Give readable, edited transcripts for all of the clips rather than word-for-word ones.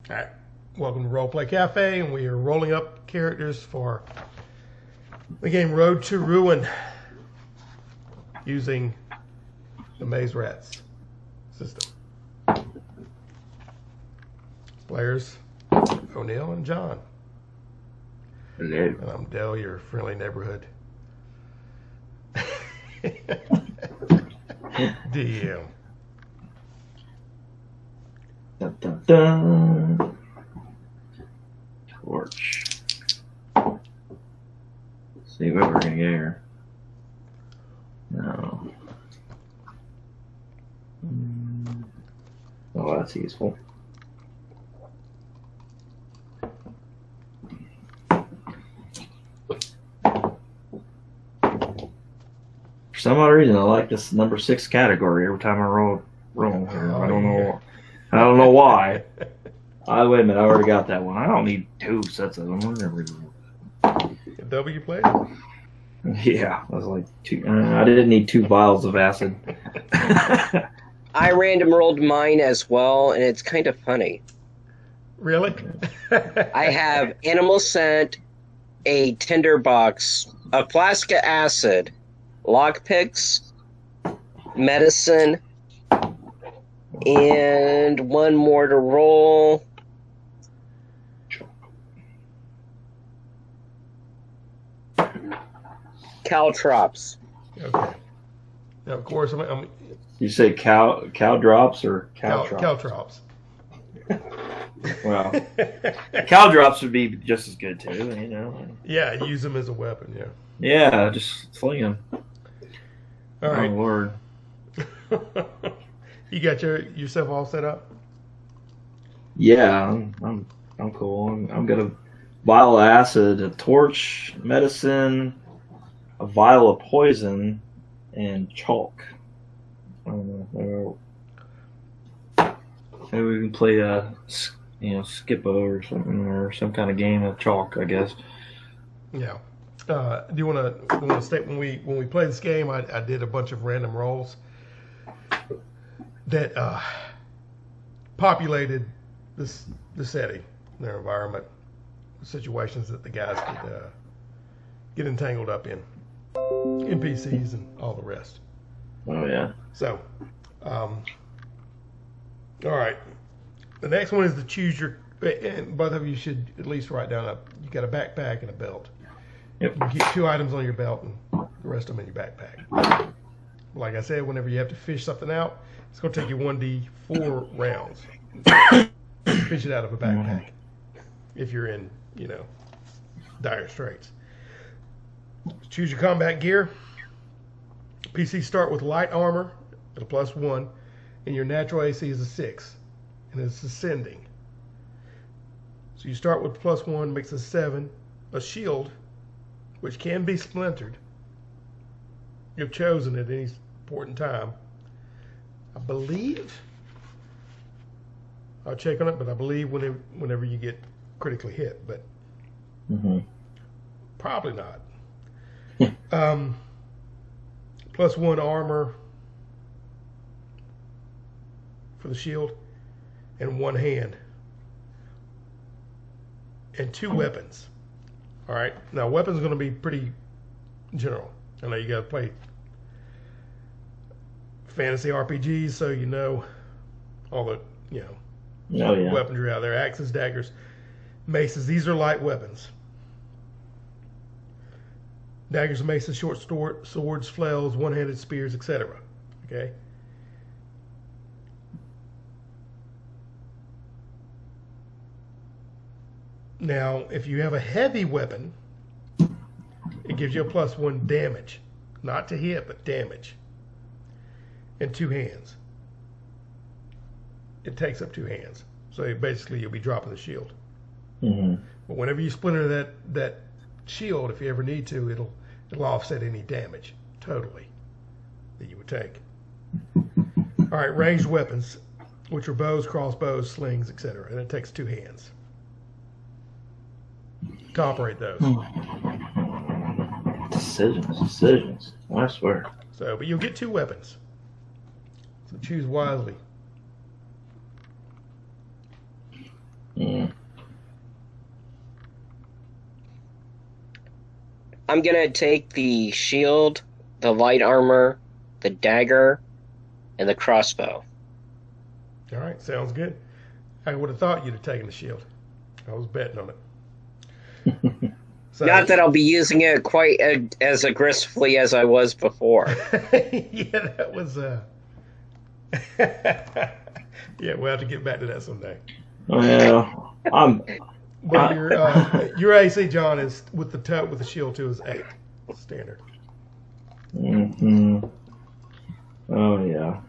All right, welcome to Roleplay Cafe, and we are rolling up characters for the game Road to Ruin using the Maze Rats system. Players O'Neill and John. Hello. And I'm Dale, your friendly neighborhood DM. Dun, dun, dun. Torch. See what we're gonna get here. No. Oh, that's useful. For some odd reason, I like this number 6 category every time I roll here. I don't know. I don't know why. Wait a minute, I already got that one. I don't need 2 sets of them. Whatever. W played? Yeah, I was like 2. I didn't need 2 vials of acid. I random rolled mine as well, and it's kind of funny. Really? I have animal scent, a tinderbox, a flask of acid, lockpicks, medicine, and one more to roll. Caltrops. Okay. Now, of course, I'm You say cow drops or cow drops? Caltrops. Well, cow drops would be just as good too, you know. Yeah, use them as a weapon, yeah. Yeah, just fling them. All right. Oh Lord. You got yourself all set up? Yeah, I'm cool. I'm gonna vial of acid, a torch, medicine, a vial of poison, and chalk. I don't know. Maybe we can play Skippo or something, or some kind of game of chalk, I guess. Yeah. Do you want to state when we played this game? I did a bunch of random rolls that populated the setting, their environment, situations that the guys could get entangled up in, NPCs and all the rest. Oh yeah. So, all right. The next one is to choose your. And both of you should at least write down you got a backpack and a belt. Yep. You keep 2 items on your belt and the rest of them in your backpack. Like I said, whenever you have to fish something out, it's going to take you 1d4 rounds. Fish it out of a backpack if you're in, dire straits. Choose your combat gear. PC start with light armor at a +1, and your natural AC is a 6, and it's ascending. So you start with +1, makes a 7, a shield, which can be splintered. You've chosen at any point in time. I believe, I'll check on it, but I believe whenever you get critically hit, but probably not. +1 armor for the shield, and 1 hand, and 2 weapons. All right. Now, weapons are going to be pretty general. I know you got to play fantasy RPGs, so you know all the weaponry out there: axes, daggers, maces. These are light weapons. Daggers, maces, short swords, flails, one-handed spears, etc. Okay. Now, if you have a heavy weapon, it gives you a +1 damage. Not to hit, but damage. And 2 hands. It takes up 2 hands. So basically you'll be dropping the shield. But whenever you splinter that shield, if you ever need to, it'll offset any damage totally that you would take. All right, ranged weapons, which are bows, crossbows, slings, etc. And it takes 2 hands to operate those. Decisions. I swear. So, but you'll get 2 weapons. So choose wisely. Mm. I'm gonna take the shield, the light armor, the dagger, and the crossbow. All right, sounds good. I would have thought you'd have taken the shield. I was betting on it. So, Not that I'll be using it quite as aggressively as I was before. yeah, that was. Yeah, we'll have to get back to that someday. Well, But your AC, John, is with the shield too is 8 standard. hmm Oh yeah.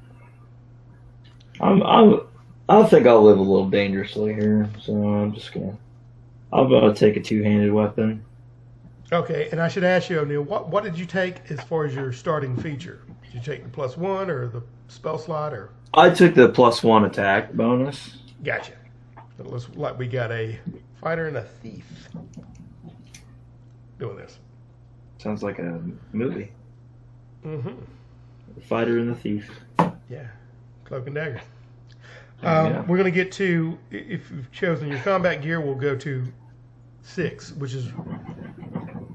I think I'll live a little dangerously here, so I'm gonna take a two-handed weapon. Okay, and I should ask you, O'Neill, what did you take as far as your starting feature? Did you take the +1 or the spell slot or? I took the +1 attack bonus. Gotcha. So it looks like we got a fighter and a thief doing this. Sounds like a movie. Mm-hmm. The Fighter and the Thief. Yeah, cloak and dagger. Yeah. We're going to get to, if you've chosen your combat gear, we'll go to 6, which is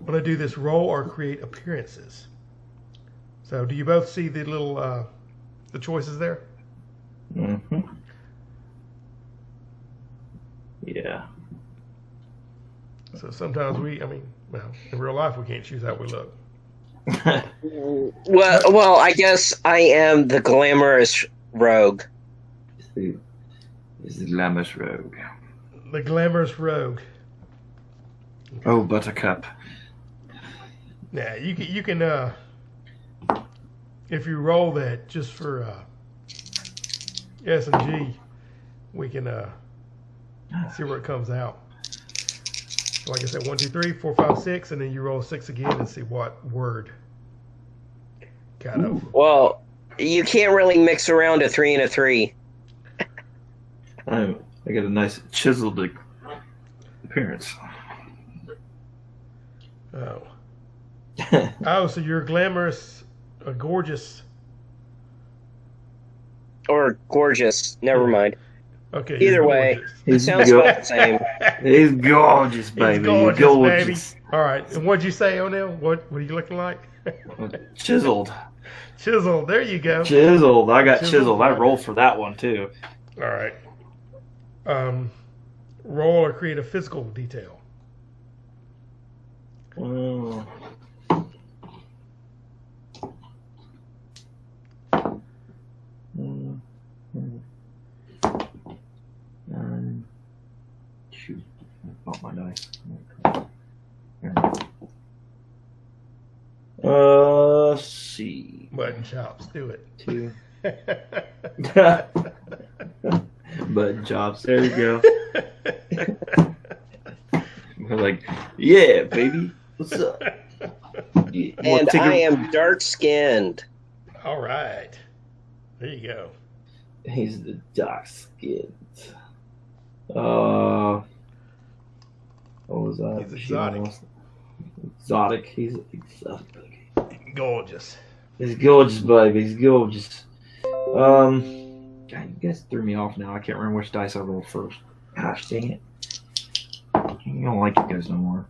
going to do this roll or create appearances. So do you both see the little, the choices there? Mm-hmm. Yeah. So sometimes well, in real life we can't choose how we look. Well, I guess I am the glamorous rogue. Is the glamorous rogue. The glamorous rogue. Oh, Buttercup. Yeah, you can if you roll that just for S and G, we can see where it comes out. So like I said, 1, 2, 3, 4, 5, 6, and then you roll 6 again and see what word kind of. Well, you can't really mix around a 3 and a 3. I got a nice chiseled appearance. Oh. Oh, so you're glamorous, gorgeous. Or gorgeous. Never mind. Okay. Either you're way, gorgeous. it He's sounds about the same. He's gorgeous, baby. He's gorgeous, You're gorgeous. baby. All right. And what'd you say, O'Neill? What are you looking like? Chiseled. Chiseled. There you go. Chiseled. I got Chiseled. chiseled. I rolled for that one too. All right. Roll or create a physical detail. Oh. Shoot. I felt my dice. Let's see. Mutton chops. Do it. 2. Button chops. There you go. We're like, yeah, baby. What's up? Yeah, And I am dark skinned. All right. There you go. He's the dark skinned. What was that? He's exotic. Exotic. He's exotic. Gorgeous. He's gorgeous, baby. He's gorgeous. God, you guys threw me off now. I can't remember which dice I rolled first. Gosh dang it. I don't like you guys no more.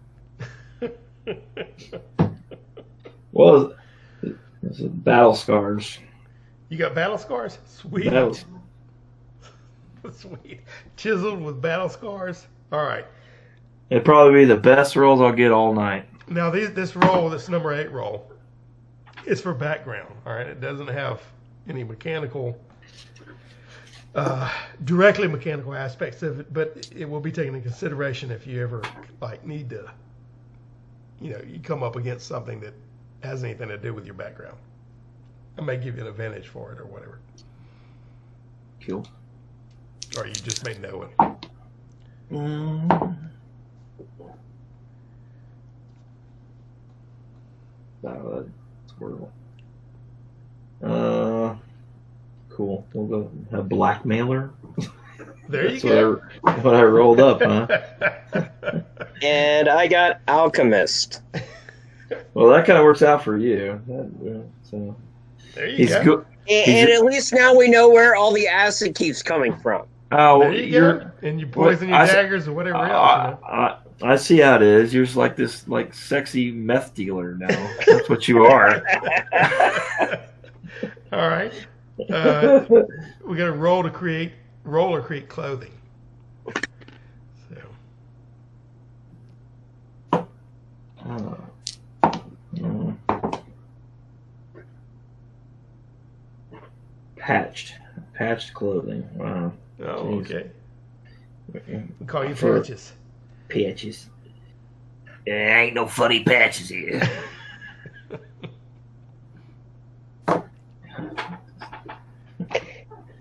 Well, it's battle scars. You got battle scars? Sweet. Battle- Sweet. Chiseled with battle scars. All right. It'd probably be the best rolls I'll get all night. Now this roll, this number 8 roll, is for background. All right. It doesn't have any mechanical, directly mechanical aspects of it, but it will be taken into consideration if you ever need to, you come up against something that has anything to do with your background. I may give you an advantage for it or whatever. Cool. Or you just may know it. Squirrel. Cool. We'll go a blackmailer. There you That's go. what I rolled up, huh? And I got alchemist. Well, that kind of works out for you. There you He's go. good. And at least now we know where all the acid keeps coming from. Oh, There you go. And you poison your daggers or whatever else. I see how it is. You're just like this, like sexy meth dealer now. That's what you are. All right. We got to roll or create clothing. So. Patched clothing. Wow. Oh, okay. We call you For- patches. Patches. There ain't no funny patches here.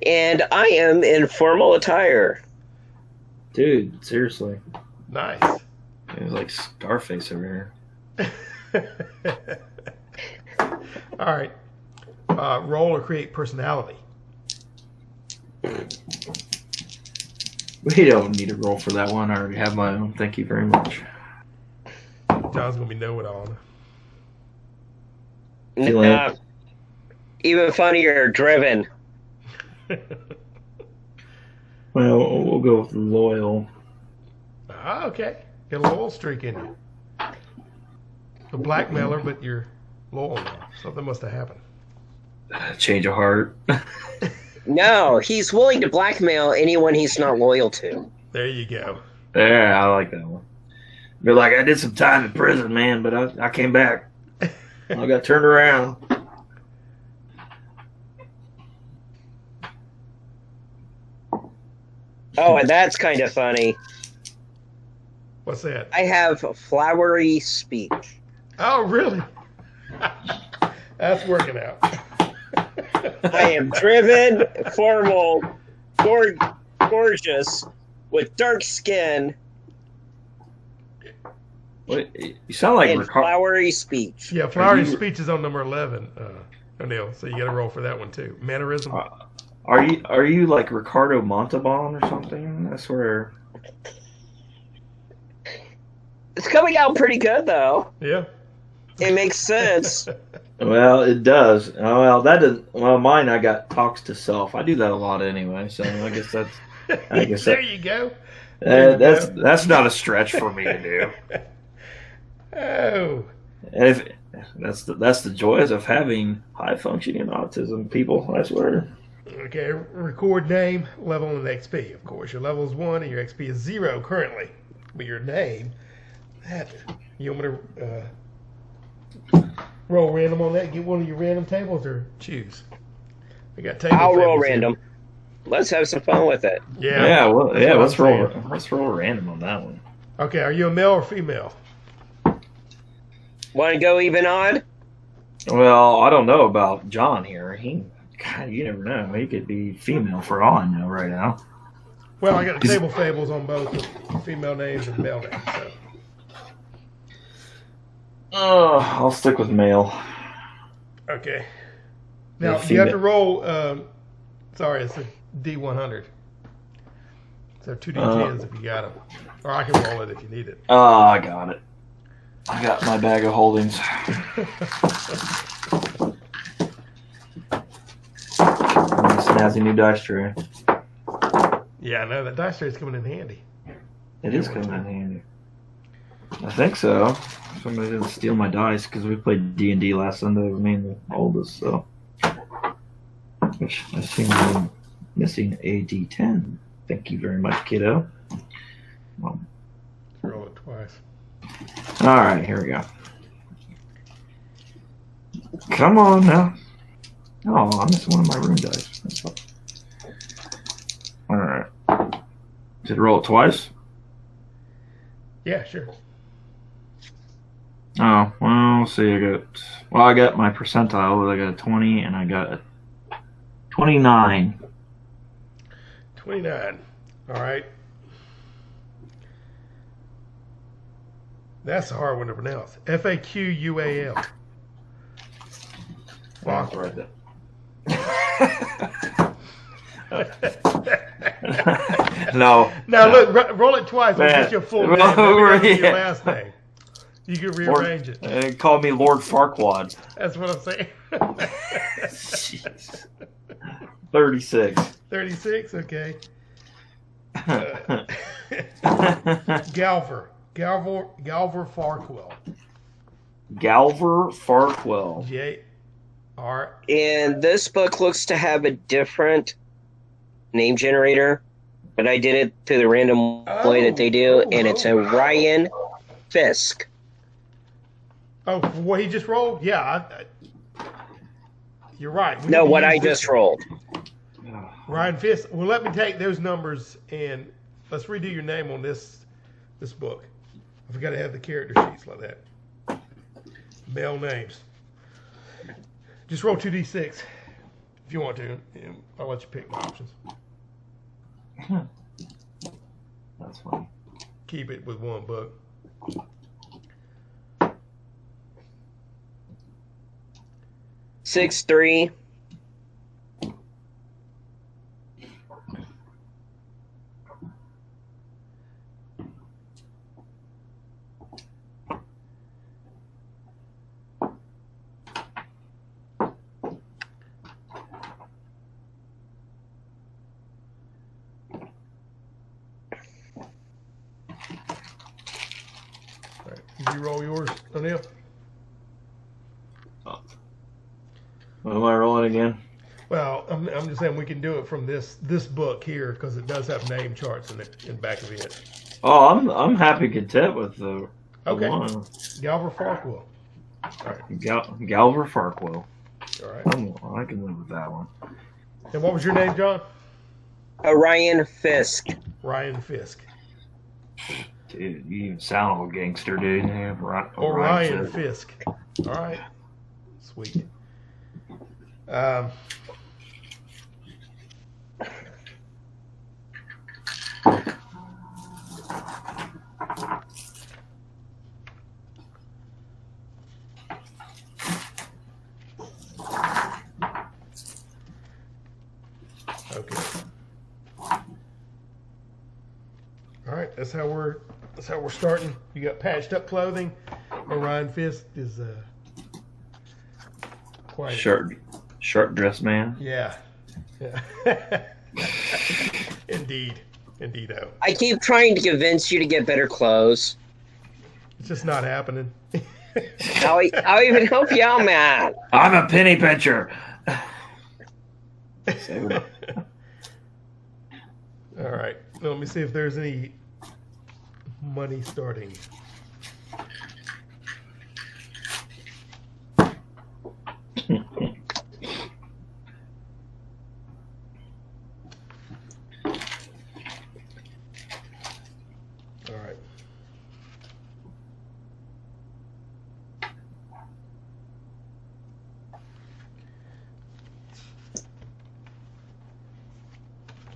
And I am in formal attire. Dude, seriously. Nice. It was like Scarface over here. All right. Roll or create personality. We don't need a roll for that one. I already have my own. Thank you very much. John's gonna be know-it-all. Nah, even funnier, driven. Well, we'll go with loyal. Ah, okay. Got a loyal streak in you. A blackmailer, but you're loyal now. Something must have happened. Change of heart. No, he's willing to blackmail anyone he's not loyal to. There you go. Yeah, I like that one. Be like, I did some time in prison, man, but I came back. I got turned around. Oh, and that's kind of funny. What's that? I have flowery speech. Oh, really? That's working out. I am driven, formal, gorgeous, with dark skin Wait, you sound like and Ricardo. flowery speech. Yeah, flowery speech is on number 11, O'Neill. So you got to roll for that one too. Mannerism. Are you like Ricardo Montalban or something? I swear. It's coming out pretty good, though. Yeah. It makes sense. Well, it does. Oh, well, that doesn't. Well, mine I got talks to self. I do that a lot anyway, so I guess that's. I guess there you go. that's not a stretch for me to do. Oh. And if that's the joys of having high functioning autism, people. I swear. Okay, record name, level, and XP. Of course, your level is 1 and your XP is 0 currently. But your name, that, you want me to roll random on that? Get one of your random tables or choose? I got table I'll roll tables here. random. Let's have some fun with it. Yeah. Yeah. Well, That's yeah. what Let's I'm roll. saying. Let's roll random on that one. Okay, are you a male or female? Want to go even odd? Well, I don't know about John here. God, you never know. He could be female for all I know right now. Well, I got the table fables on both the female names and male names. So. I'll stick with male. Okay. Now, Yeah, you have to female. roll, sorry, it's a D100. So 2D10s if you got them. Or I can roll it if you need it. Oh, I got it. I got my bag of holdings. Snazzy new dice tray. Yeah, I know. That dice tray is coming in handy. It is coming in handy. I think so. Somebody didn't steal my dice because we played D&D last Sunday with me and the oldest, so. Which I seem to be missing a D10. Thank you very much, kiddo. Well, Let's roll it twice. alright, here we go. Come on now. Oh, I missed one of my rune dice. That's all. Alright. Did it roll it twice? Yeah, sure. Oh, well, let's see. I got my percentile. I got a 20 and I got a 29. 29. All right. That's a hard one to pronounce. FAQUAL. That's right there. No. Now look, roll it twice. We'll Man. get your full name. Well, Maybe that's your yeah. last name. You can Lord, rearrange it. call me Lord Farquaad. That's what I'm saying. Jeez. 36. 36. Okay. Galver Farquell. Galver Farquell. J-R. And this book looks to have a different name generator, but I did it through the random way that they do, and it's a Ryan Fisk. Oh, what he just rolled? Yeah, you're right. No, what I just rolled. Ryan Fisk. Well, let me take those numbers and let's redo your name on this book. I forgot to have the character sheets like that. Male names. Just roll 2d6 if you want to. I'll let you pick my options. That's funny. Keep it with one book. Six, 3. All right. Did you roll yours, O'Neill? What am I rolling again? Well, I'm just saying we can do it from this book here because it does have name charts in the back of it. Oh, I'm happy content with the Okay. one. Galver Farquell. All right. Galver Farquell. All right. I can live with that one. And what was your name, John? Ryan Fisk. Ryan Fisk. Dude, you sound like a gangster, dude. Yeah, Ryan Fisk. All right. Sweet. Okay. All right, that's how we're starting. You got patched up clothing. Ryan Fisk is quite Sharp dress man. Yeah. Indeed. Indeed-o. I keep trying to convince you to get better clothes. It's just not happening. I'll even help you out, man. I'm a penny pincher. All right. Now, let me see if there's any money starting. All right.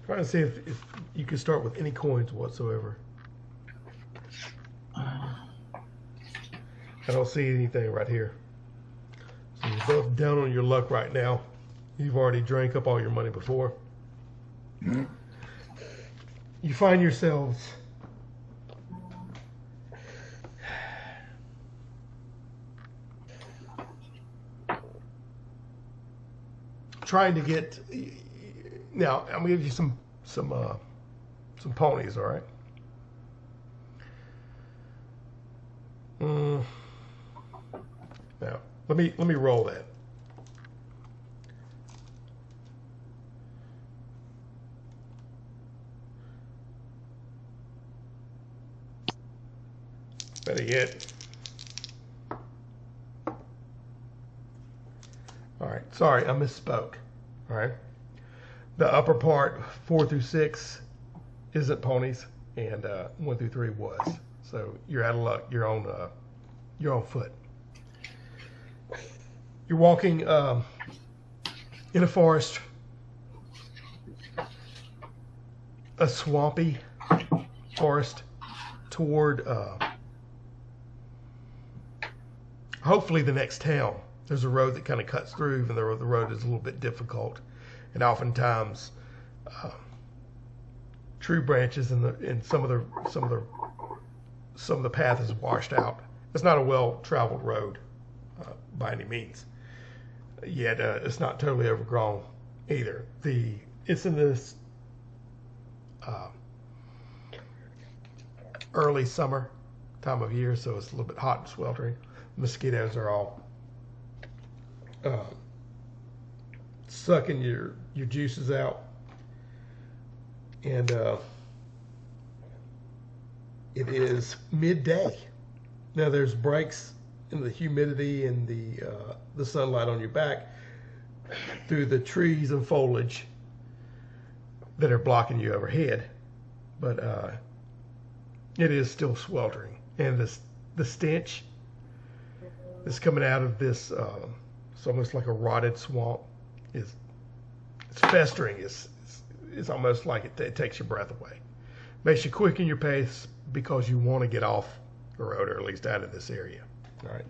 Trying to see if you can start with any coins whatsoever. I don't see anything right here. So you're both down on your luck right now. You've already drank up all your money before. Mm-hmm. You find yourselves trying to get. Now I'm gonna give you some ponies, all right? Now let me roll that. Better yet. All right. Sorry, I misspoke. All right. The upper part, 4 through 6, isn't ponies, and 1 through 3 was. So you're out of luck. You're on foot. You're walking in a forest, a swampy forest, toward hopefully the next town. There's a road that kind of cuts through, even though the road is a little bit difficult. And oftentimes, tree branches and some of the path is washed out. It's not a well-traveled road by any means. Yet it's not totally overgrown either. It's in this early summer time of year, so it's a little bit hot and sweltering. Mosquitoes are all sucking your juices out, and it is midday. Now there's breaks in the humidity and the sunlight on your back through the trees and foliage that are blocking you overhead, but it is still sweltering, and the stench that's coming out of this, it's almost like a rotted swamp. It's festering. It's almost like it takes your breath away. Makes you quicken your pace because you want to get off the road, or at least out of this area. All right.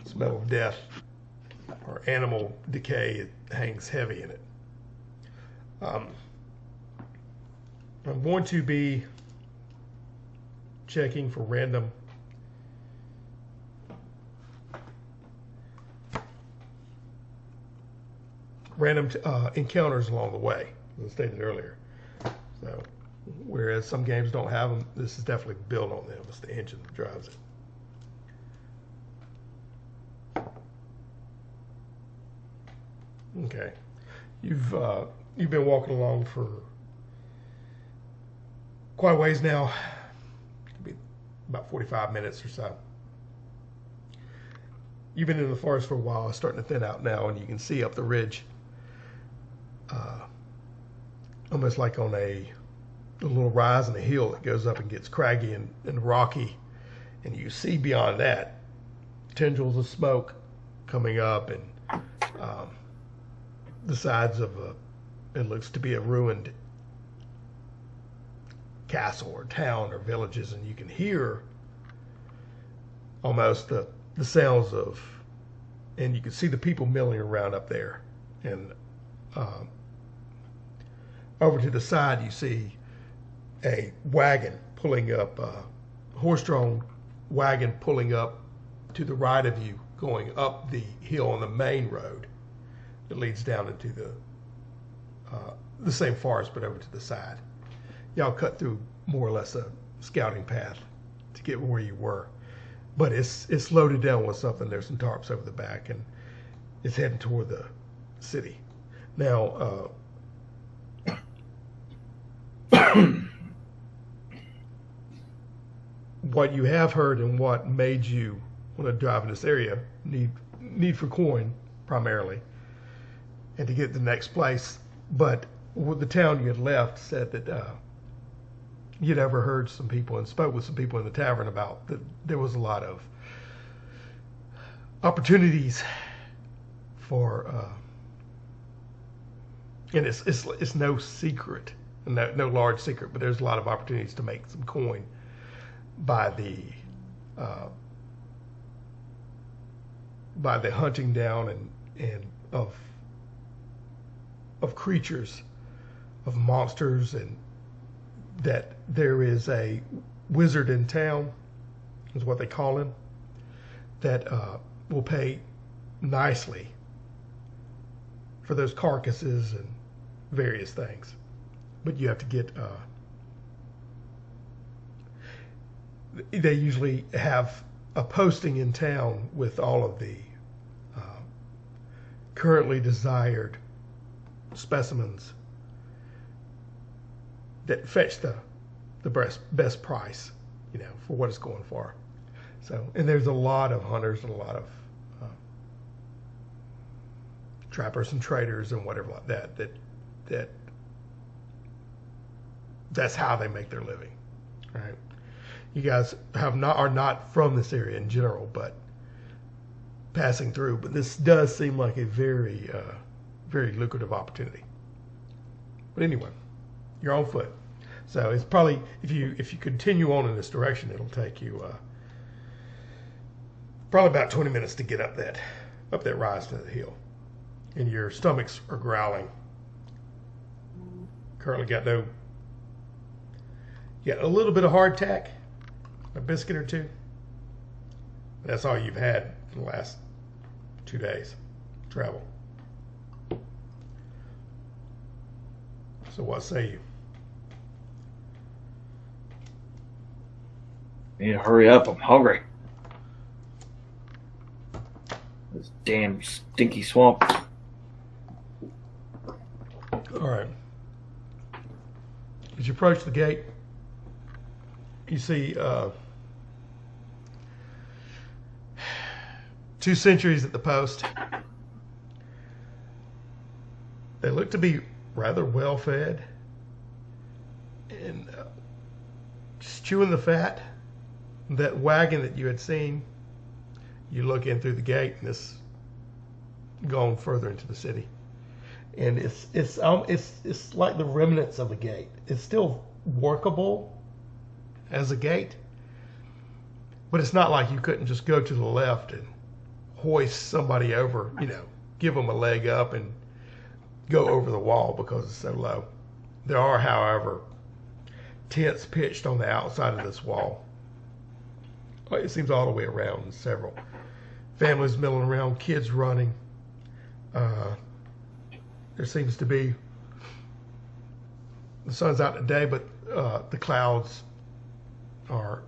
Smell of death or animal decay, it hangs heavy in it. I'm going to be checking for random encounters along the way, as I stated earlier. So, whereas some games don't have them, this is definitely built on them. It's the engine that drives it. Okay, you've been walking along for quite a ways now. Could be about 45 minutes or so. You've been in the forest for a while. It's starting to thin out now, and you can see up the ridge, almost like on a little rise in a hill that goes up and gets craggy and rocky, and you see beyond that tendrils of smoke coming up, and the sides of it looks to be a ruined castle or town or villages, and you can hear almost the sounds of, and you can see the people milling around up there, and over to the side you see a wagon pulling up, horse-drawn wagon pulling up to the right of you, going up the hill on the main road that leads down into the same forest, but over to the side. Y'all cut through more or less a scouting path to get where you were, but it's loaded down with something. There's some tarps over the back, and it's heading toward the city. Now, what you have heard and what made you want to drive in this area, need for coin primarily, and to get to the next place. But with the town you had left said that you'd ever heard some people and spoke with some people in the tavern about that there was a lot of opportunities for, and it's no secret, no large secret, but there's a lot of opportunities to make some coin by the hunting down and of creatures, of monsters, and that there is a wizard in town, is what they call him, that will pay nicely for those carcasses and various things. But you have to get, they usually have a posting in town with all of the currently desired specimens that fetch the best price, for what it's going for. So, and there's a lot of hunters and a lot of trappers and traders and whatever like that that's how they make their living, right? You guys are not from this area in general, but passing through. But this does seem like a very, very lucrative opportunity. But anyway, you're on foot, so it's probably, if you continue on in this direction, it'll take you probably about 20 minutes to get up that rise to the hill, and your stomachs are growling. Currently got a little bit of hardtack, a biscuit or two. That's all you've had in the last 2 days travel. So what say you? Need to hurry up. I'm hungry. This damn stinky swamp. All right. As you approach the gate, you see 2 sentries at the post. They look to be rather well fed and just chewing the fat. That wagon that you had seen, you look in through the gate, and it's gone further into the city. And it's like the remnants of a gate. It's still workable as a gate, but it's not like you couldn't just go to the left and hoist somebody over, give them a leg up and go over the wall because it's so low. There are, however, tents pitched on the outside of this wall. It seems all the way around, several families milling around, kids running. There seems to be, the sun's out today, but the clouds are,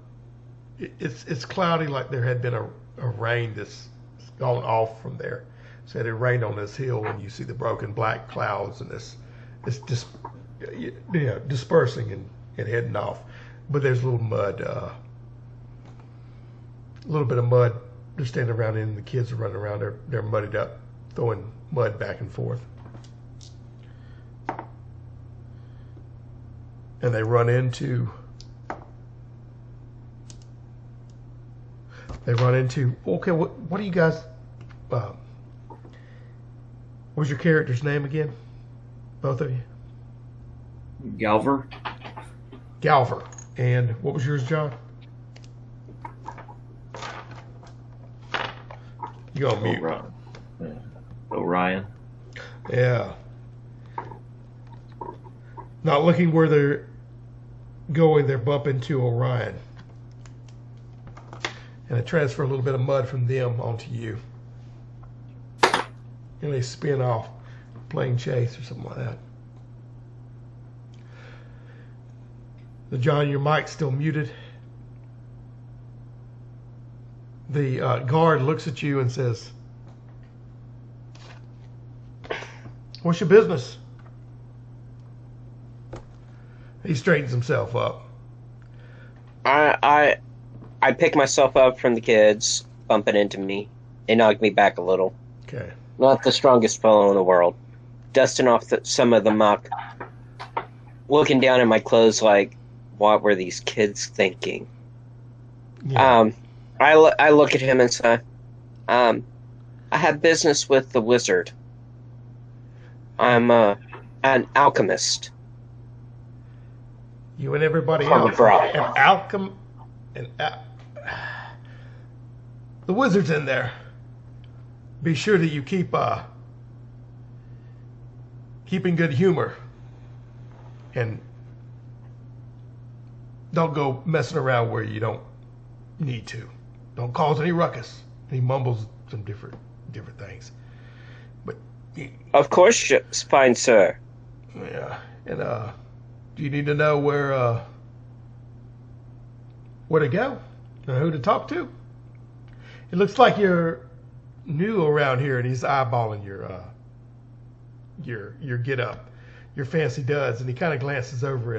it's cloudy like there had been a rain that's gone off from there. So it rained on this hill, and you see the broken black clouds, and it's just dispersing and heading off. But there's a little mud, a little bit of mud. They're standing around in, and the kids are running around. They're muddied up, throwing mud back and forth. And they run into. Okay, what do you guys? What was your character's name again? Both of you. Galver. Galver. And what was yours, John? You on mute? Orion. Yeah. Orion. Yeah. Not looking where they're going, they're bumping to Orion. And I transfer a little bit of mud from them onto you. And they spin off, playing chase or something like that. Now, John, your mic's still muted. The guard looks at you and says, "What's your business?" He straightens himself up. I pick myself up from the kids bumping into me. They knock me back a little. Okay. Not the strongest fellow in the world. Dusting off some of the muck. Looking down at my clothes like, what were these kids thinking? Yeah. I look at him and say, I have business with the wizard. I'm an alchemist. You and everybody Oh, else. bro. The wizard's in there. Be sure that you keep in good humor, and don't go messing around where you don't need to. Don't cause any ruckus. He mumbles some different things, but Of course, fine sir. yeah. And do you need to know where to go, or who to talk to? It looks like you're new around here, and he's eyeballing your get up, your fancy duds, and he kind of glances over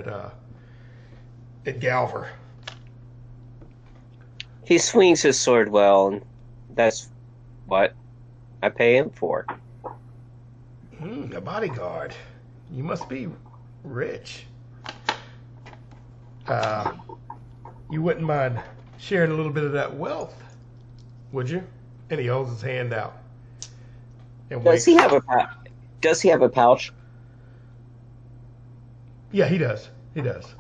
at Galver. He swings his sword well, and that's what I pay him for. A bodyguard. You must be rich. You wouldn't mind sharing a little bit of that wealth, would you? And he holds his hand out. And Does he have a pouch? Yeah, he does. He does.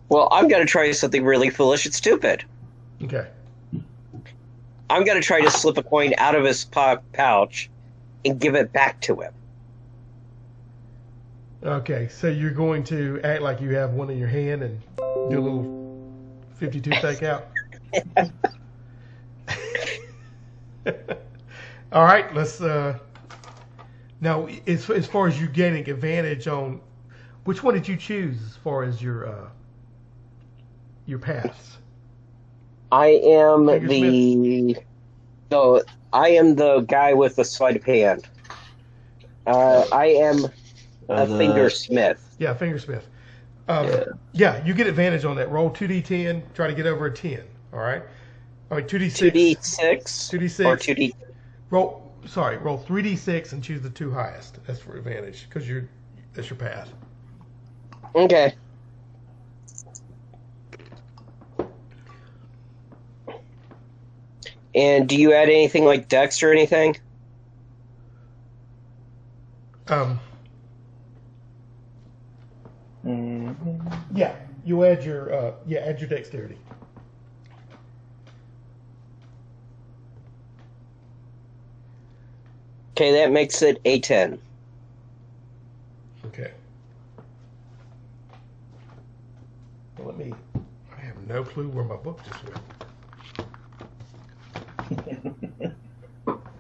Well, I'm going to try something really foolish and stupid. Okay. I'm going to try to slip a coin out of his pouch and give it back to him. Okay, so you're going to act like you have one in your hand and do a little 52 fake out? All right, let's... now, as far as you gaining advantage on... Which one did you choose as far as your your paths? I am Fingersmith? I am the guy with the sleight of hand. I am a fingersmith. Yeah, fingersmith. Yeah. Yeah, you get advantage on that. Roll 2d10, try to get over a 10. All right? I mean, 2d6. 2d6 2d6. or 2d. Roll 3d6 and choose the two highest. That's for advantage because that's your path. Okay. And do you add anything like dex or anything? Yeah, you add your dexterity. Okay, that makes it a 10. Okay. Well, I have no clue where my book just went.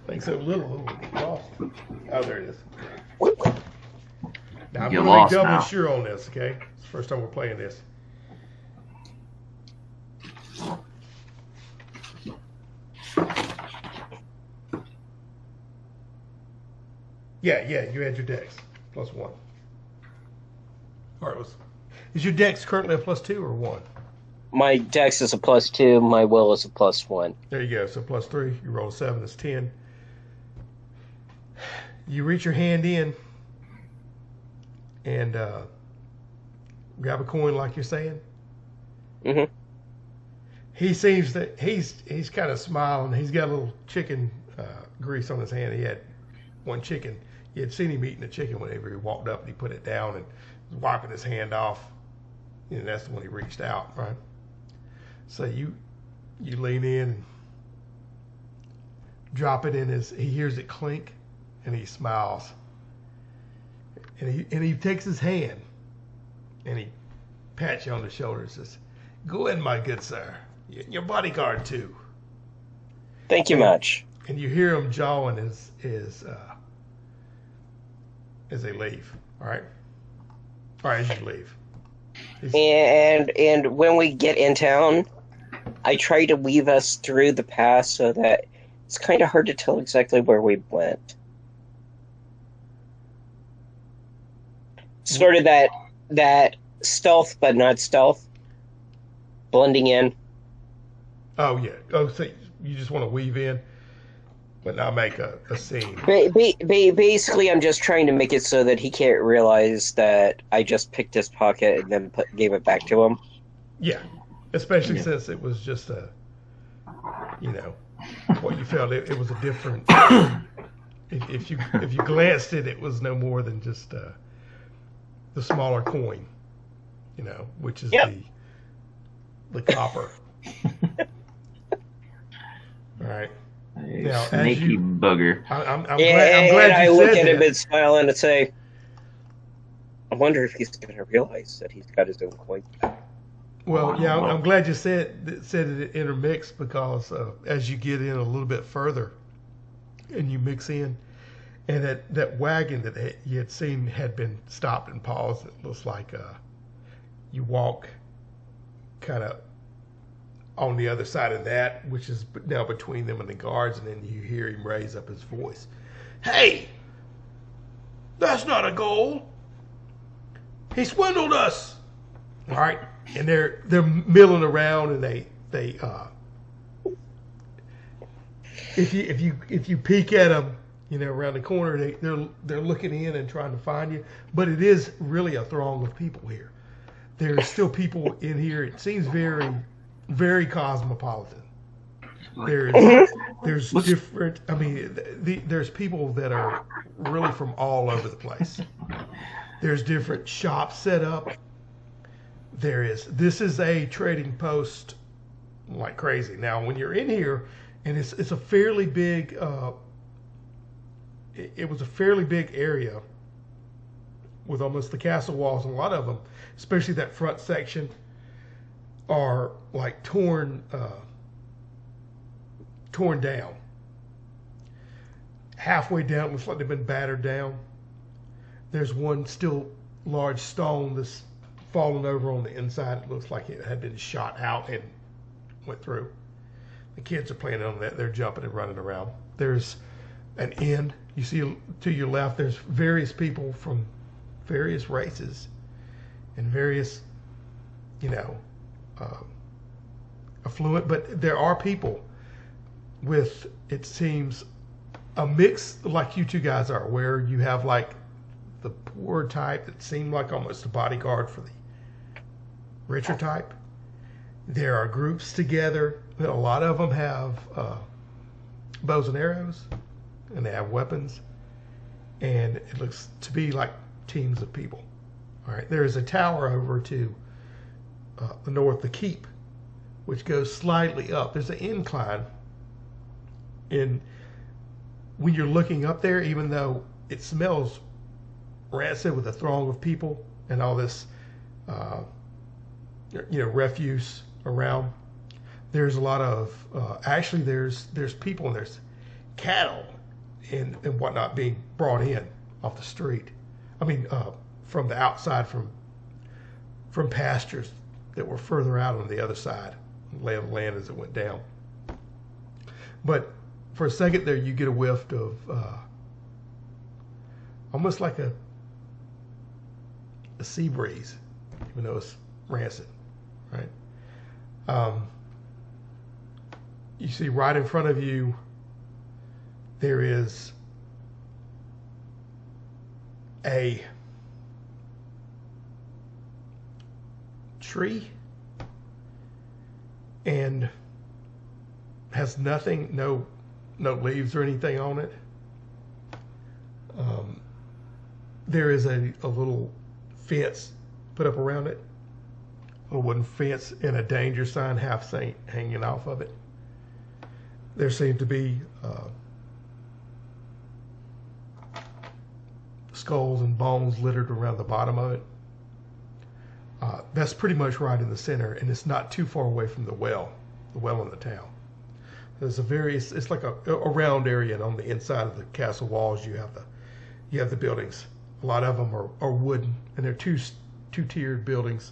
Thanks so little. Lost. Oh, there it is. Now, I'm You're going to lost make doubly now. sure on this, okay? It's the first time we're playing this. Yeah, you add your dex. +1. All right, is your dex currently a +2 or 1? My dex is a +2, my will is a +1. There you go. So +3, you roll 7, that's 10. You reach your hand in and grab a coin like you're saying. Mm-hmm. He seems that he's kind of smiling. He's got a little chicken grease on his hand. He had one chicken. You had seen him eating the chicken whenever he walked up and he put it down and was wiping his hand off. And that's when he reached out, right? So you lean in and drop it in he hears it clink and he smiles. And he takes his hand and he pats you on the shoulder and says, "Go in, my good sir. Your bodyguard too." Thank you much. And you hear him jawing as they leave. All right, as you leave. And when we get in town, I try to weave us through the past so that it's kind of hard to tell exactly where we went. Sort of that stealth but not stealth, blending in. Oh yeah. Oh, so you just want to weave in, but not make a scene. Basically, I'm just trying to make it so that he can't realize that I just picked his pocket and then gave it back to him. Yeah, especially since it was just what you felt. It was a different. If you glanced at it, it was no more than just the smaller coin, which is the copper. All right. Now, Sneaky bugger. I'm glad I you look said at him that. and smile and say, I wonder if he's going to realize that he's got his own coin. Well, yeah, I'm glad you said it intermixed because as you get in a little bit further and you mix in, and that wagon that you had seen had been stopped and paused. It looks like you walk kind of on the other side of that, which is now between them and the guards, and then you hear him raise up his voice. "Hey, that's not a goal. He swindled us." All right, and they're milling around, and they if you peek at them, around the corner, they're looking in and trying to find you. But it is really a throng of people here. There's still people in here. It seems very, very cosmopolitan. There's different. I mean, there's people that are really from all over the place. There's different shops set up. This is a trading post like crazy. Now, when you're in here, and it's a fairly big. It was a fairly big area with almost the castle walls, and a lot of them, especially that front section, are like torn down. Halfway down, looks like they've been battered down. There's one still large stone that's fallen over on the inside. It looks like it had been shot out and went through. The kids are playing on that. They're jumping and running around. There's an inn. You see to your left, there's various people from various races and various, affluent, but there are people with, it seems, a mix like you two guys are, where you have like the poor type that seem like almost a bodyguard for the richer type. There are groups together. A lot of them have bows and arrows, and they have weapons, and it looks to be like teams of people. All right, there is a tower over to the north, the keep, which goes slightly up. There's an incline, and when you're looking up there, even though it smells rancid with a throng of people and all this, refuse around, there's a lot of actually there's people and there's cattle and whatnot being brought in off the street. I mean, from the outside, from pastures that were further out on the other side, lay of the land as it went down. But for a second there, you get a whiff of almost like a sea breeze, even though it's rancid, right? You see right in front of you, there is a tree and has nothing, no leaves or anything on it. There is a little fence put up around it, a wooden fence, and a danger sign, half saint, hanging off of it. There seem to be skulls and bones littered around the bottom of it. That's pretty much right in the center, and it's not too far away from the well in the town. There's it's like a round area, and on the inside of the castle walls you have the buildings. A lot of them are wooden, and they're two-tiered buildings,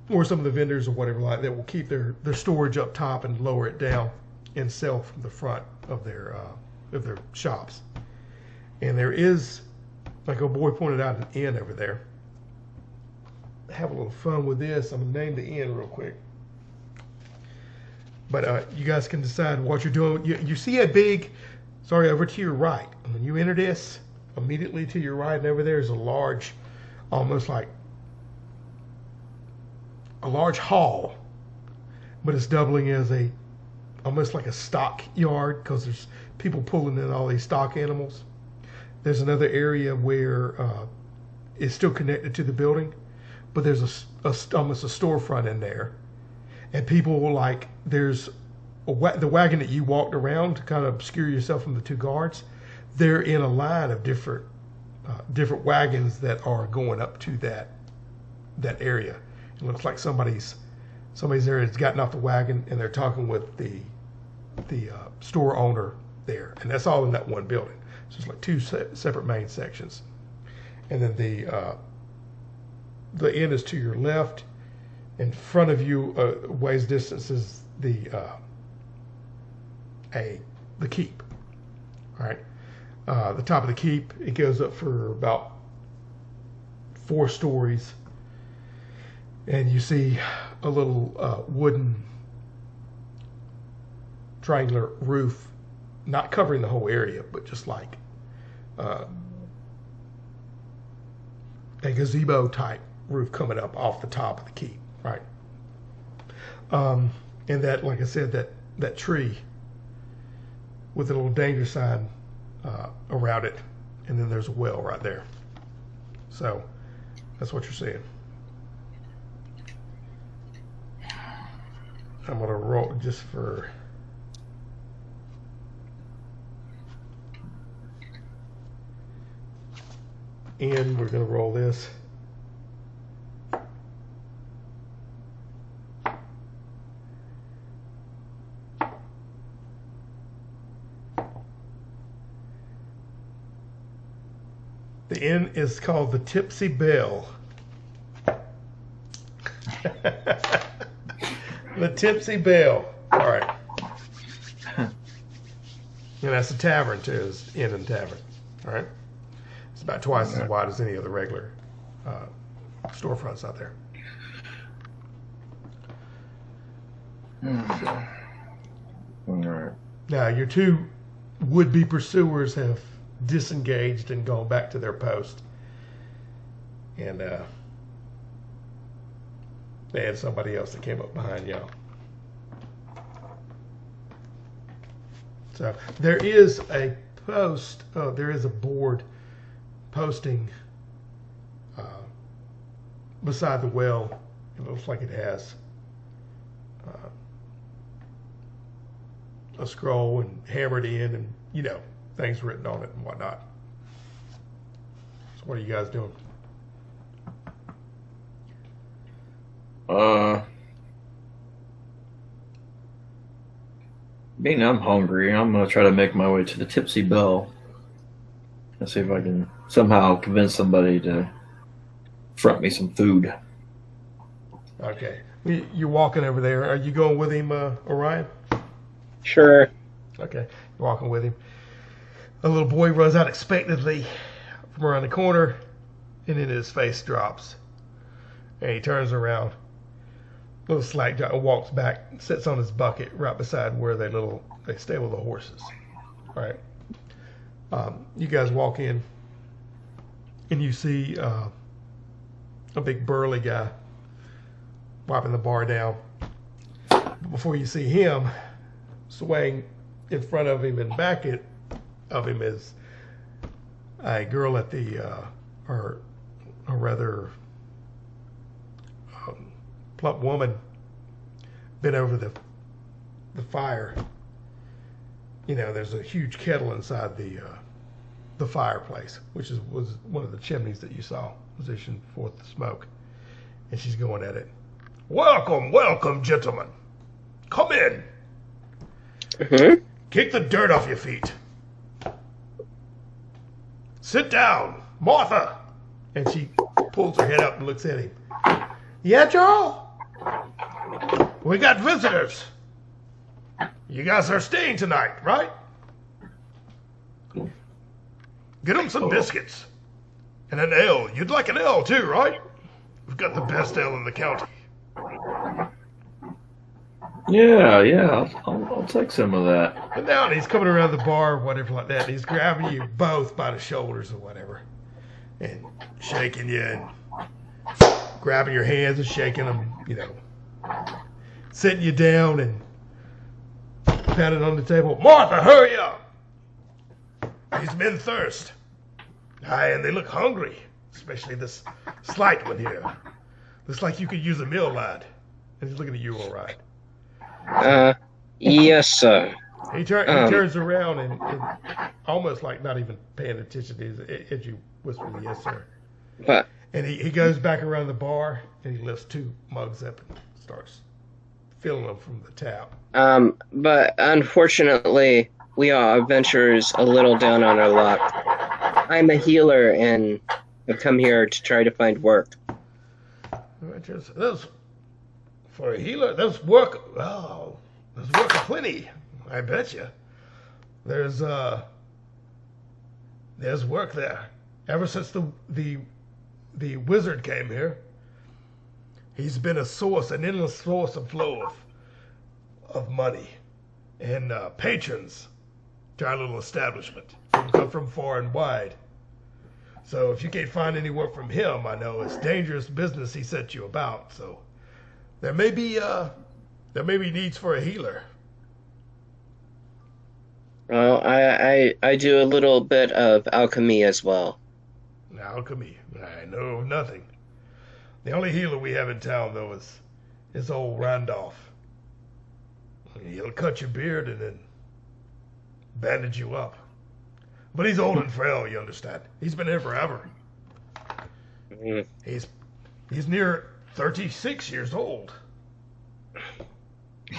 or some of the vendors or whatever like that will keep their storage up top and lower it down and sell from the front of their shops. And there is, like a boy pointed out, an inn over there. Have a little fun with this. I'm gonna name the inn real quick. But you guys can decide what you're doing. You see over to your right. When you enter this, immediately to your right and over there is a large, almost like a large hall, but it's doubling as almost like a stock yard, because there's people pulling in all these stock animals. There's another area where it's still connected to the building, but there's almost a storefront in there, and people there's the wagon that you walked around to kind of obscure yourself from the two guards. They're in a line of different wagons that are going up to that area. It looks like somebody's there has gotten off the wagon, and they're talking with the store owner there, and that's all in that one building. So it's like two separate main sections, and then the inn is to your left. In front of you, ways distance, is the keep. All right, the top of the keep, it goes up for about 4 stories, and you see a little wooden triangular roof, not covering the whole area, but just like a gazebo type roof coming up off the top of the keep, right? And that, like I said, that tree with a little danger sign around it, and then there's a well right there. So that's what you're seeing. I'm gonna roll just for and we're gonna roll this. The inn is called the Tipsy Bell. The Tipsy Bell. All right. And that's a tavern, too. It's inn and tavern. All right. It's about twice as wide as any of the regular storefronts out there. All right. Now, your two would-be pursuers have disengaged and gone back to their post. And they had somebody else that came up behind y'all. So there is a post, there is a board posting beside the well. It looks like it has a scroll and hammered in and, you know, things written on it and whatnot. So what are you guys doing? Being I'm hungry, I'm gonna try to make my way to the Tipsy Bell and see if I can somehow convince somebody to front me some food. Okay. You're walking over there. Are you going with him, Orion? Sure. Okay. You're walking with him. A little boy runs out expectantly from around the corner, and then his face drops. And he turns around. Little slack giant walks back, sits on his bucket right beside where they stable the horses. All right. You guys walk in, and you see a big burly guy wiping the bar down. Before you see him, swaying in front of him and back of him is a girl at or a rather plump woman bent over the fire. You know, there's a huge kettle inside the fireplace, which was one of the chimneys that you saw positioned forth the smoke. And she's going at it. Welcome, welcome, gentlemen. Come in. Mm-hmm. Kick the dirt off your feet. Sit down, Martha. And she pulls her head up and looks at him. Yeah, Joel? We got visitors. You guys are staying tonight, right? Get them some biscuits. And an ale. You'd like an ale too, right? We've got the best ale in the county. Yeah, I'll take some of that. And now he's coming around the bar or whatever like that. And he's grabbing you both by the shoulders or whatever. And shaking you and grabbing your hands and shaking them, you know. Sitting you down and pounding on the table. Martha, hurry up! These men thirst. Aye, and they look hungry. Especially this slight one here. Looks like you could use a meal, lad. And he's looking at you, all right. Yes, sir. He turns around and almost like not even paying attention as you whisper, yes, sir. But And he goes back around the bar and he lifts two mugs up and starts filling them from the tap. But unfortunately, we are adventurers a little down on our luck. I'm a healer and I've come here to try to find work. For a healer, there's work. Oh, there's work aplenty. I bet you. There's work there. Ever since the wizard came here, he's been an endless source of flow of money and patrons to our little establishment. People come from far and wide. So if you can't find any work from him, I know it's dangerous business he set you about. So there may be needs for a healer. Well, I do a little bit of alchemy as well. Alchemy, I know of nothing. The only healer we have in town, though, is old Randolph. He'll cut your beard and then bandage you up. But he's old and frail, you understand. He's been here forever. Mm. He's near 36 years old.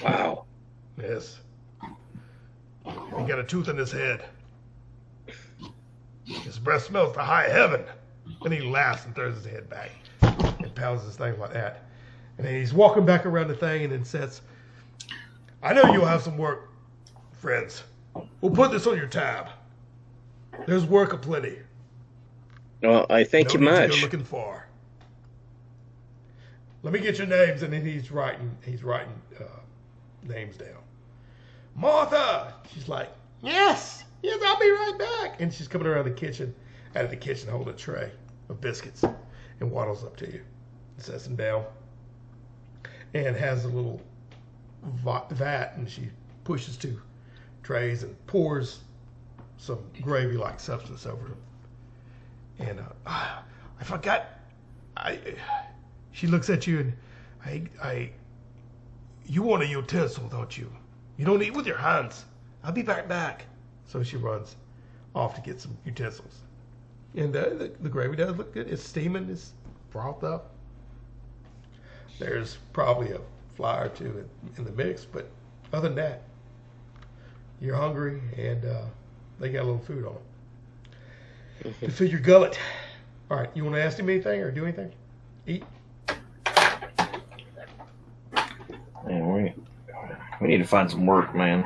Wow. Yes. He got a tooth in his head. His breath smells to high heaven. Then he laughs and throws his head back and pounds his thing like that. And then he's walking back around the thing and then says, I know you'll have some work, friends. We'll put this on your tab. There's work aplenty. Well, I thank you No need to much. go looking far. Let me get your names, and then he's writing names down. Martha! She's like, yes, I'll be right back. And she's coming around the kitchen, out of the kitchen, holding a tray of biscuits, and waddles up to you and sets them down, and has a little vat, and she pushes two trays and pours some gravy-like substance over them. And I forgot. She looks at you and you want a utensil, don't you? You don't eat with your hands. I'll be right back. So she runs off to get some utensils. And the gravy does look good. It's steaming. It's frothed up. There's probably a fly or two in the mix, but other than that, you're hungry and they got a little food on them to fill your gullet. All right, you want to ask him anything or do anything? Eat. Man, we need to find some work, man.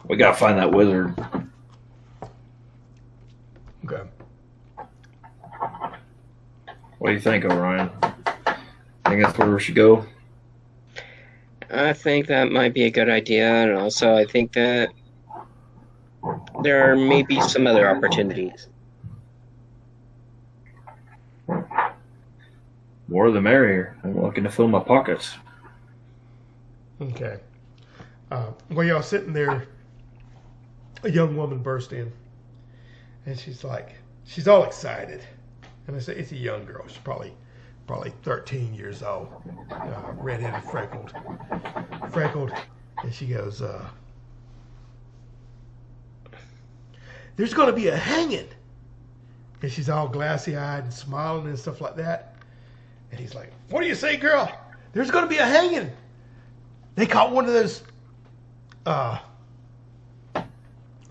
We gotta find that wizard. Okay. What do you think, Orion? I think that's where we should go. I think that might be a good idea, and also I think that there may be some other opportunities. More the merrier. I'm looking to fill my pockets. Okay. While y'all sitting there, a young woman burst in, and she's all excited. And I say, it's a young girl. She's probably 13 years old, redheaded, freckled, and she goes, "There's going to be a hanging," and she's all glassy-eyed and smiling and stuff like that. And he's like, "What do you say, girl? There's going to be a hanging. They caught one of those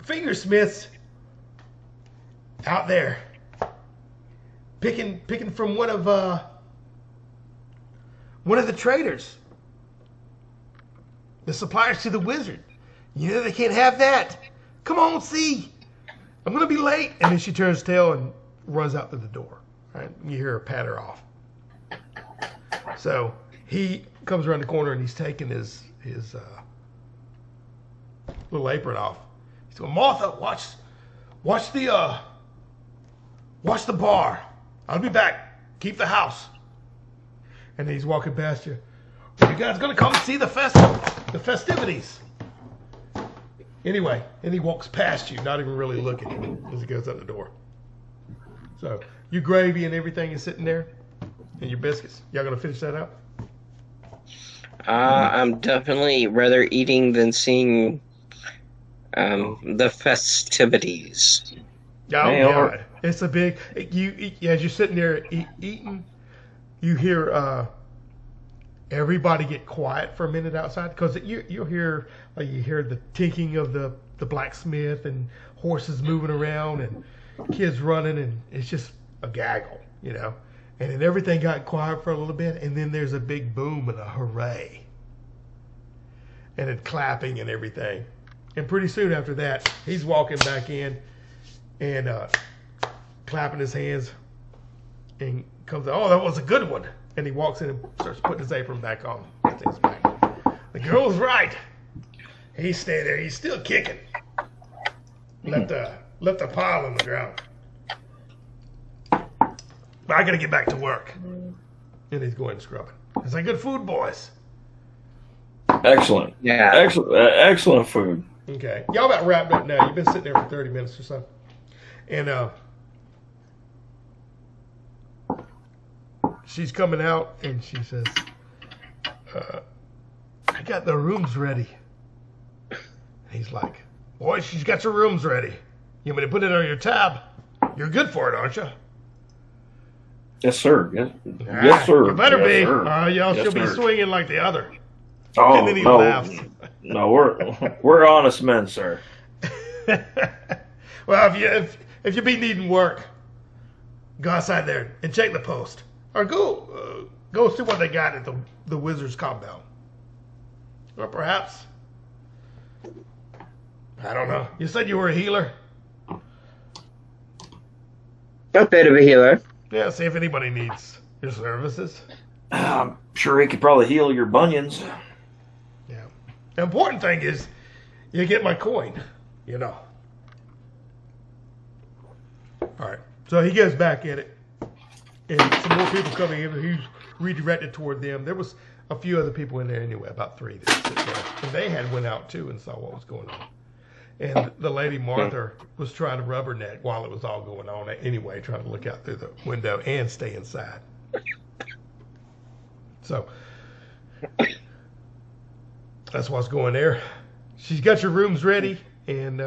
fingersmiths out there picking from one of the traders, the suppliers to the wizard. You know they can't have that. Come on, see. I'm gonna be late." And then she turns tail and runs out through the door. Right? You hear her pat her off. So he comes around the corner and he's taking his little apron off. He's going, "Martha, watch the bar. I'll be back. Keep the house." And he's walking past you. "Are you guys gonna come see the festivities?" Anyway, and he walks past you, not even really looking as he goes out the door. So your gravy and everything is sitting there, and your biscuits. Y'all gonna finish that up? I'm definitely rather eating than seeing the festivities. Oh Hey, God, it's a big. As you're sitting there eating, you hear everybody get quiet for a minute outside because you'll hear the tinking of the blacksmith and horses moving around and kids running, and it's just a gaggle, you know. And then everything got quiet for a little bit, and then there's a big boom and a hooray, and then clapping and everything. And pretty soon after that, he's walking back in and clapping his hands, and comes out, "Oh, that was a good one." And he walks in and starts putting his apron back on. The girl's right. He's staying there. He's still kicking. Left a pile on the ground. But I gotta get back to work. And he's going scrubbing. It's like, "Good food, boys." Excellent. Yeah. Excellent food. Okay. Y'all about wrapped up now. You've been sitting there for 30 minutes or so. And she's coming out and she says, "I got the rooms ready." He's like, "Boy, she's got your rooms ready. You want me to put it on your tab? You're good for it, aren't you?" Yes, sir. Yes, sir. You better Yes, be. sir. Y'all Yes, she'll be sir. swinging like the other. Oh, And then he no. laughs. No, we're honest men, sir. Well, if you be needing work, go outside there and check the post, or go Go see what they got at the wizard's compound. Or perhaps, I don't know. You said you were a healer? A bit of a healer. Yeah, see if anybody needs your services. I'm sure he could probably heal your bunions. Yeah. The important thing is you get my coin, you know. All right. So he goes back at it. And some more people coming in, and he's redirected toward them. There was a few other people in there anyway, about 3 that sit there. And they had went out too and saw what was going on. And the lady Martha was trying to rubberneck while it was all going on anyway, trying to look out through the window and stay inside. So that's what's going there. She's got your rooms ready, and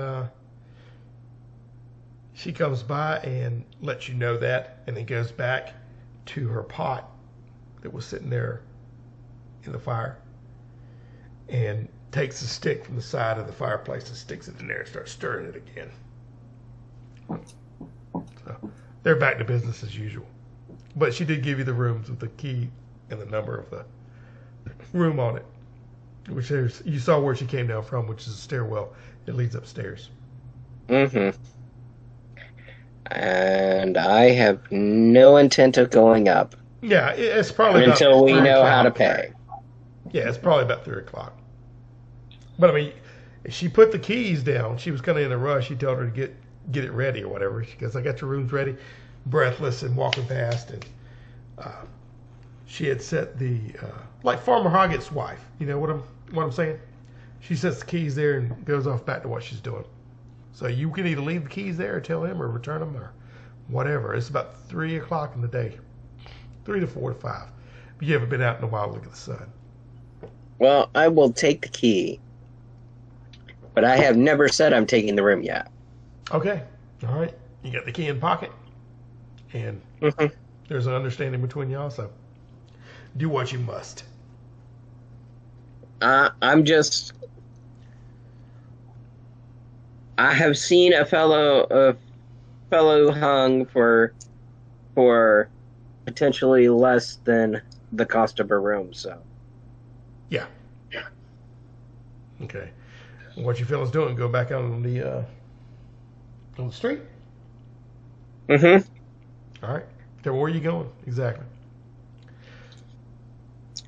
she comes by and lets you know that, and then goes back to her pot that was sitting there in the fire and takes a stick from the side of the fireplace and sticks it in there and starts stirring it again. So they're back to business as usual. But she did give you the rooms with the key and the number of the room on it, which you saw where she came down from, which is a stairwell that leads upstairs. Mm-hmm. And I have no intent of going up. Yeah, it's probably until we know 3 how to o'clock. pay. Yeah, it's probably about 3 o'clock. But I mean, she put the keys down. She was kind of in a rush. He told her to get it ready or whatever. She goes, "I got your rooms ready," breathless and walking past, and she had set the like Farmer Hoggett's wife. You know what I'm saying? She sets the keys there and goes off back to what she's doing. So you can either leave the keys there or tell him or return them or whatever. It's about 3 o'clock in the day, 3 to 4 to 5. But you haven't been out in a while to look at the sun. Well, I will take the key, but I have never said I'm taking the room yet. Okay. All right. You got the key in pocket, and there's an understanding between y'all, so do what you must. I'm just... I have seen a fellow hung for potentially less than the cost of a room, so... Yeah. Okay. What you fellas doing? Go back out on the street? Mm-hmm. All right. So where are you going exactly?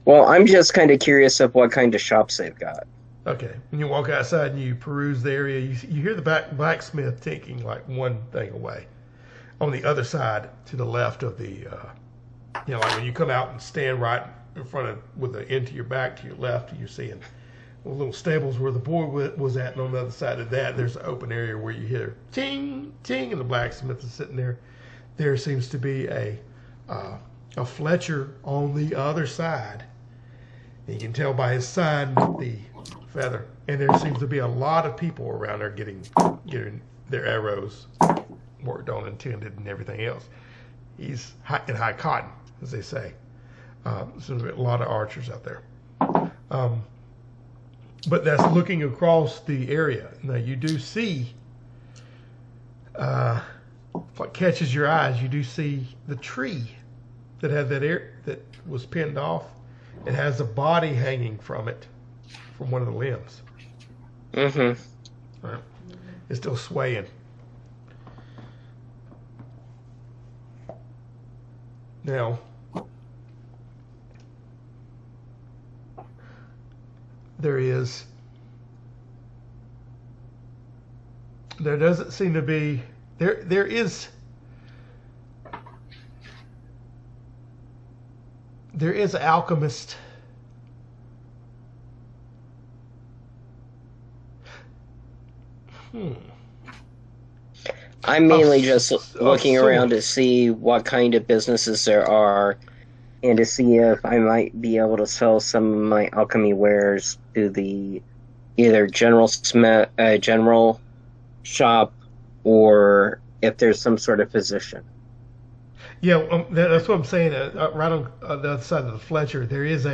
Well, I'm just kind of curious of what kind of shops they've got. Okay. When you walk outside and you peruse the area, you hear the blacksmith ticking like one thing away. On the other side, to the left of the, like when you come out and stand right in front of, with the end to your back, to your left, you're seeing little stables where the boy was at, and on the other side of that, there's an open area where you hear ting, ting, and the blacksmith is sitting there. There seems to be a Fletcher on the other side. And you can tell by his sign the feather. And there seems to be a lot of people around there getting their arrows worked on and tended and everything else. He's in high cotton, as they say. So there's a lot of archers out there. But that's looking across the area. Now you do see, what catches your eyes, you do see the tree that had that was pinned off. It has a body hanging from it, from one of the limbs. Mm-hmm. All right. It's still swaying. Now, there doesn't seem to be, there is an alchemist. I'm mainly just looking around to see what kind of businesses there are and to see if I might be able to sell some of my alchemy wares to the either general shop or if there's some sort of physician. Yeah, that's what I'm saying. Right on the other side of the Fletcher, there is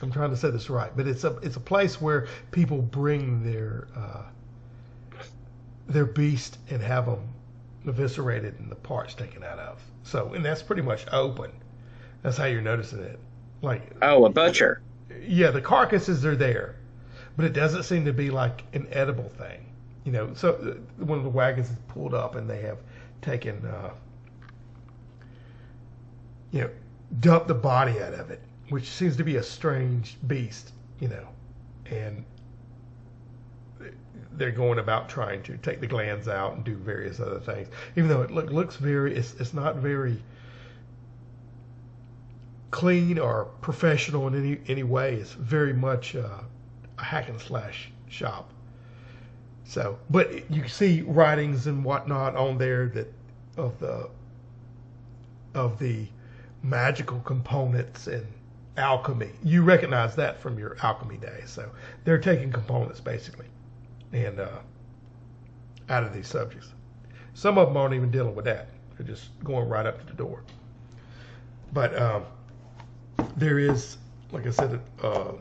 I'm trying to say this right, but it's a place where people bring their beast and have them eviscerated and the parts taken out of. So, and that's pretty much open. That's how you're noticing it. Like, Oh, a butcher. yeah, the carcasses are there, but it doesn't seem to be like an edible thing. So one of the wagons is pulled up and they have taken, dumped the body out of it, which seems to be a strange beast, and they're going about trying to take the glands out and do various other things. Even though it looks very, it's not very clean or professional in any way. It's very much a hack and slash shop. So, but you see writings and whatnot on there that of the magical components and alchemy. You recognize that from your alchemy days. So they're taking components basically and out of these subjects. Some of them aren't even dealing with that. They're just going right up to the door. But there is, like I said, there's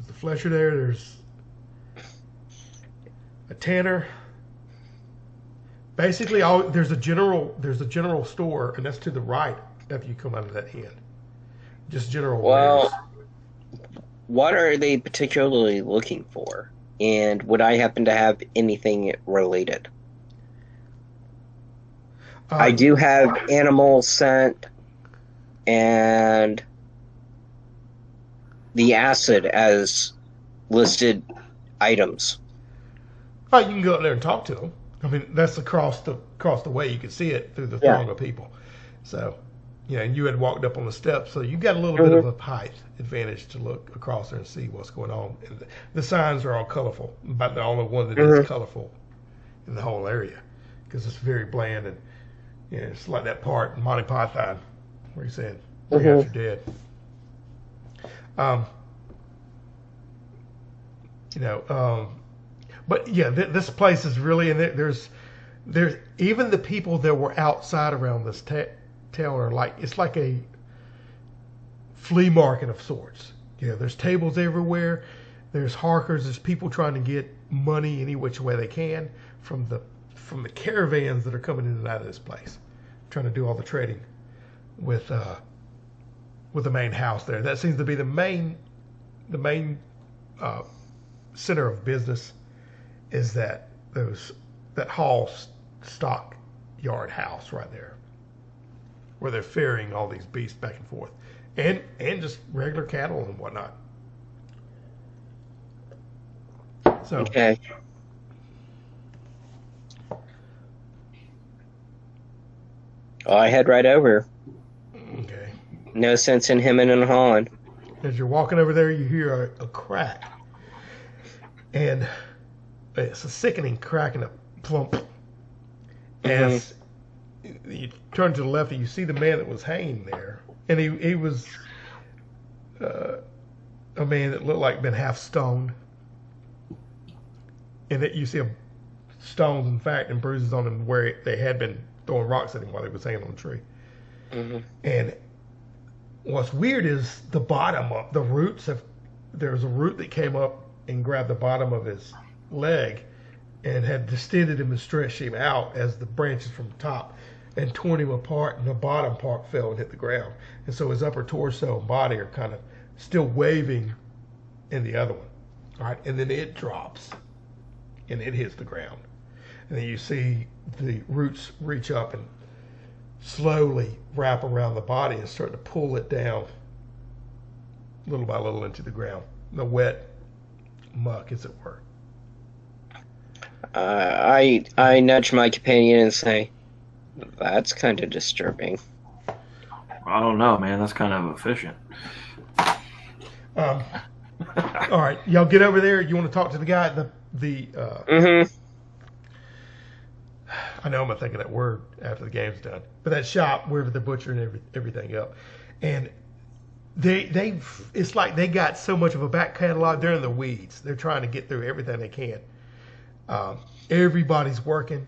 the flesher there. There's a tanner. Basically, there's a general store, and that's to the right after you come out of that end. Just general wares. Well, what are they particularly looking for? And would I happen to have anything related? I do have animal scent and the acid as listed items. Oh, you can go up there and talk to them. I mean, that's across the way. You can see it through the throng of people. So, and you had walked up on the steps, so you got a little bit of a height advantage to look across there and see what's going on. And the signs are all colorful, but the only one that is colorful in the whole area, because it's very bland and it's like that part in Monty Python where he said, "Bring out your dead." But yeah, this place is really, and there's even the people that were outside around this town are like, it's like a flea market of sorts. There's tables everywhere. There's hawkers. There's people trying to get money any which way they can from the caravans that are coming in and out of this place, trying to do all the trading with the main house there. That seems to be the main center of business. Is that Hall stock yard house right there, where they're ferrying all these beasts back and forth, and just regular cattle and whatnot. So okay. Well, I head right over. Okay. No sense in hemming and hawing. As you're walking over there, you hear a crack, and it's a sickening crack and a plump. As you turn to the left, and you see the man that was hanging there, and he was a man that looked like been half stoned, and that you see stones, in fact, and bruises on him where they had been throwing rocks at him while he was hanging on the tree. And what's weird is the bottom of the roots there's a root that came up and grabbed the bottom of his leg and had distended him and stretched him out as the branches from the top and torn him apart, and the bottom part fell and hit the ground. And so his upper torso and body are kind of still waving in the other one. All right, and then it drops and it hits the ground. And then you see the roots reach up and slowly wrap around the body and start to pull it down little by little into the ground. The wet muck, as it were. I nudge my companion and say, "That's kind of disturbing." I don't know, man. That's kind of efficient. All right, y'all get over there. You want to talk to the guy? I know I'm not thinking that word after the game's done, but that shop where they're butchering everything up, and it's like they got so much of a back catalog. They're in the weeds. They're trying to get through everything they can. Everybody's working.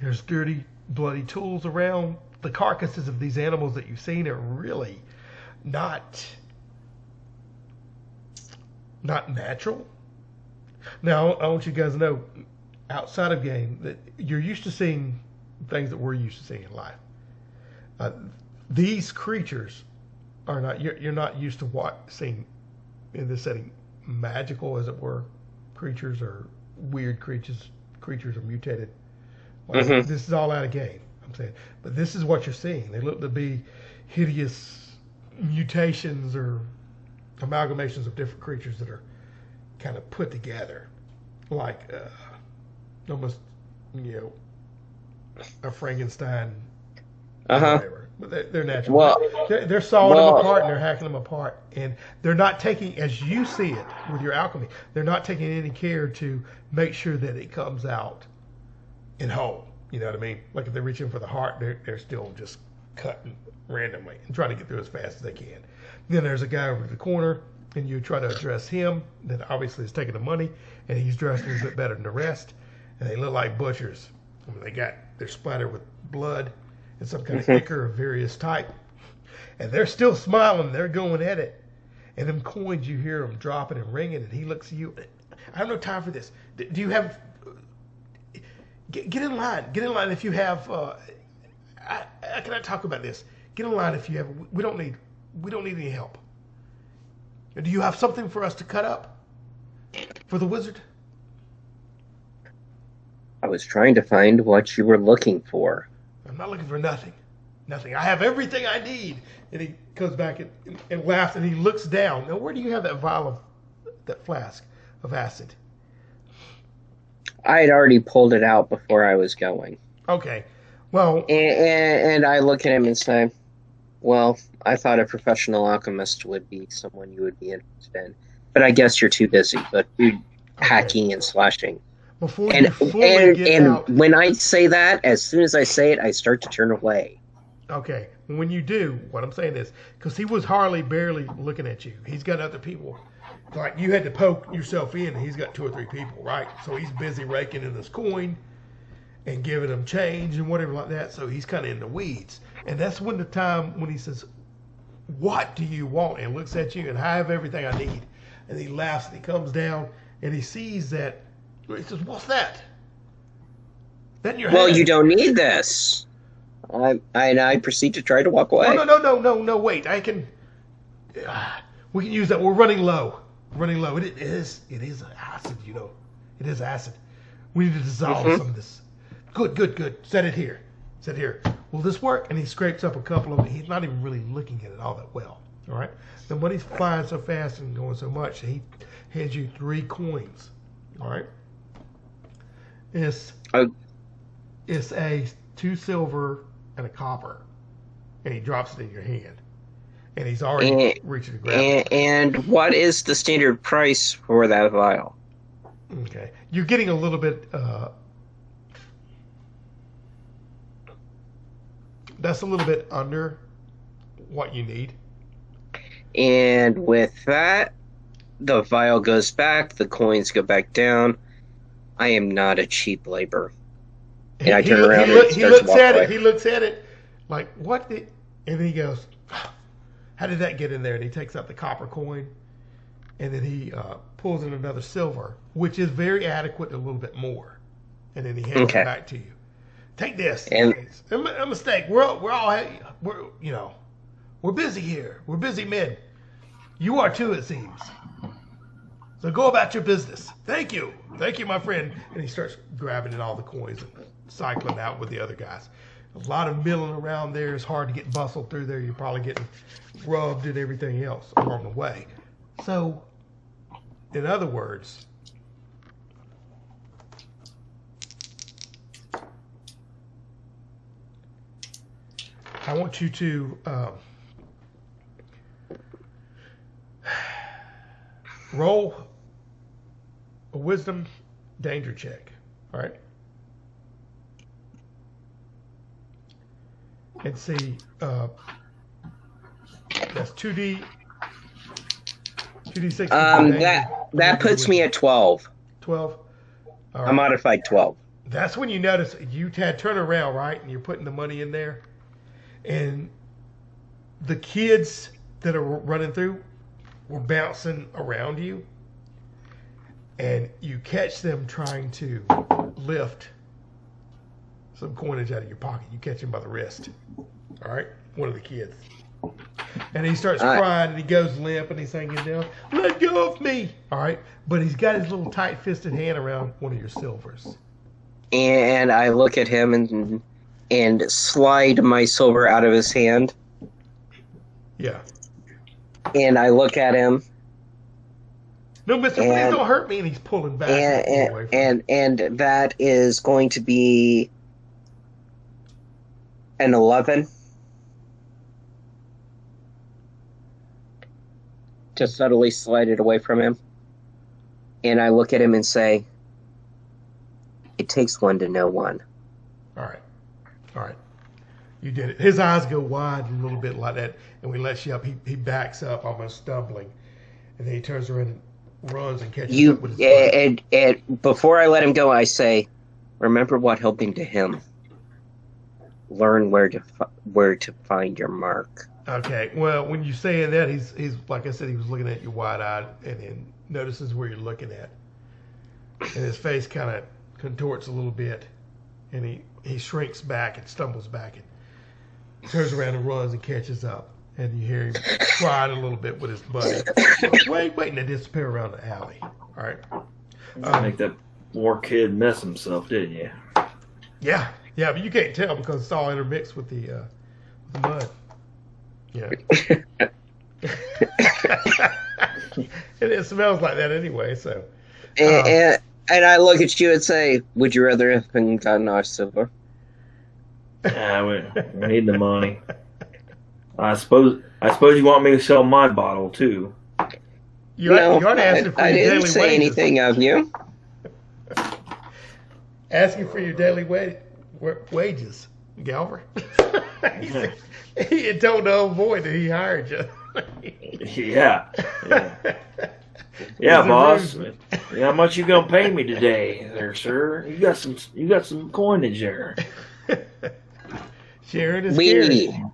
There's dirty, bloody tools around. The carcasses of these animals that you've seen are really not natural. Now, I want you guys to know, outside of game that you're used to seeing things that we're used to seeing in life. These creatures are not. You're not used to seeing in this setting magical, as it were, creatures or weird creatures or mutated. Like, this is all out of game. I'm saying, but this is what you're seeing. They look to be hideous mutations or amalgamations of different creatures that are kind of put together, like almost, a Frankenstein. Whatever. But they're natural. Well, they're sawing them apart and they're hacking them apart, and they're not taking, as you see it with your alchemy, they're not taking any care to make sure that it comes out in whole. You know what I mean? Like if they reach in for the heart, they're still just cutting randomly and trying to get through as fast as they can. Then there's a guy over the corner, and you try to address him. That obviously is taking the money, and he's dressed a little bit better than the rest, and they look like butchers. I mean, they're splattered with blood and some kind of ichor of various type, and they're still smiling. They're going at it, and them coins, you hear them dropping and ringing, and he looks at you. I have no time for this. Do you have? Get in line. Get in line if you have. I cannot talk about this. Get in line if you have. We don't need any help. Do you have something for us to cut up for the wizard? I was trying to find what you were looking for. I'm not looking for nothing. Nothing. I have everything I need. And he comes back and laughs, and he looks down. Now, where do you have that that flask of acid? I had already pulled it out before I was going. Okay. Well. And I look at him and say, well, I thought a professional alchemist would be someone you would be interested in. But I guess you're too busy. But you're hacking and slashing. Before and you fully get out. When I say that, as soon as I say it, I start to turn away. Okay. When you do, what I'm saying is, because he was barely looking at you. He's got other people. Like, you had to poke yourself in, and he's got 2 or 3 people, right? So he's busy raking in this coin and giving them change and whatever like that. So he's kind of in the weeds. And that's when he says, what do you want? And looks at you, and I have everything I need. And he laughs, and he comes down, and he sees that. He says, what's that? That in your hand? You don't need this. I proceed to try to walk away. No, wait. I can. We can use that. We're running low. It is acid, It is acid. We need to dissolve some of this. Good. Set it here. Will this work? And he scrapes up a couple of them. He's not even really looking at it all that well. All right. Then when he's flying so fast and going so much, he hands you 3 coins. All right. It's a 2 silver and a copper, and he drops it in your hand. And he's already reaching to grab it. And what is the standard price for that vial? Okay. You're getting a little bit... that's a little bit under what you need. And with that, the vial goes back, the coins go back down. I am not a cheap labor. And I turn around and he looks at it. He looks at it like, what? And then he goes... How did that get in there? And he takes out the copper coin, and then he pulls in another silver, which is very adequate, a little bit more. And then he hands it back to you. Take this. And a mistake. We're busy here. We're busy men. You are too, it seems. So go about your business. Thank you, my friend. And he starts grabbing in all the coins and cycling out with the other guys. A lot of milling around there. It's hard to get bustled through there. You're probably getting rubbed and everything else along the way. So, in other words, I want you to roll a wisdom danger check. All right? And see, that's 2D6. That puts me at 12. 12. All right. A modified 12. That's when you notice you had turn around, right, and you're putting the money in there, and the kids that are running through were bouncing around you, and you catch them trying to lift some coinage out of your pocket. You catch him by the wrist. All right, one of the kids. And he starts crying, and he goes limp, and he's hanging down. Let go of me! All right, but he's got his little tight-fisted hand around one of your silvers. And I look at him and slide my silver out of his hand. Yeah. And I look at him. No, mister, please don't hurt me. And he's pulling back. And that is going to be an 11. To subtly slide it away from him. And I look at him and say, it takes one to know one. All right. You did it. His eyes go wide a little bit like that, and we let you up. He backs up, almost stumbling, and then he turns around and runs and catches up with his buddy. And before I let him go, I say, remember what happened to him. Learn where to find your mark. Okay. Well, when you say that, he's like I said, he was looking at you wide-eyed, and then notices where you're looking at, and his face kind of contorts a little bit, and he shrinks back and stumbles back and turns around and runs and catches up, and you hear him crying a little bit with his buddy. Waiting to disappear around the alley. All right. Make that poor kid mess himself, didn't you? Yeah, but you can't tell because it's all intermixed with the mud. Yeah. And it smells like that anyway, so. And I look at you and say, would you rather have gotten our silver? We need the money. I suppose you want me to sell my bottle too. You aren't asking for your daily wages. I didn't say anything of you. Asking for your daily wages, Galver. He told to avoid that he hired you. Yeah, boss. How much you gonna pay me today, there, sir? You got some coinage there. Sharing is caring.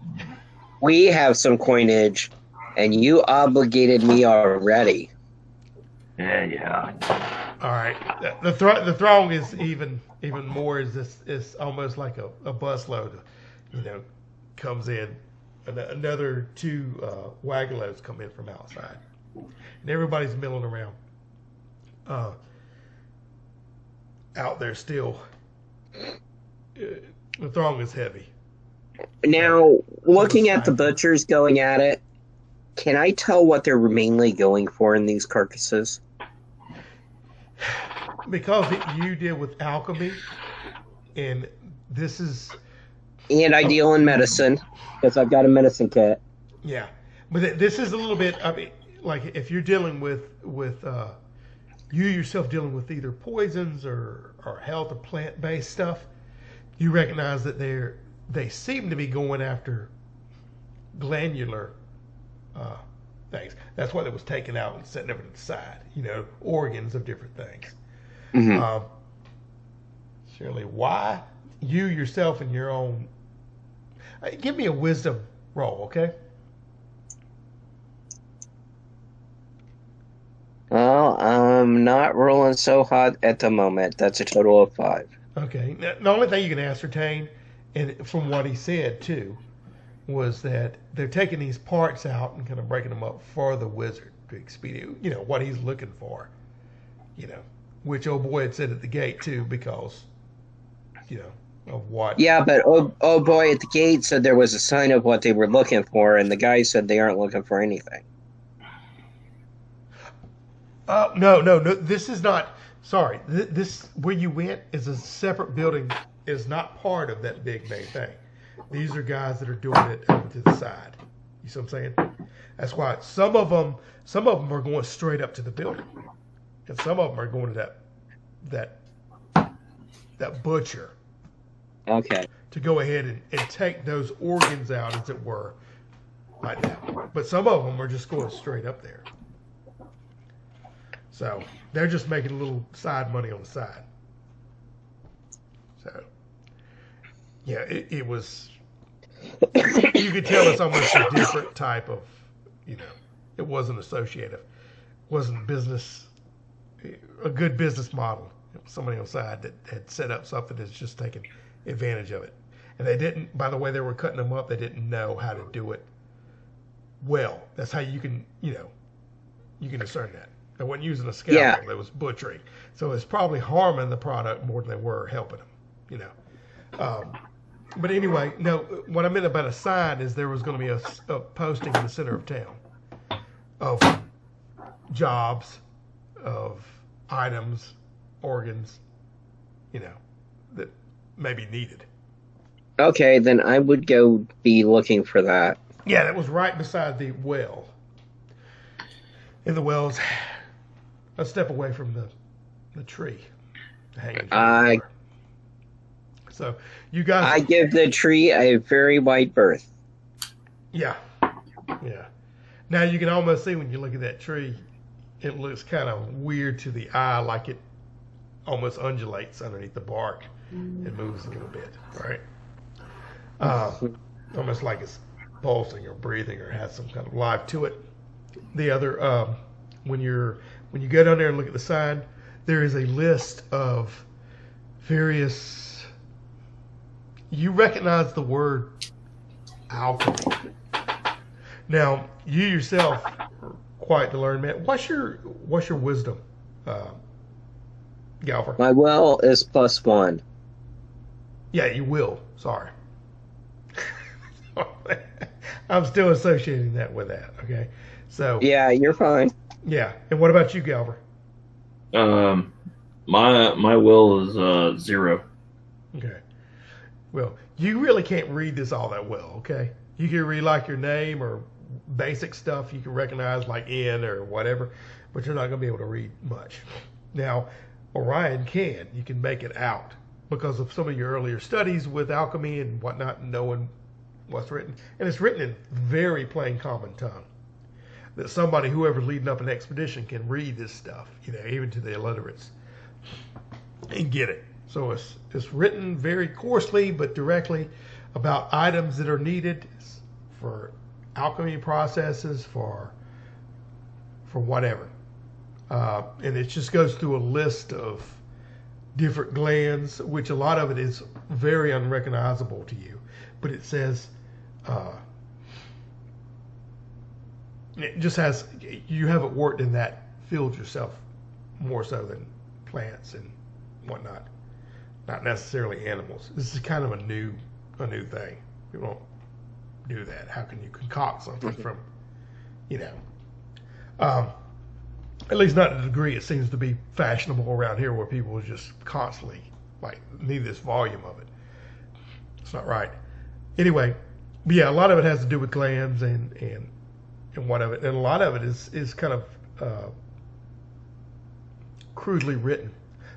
We have some coinage, and you obligated me already. Yeah. All right. The throng is even more. Is almost like a busload. Comes in. Another two wagaloads come in from outside, and everybody's milling around. Out there still. The throng is heavy. Now, looking at the butchers going at it, can I tell what they're mainly going for in these carcasses? Because you deal with alchemy, and this is... And I deal in medicine, because I've got a medicine kit. Yeah, but this is a little bit, like if you're dealing with you yourself dealing with either poisons or health or plant-based stuff, you recognize that they seem to be going after glandular things. That's why it was taken out and set over to the side. Organs of different things. Mm-hmm. Shirley, why you yourself in your own? Give me a wisdom roll, okay? Well, I'm not rolling so hot at the moment. That's a total of 5. Okay. The only thing you can ascertain, and from what he said too, was that they're taking these parts out and kind of breaking them up for the wizard to expedite, what he's looking for, which old boy had said at the gate too, because, of what. Yeah, but old boy at the gate said there was a sign of what they were looking for, and the guy said they aren't looking for anything. No. This is not. Sorry, this where you went is a separate building. Is not part of that big main thing. These are guys that are doing it over to the side. You see what I'm saying? That's why some of them are going straight up to the building, and some of them are going to that butcher. Okay. To go ahead and take those organs out, as it were, like that. But some of them are just going straight up there. So they're just making a little side money on the side. So, yeah, it was. You could tell it's almost a different type of, it wasn't associative, it wasn't business. a good business model. It was somebody on the side that had set up something that's just taking advantage of it. And they didn't, by the way they were cutting them up, they didn't know how to do it well. That's how you can, you can discern that. They weren't using a scalpel, Yeah. they was butchering. So it's probably harming the product more than they were helping them, But anyway, no, what I meant about a sign is there was going to be a posting in the center of town of jobs, of items, organs, that may be needed. Okay, then I would go be looking for that. Yeah, that was right beside the well. And the well's a step away from the tree. Hanging from the door. So you guys, I give the tree a very wide berth. yeah. Now you can almost see when you look at that tree, it looks kind of weird to the eye, like it almost undulates underneath the bark and moves a little bit, right? Almost like it's pulsing or breathing or has some kind of life to it. The other, when you go down there and look at the sign, there is a list of various. You recognize the word alchemy. Now, you yourself are quite the learned man. What's your wisdom, Galver? My will is +1. Yeah, you will. Sorry. I'm still associating that with that. Okay. So. Yeah, you're fine. Yeah. And what about you, Galver? My will is 0. Okay. Well, you really can't read this all that well, okay? You can read like your name or basic stuff you can recognize like N or whatever, but you're not going to be able to read much. Now, Orion can. You can make it out because of some of your earlier studies with alchemy and whatnot, knowing what's written. And it's written in very plain common tongue. That somebody, whoever's leading up an expedition, can read this stuff, even to the illiterates, and get it. So it's written very coarsely but directly about items that are needed for alchemy processes, for whatever. And it just goes through a list of different glands, which a lot of it is very unrecognizable to you. But it says, it just has, you haven't worked in that field yourself more so than plants and whatnot. Not necessarily animals. This is kind of a new thing. We won't do that. How can you concoct something from, at least not to the degree it seems to be fashionable around here, where people just constantly need this volume of it. It's not right. Anyway, but yeah, a lot of it has to do with glands and what of it, and a lot of it is kind of crudely written,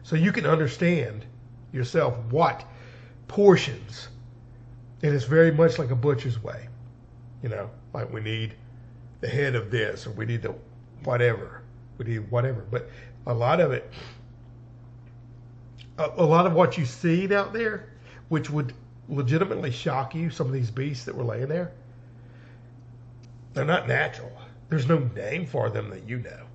so you can understand yourself what portions, and it's very much like a butcher's way, like we need the head of this, or we need the whatever, but a lot of it, a lot of what you see out there, which would legitimately shock you, some of these beasts that were laying there, they're not natural. There's no name for them that you know.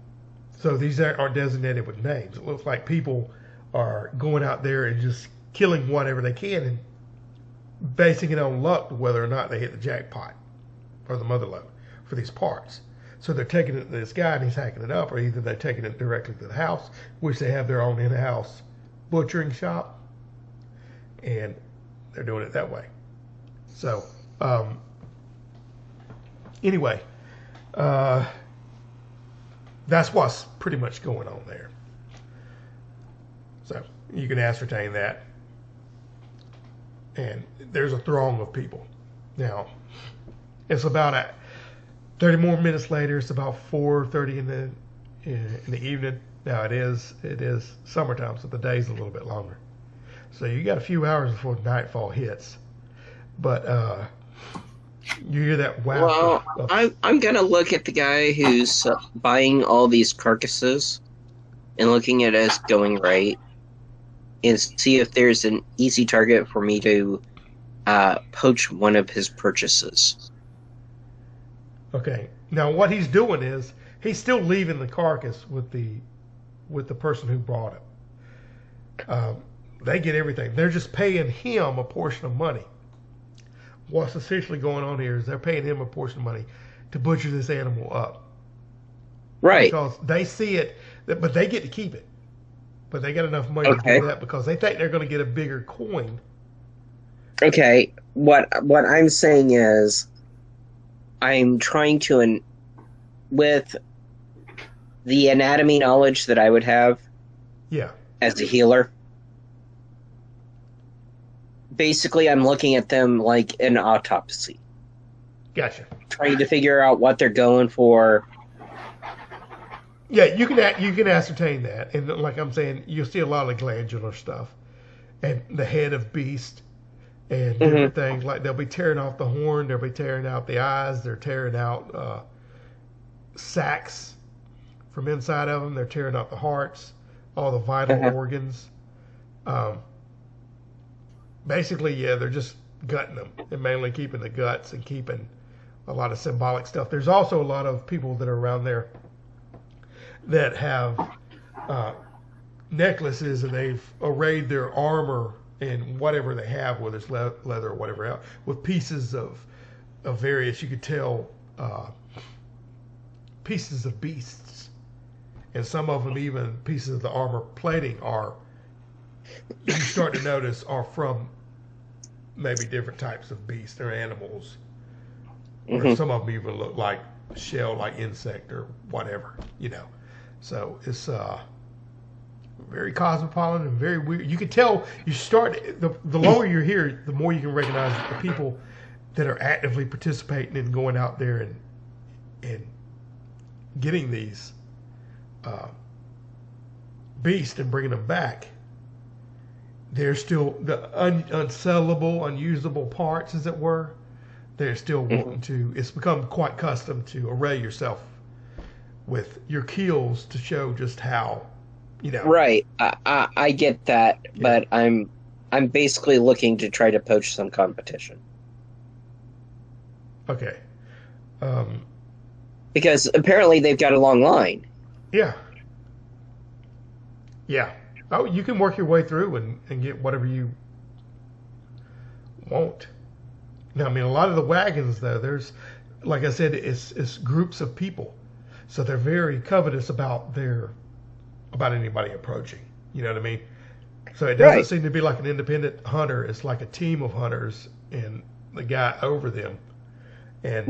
So these aren't designated with names. It looks like people are going out there and just killing whatever they can and basing it on luck whether or not they hit the jackpot or the mother lode for these parts. So they're taking it to this guy and he's hacking it up, or either they're taking it directly to the house, which they have their own in-house butchering shop, and they're doing it that way. So anyway, that's what's pretty much going on there. So you can ascertain that. And there's a throng of people. Now, it's about 30 more minutes later. It's about 4:30 in the evening. Now it is summertime, so the day's a little bit longer. So you got a few hours before nightfall hits. But you hear that wow. Well, I'm gonna look at the guy who's buying all these carcasses and looking at it as going right, and see if there's an easy target for me to poach one of his purchases. Okay. Now what he's doing is he's still leaving the carcass with the with the person who brought him. They get everything. They're just paying him a portion of money. What's essentially going on here is they're paying him a portion of money to butcher this animal up. Right. Because they see it, but they get to keep it. But they got enough money to do that because they think they're going to get a bigger coin. Okay. What I'm saying is, I'm trying to, with the anatomy knowledge that I would have, Yeah. as a healer, basically I'm looking at them like an autopsy, Gotcha. trying to figure out what they're going for. Yeah, you can ascertain that, and like I'm saying, you'll see a lot of glandular stuff, and the head of beast, and different things. Like they'll be tearing off the horn, they'll be tearing out the eyes, they're tearing out sacs from inside of them, they're tearing out the hearts, all the vital organs. Basically, yeah, they're just gutting them, and mainly keeping the guts and keeping a lot of symbolic stuff. There's also a lot of people that are around there that have necklaces, and they've arrayed their armor and whatever they have, whether it's leather or whatever else, with pieces of various, you could tell, pieces of beasts. And some of them, even pieces of the armor plating, are, you start to notice, are from maybe different types of beasts or animals. Or some of them even look like shell, like insect or whatever, you know. So it's very cosmopolitan and very weird. You can tell, the longer you're here, the more you can recognize the people that are actively participating in going out there and getting these beasts and bringing them back. They're still the unsellable, unusable parts, as it were. They're still wanting to. It's become quite custom to array yourself with your keels to show just how, you know. Right. I get that, but I'm basically looking to try to poach some competition. Okay. Because apparently they've got a long line. Yeah. Yeah. Oh, you can work your way through and get whatever you want. Now, I mean, a lot of the wagons, though, there's, like I said, it's groups of people. So they're very covetous about anybody approaching. You know what I mean? So it doesn't seem to be like an independent hunter. It's like a team of hunters and the guy over them. And,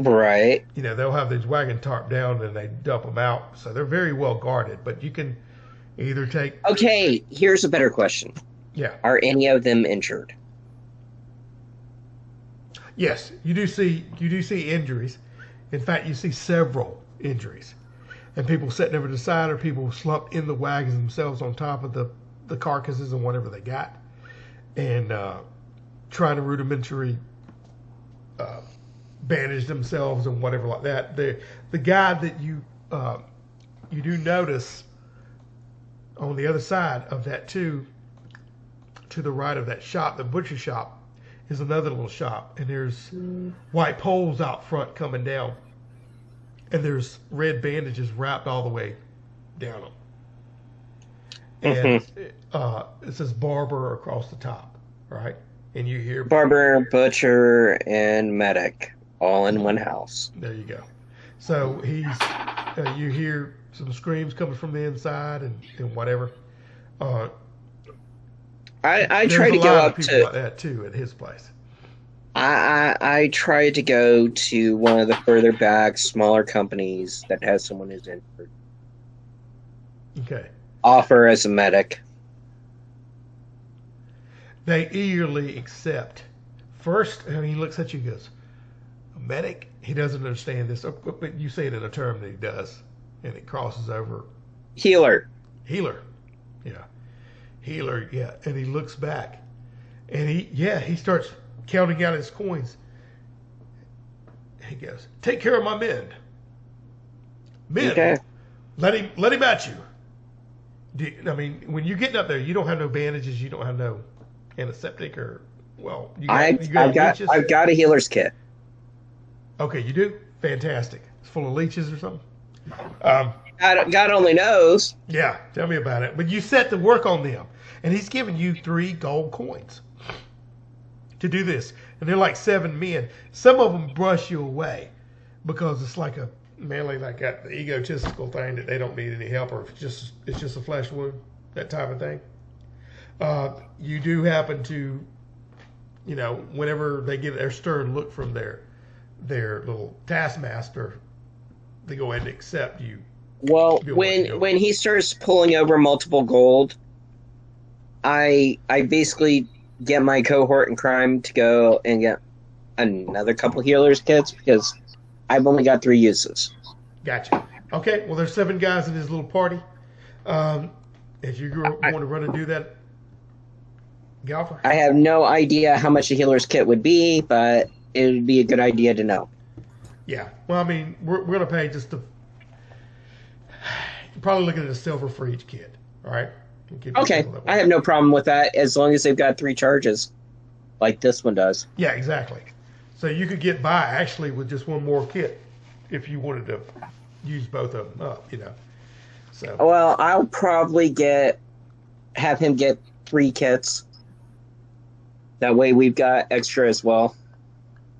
you know, they'll have these wagon tarp down and they dump them out. So they're very well guarded. But you can either take... Okay, here's a better question. Yeah. Are any of them injured? Yes, you do see injuries. In fact, you see several injuries. And people sitting over the side, or people slumped in the wagons themselves on top of the carcasses and whatever they got. And trying to rudimentary bandage themselves and whatever like that. The guy that you do notice on the other side of that too, to the right of that shop, the butcher shop, is another little shop, and there's white poles out front coming down, and there's red bandages wrapped all the way down them. And it says barber across the top, right? And you hear barber, butcher, and medic all in one house. There you go. So he's you hear some screams coming from the inside and whatever. I try to go up to like that too at his place. I try to go to one of the further back, smaller companies that has someone who's injured. Okay. Offer as a medic. They eagerly accept. First, I mean, he looks at you and goes, "A medic?" He doesn't understand this, but you say it in a term that he does, and it crosses over. Healer. Healer. Yeah. Healer, yeah. And he looks back, and he starts counting out his coins. He goes, "Take care of my men. Men, okay. Let him at you." I mean, when you're getting up there, you don't have no bandages, you don't have no antiseptic, or I've got a healer's kit. Okay, you do? Fantastic. It's full of leeches or something? God only knows. Yeah, tell me about it. But you set to work on them, and he's giving you 3 gold coins to do this, and they're like 7 men. Some of them brush you away because it's like a mainly like the egotistical thing that they don't need any help, or it's just a flesh wound, that type of thing. You do happen to, whenever they get their stern look from their little taskmaster, they go ahead and accept you. Well, when he starts pulling over multiple gold, I basically get my cohort in crime to go and get another couple healers kits because I've only got 3 uses. Gotcha. Okay, well, there's 7 guys in his little party. If you want to run and do that, Galfer? I have no idea how much a healer's kit would be, but it would be a good idea to know. Yeah. Well, I mean, we're going to pay just you're probably looking at a silver for each kit. All right? Okay, I have no problem with that as long as they've got 3 charges, like this one does. Yeah, exactly. So you could get by actually with just one more kit if you wanted to use both of them up, So. Well, I'll probably have him get 3 kits. That way we've got extra as well.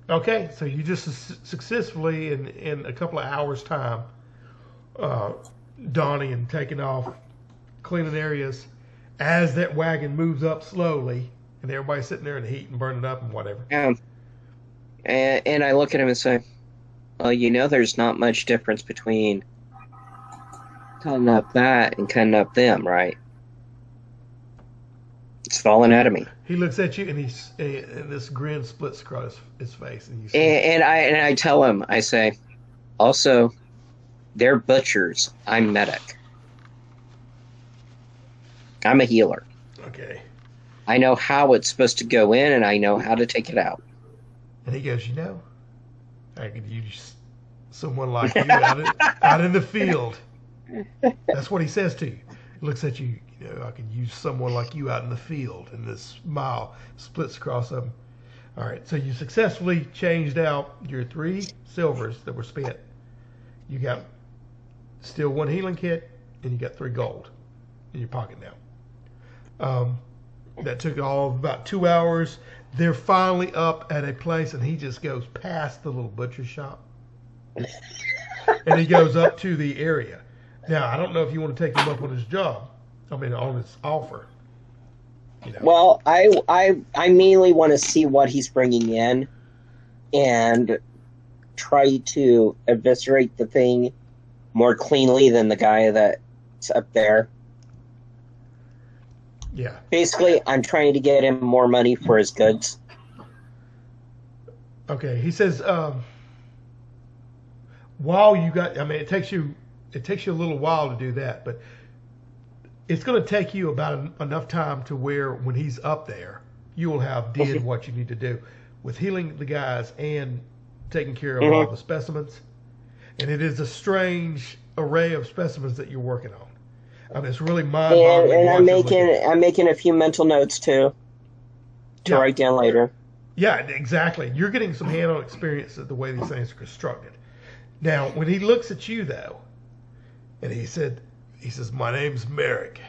Okay, so you just successfully in a couple of hours' time, donning and taking off, cleaning areas, as that wagon moves up slowly, and everybody's sitting there in the heat and burning up and whatever. And I look at him and say, well, there's not much difference between cutting up that and cutting up them, right? It's falling out of me. He looks at you, and and this grin splits across his face, and you see, and I tell him, I say, also, they're butchers. I'm medic. I'm a healer. Okay. I know how it's supposed to go in, and I know how to take it out. And he goes, I could use someone like you out in the field. That's what he says to you. He looks at you, I could use someone like you out in the field. And this smile splits across them. All right, so you successfully changed out your 3 silvers that were spent. You got still 1 healing kit, and you got 3 gold in your pocket now. That took all of about 2 hours. They're finally up at a place, and he just goes past the little butcher shop. And he goes up to the area. Now, I don't know if you want to take him up on his job. On his offer. Well, I mainly want to see what he's bringing in and try to eviscerate the thing more cleanly than the guy that's up there. Yeah. Basically, I'm trying to get him more money for his goods. Okay, he says, while you got, it takes you a little while to do that, but it's going to take you about enough time to where when he's up there, you will have did what you need to do with healing the guys and taking care of all the specimens. And it is a strange array of specimens that you're working on. It's really mind-boggling. And I'm making a few mental notes too to write down later. Yeah, exactly. You're getting some hand-on experience of the way these things are constructed. Now, when he looks at you though, and he says, "My name's Merrick,"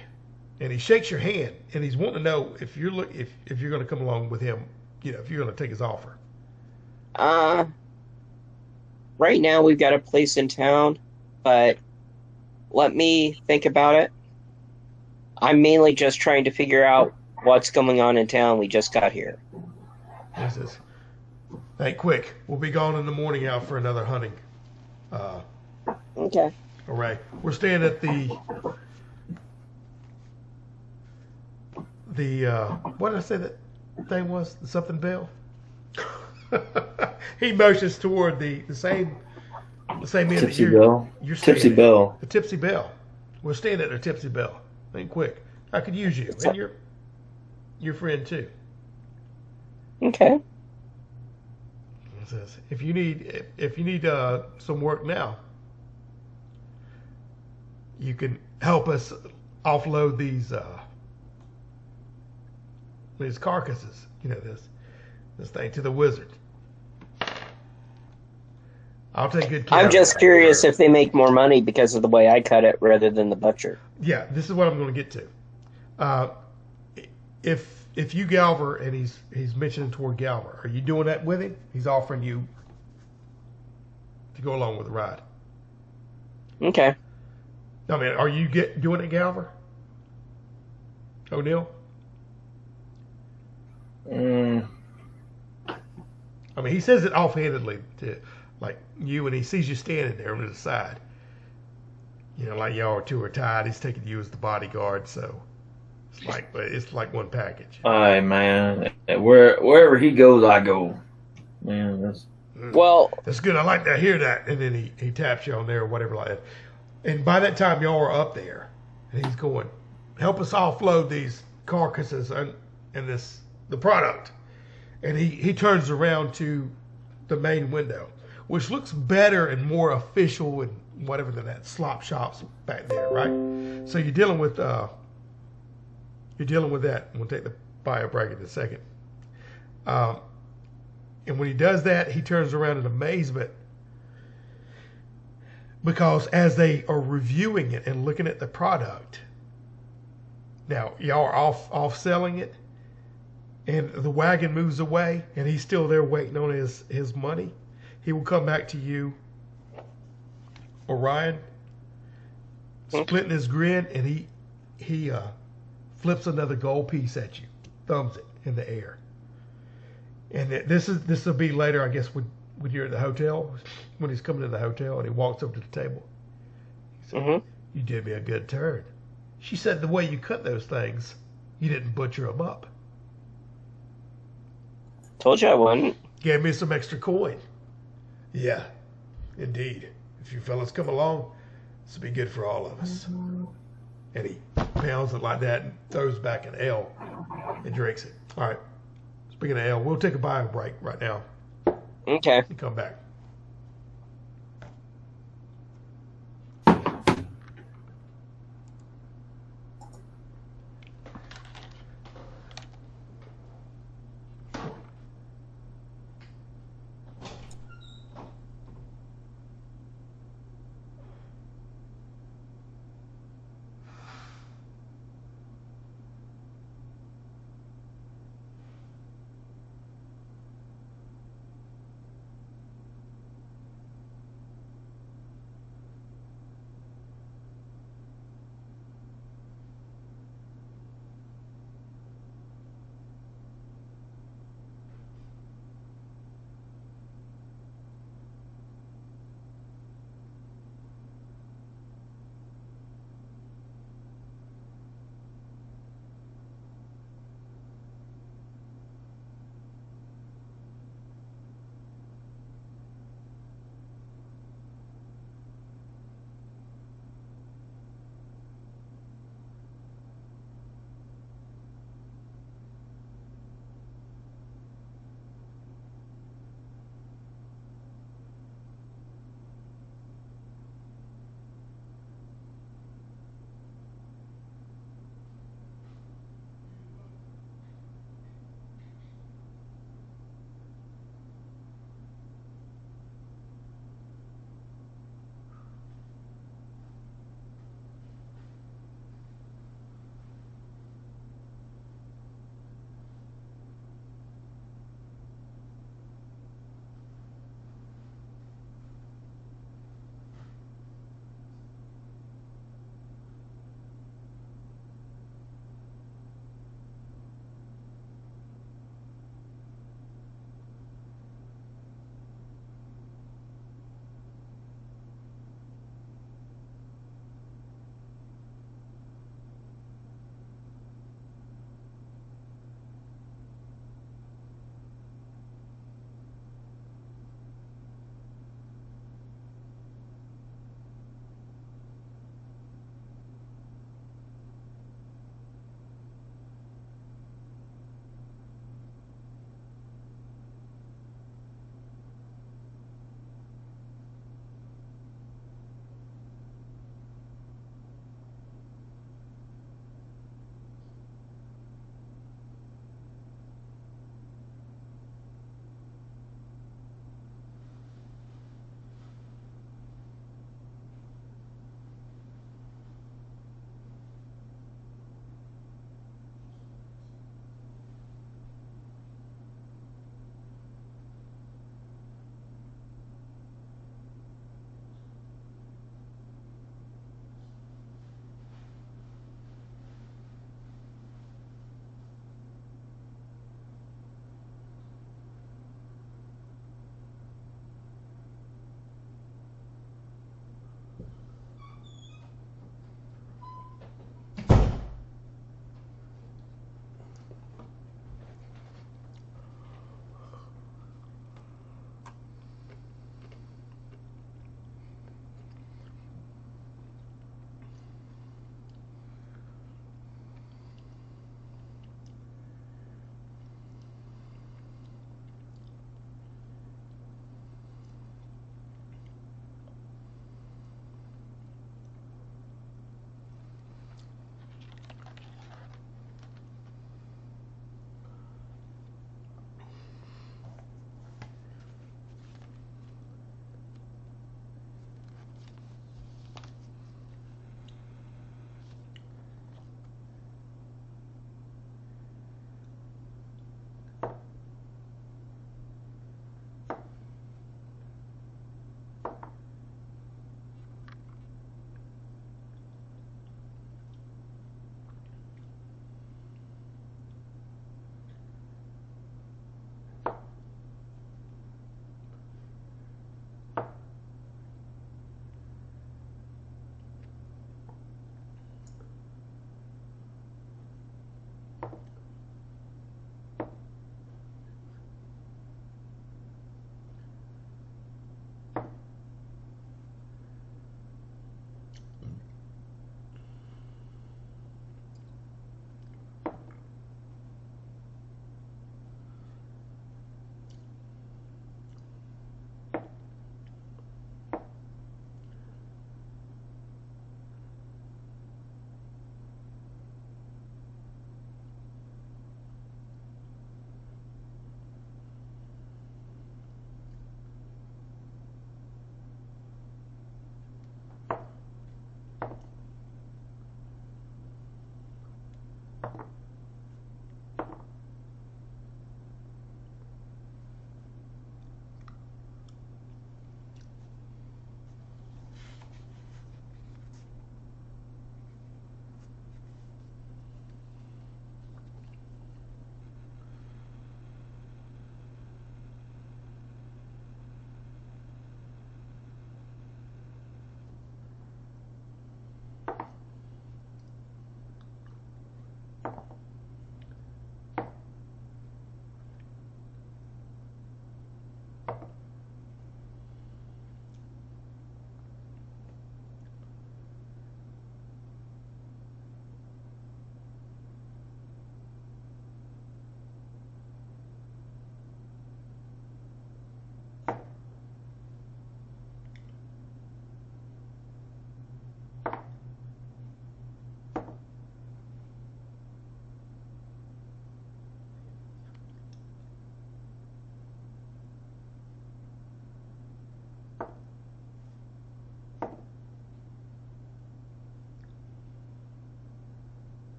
and he shakes your hand, and he's wanting to know if you're going to come along with him, if you're going to take his offer. Right now we've got a place in town, but let me think about it. I'm mainly just trying to figure out what's going on in town. We just got here. He says, "Hey, quick! We'll be gone in the morning out for another hunting." Okay. All right. We're staying at the what did I say that thing was? The something bell? He motions toward the same inn Tipsy that Bell. You're staying Tipsy at. Bell. The Tipsy Bell. We're staying at the Tipsy Bell. Think quick. I could use you. And your friend too. Okay. He says, if you need some work now, you can help us offload these carcasses, this thing to the wizard. I'll take good care I'm of just it. curious if they make more money because of the way I cut it rather than the butcher. Yeah, this is what I'm going to get to. If you Galver and he's mentioning toward Galver, are you doing that with him? He's offering you to go along with the ride. Okay. I mean, are you doing it, Galver? O'Neill? Mm, I mean, he says it offhandedly to like you, and he sees you standing there on the side. You know, like y'all two are tied. He's taking you as the bodyguard, so it's like one package. aye, man. Wherever he goes, I go. Man, that's Well, That's good. I like to hear that. And then he taps you on there or whatever like that. And by that time, y'all are up there, and he's going, "Help us offload these carcasses and the product." And he turns around to the main window, which looks better and more official and whatever than that slop shops back there, right? So you're dealing with that. We'll take the bio break in a second. And when he does that, he turns around in amazement because as they are reviewing it and looking at the product, now y'all are off selling it, and the wagon moves away, and he's still there waiting on his money. He will come back to you, Orion, splitting his grin, and he flips another gold piece at you, thumbs it in the air. And this will be later, I guess, when you're at the hotel, when he's coming to the hotel, and he walks up to the table. He said, "You did me a good turn." She said, "The way you cut those things, you didn't butcher them up." told you I wouldn't. Gave me some extra coin. Yeah, indeed. If you fellas come along, this will be good for all of us. And he pounds it like that and throws back an ale and drinks it. All right. Speaking of ale, we'll take a bio break right now Okay. and come back.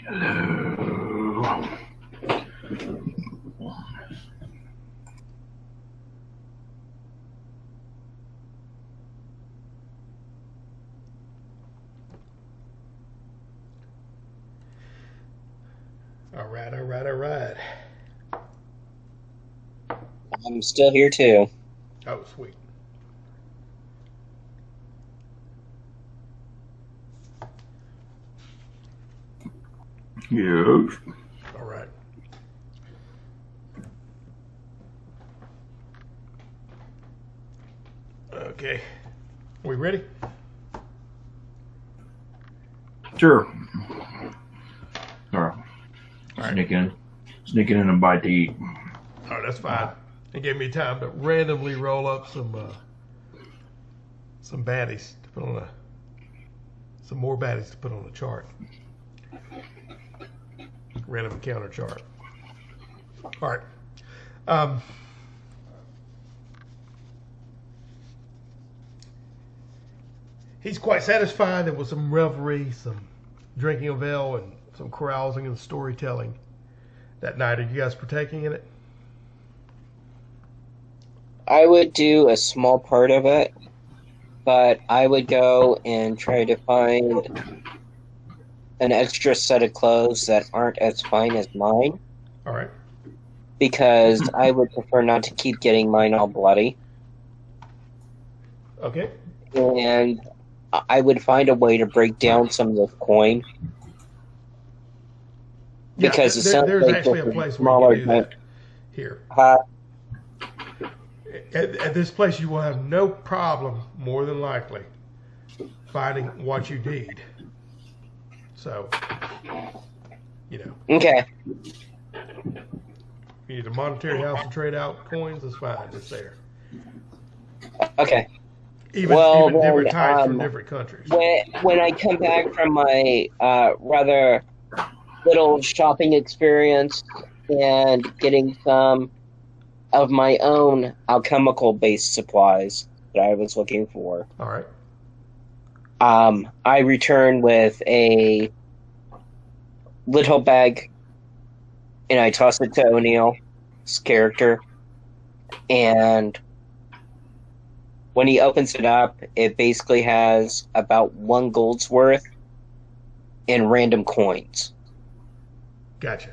Hello. All right, all right, all right. I'm still here too. Oh, sweet. Yes. All right. Okay. We ready? Sure. All right. All right. Sneaking in a bite to eat. Oh, that's fine. It gave me time to randomly roll up some baddies to put on some more baddies to put on the chart. Random encounter chart. All right. He's quite satisfied. There was some revelry, some drinking of ale, and some carousing and storytelling that night. Are you guys partaking in it? I would do a small part of it, but I would go and try to find an extra set of clothes that aren't as fine as mine, All right. because I would prefer not to keep getting mine all bloody. Okay. And I would find a way to break down some of this coin. Yeah, Because it sounds there's like actually a this is place smaller where you can do than- that. Here. At this place, you will have no problem, more than likely, finding what you need. So, Okay. you need a monetary house to trade out coins, that's fine. It's there. Okay. Even Well, different then, types from different countries. When I come back from my rather little shopping experience and getting some of my own alchemical-based supplies that I was looking for, All right. I return with a little bag, and I toss it to O'Neill's character, and when he opens it up, it basically has about 1 gold's worth in random coins. Gotcha.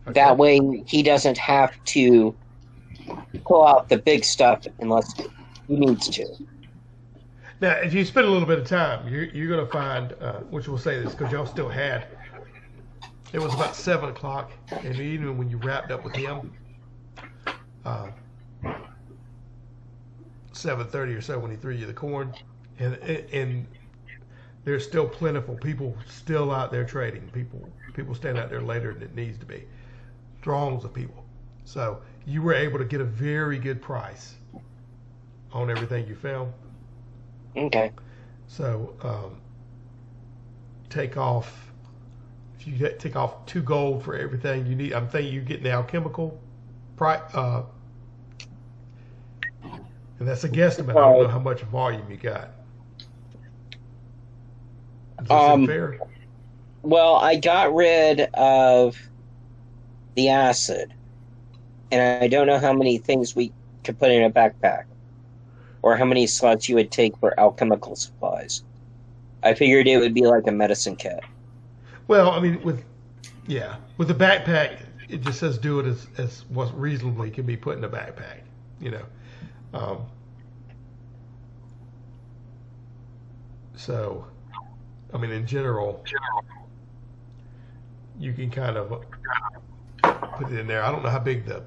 Okay. That way, he doesn't have to pull out the big stuff unless he needs to. Now, if you spend a little bit of time, you're going to find, which we'll say this because y'all still had, it was about 7 o'clock in the evening when you wrapped up with him. 7:30 or so when he threw you the corn, and there's still plentiful people still out there trading. People stand out there later than it needs to be. Throngs of people. So you were able to get a very good price on everything you found. Okay. So take off. If you take off 2 gold for everything you need, I'm thinking you get the alchemical price. And that's a guesstimate. I don't know how much volume you got. Does that seem fair? Well, I got rid of the acid, and I don't know how many things we could put in a backpack, or how many slots you would take for alchemical supplies. I figured it would be like a medicine kit. Well, I mean, with the backpack, it just says do it as what reasonably can be put in a backpack. You know, so I mean, in general, you can kind of put it in there. I don't know how big the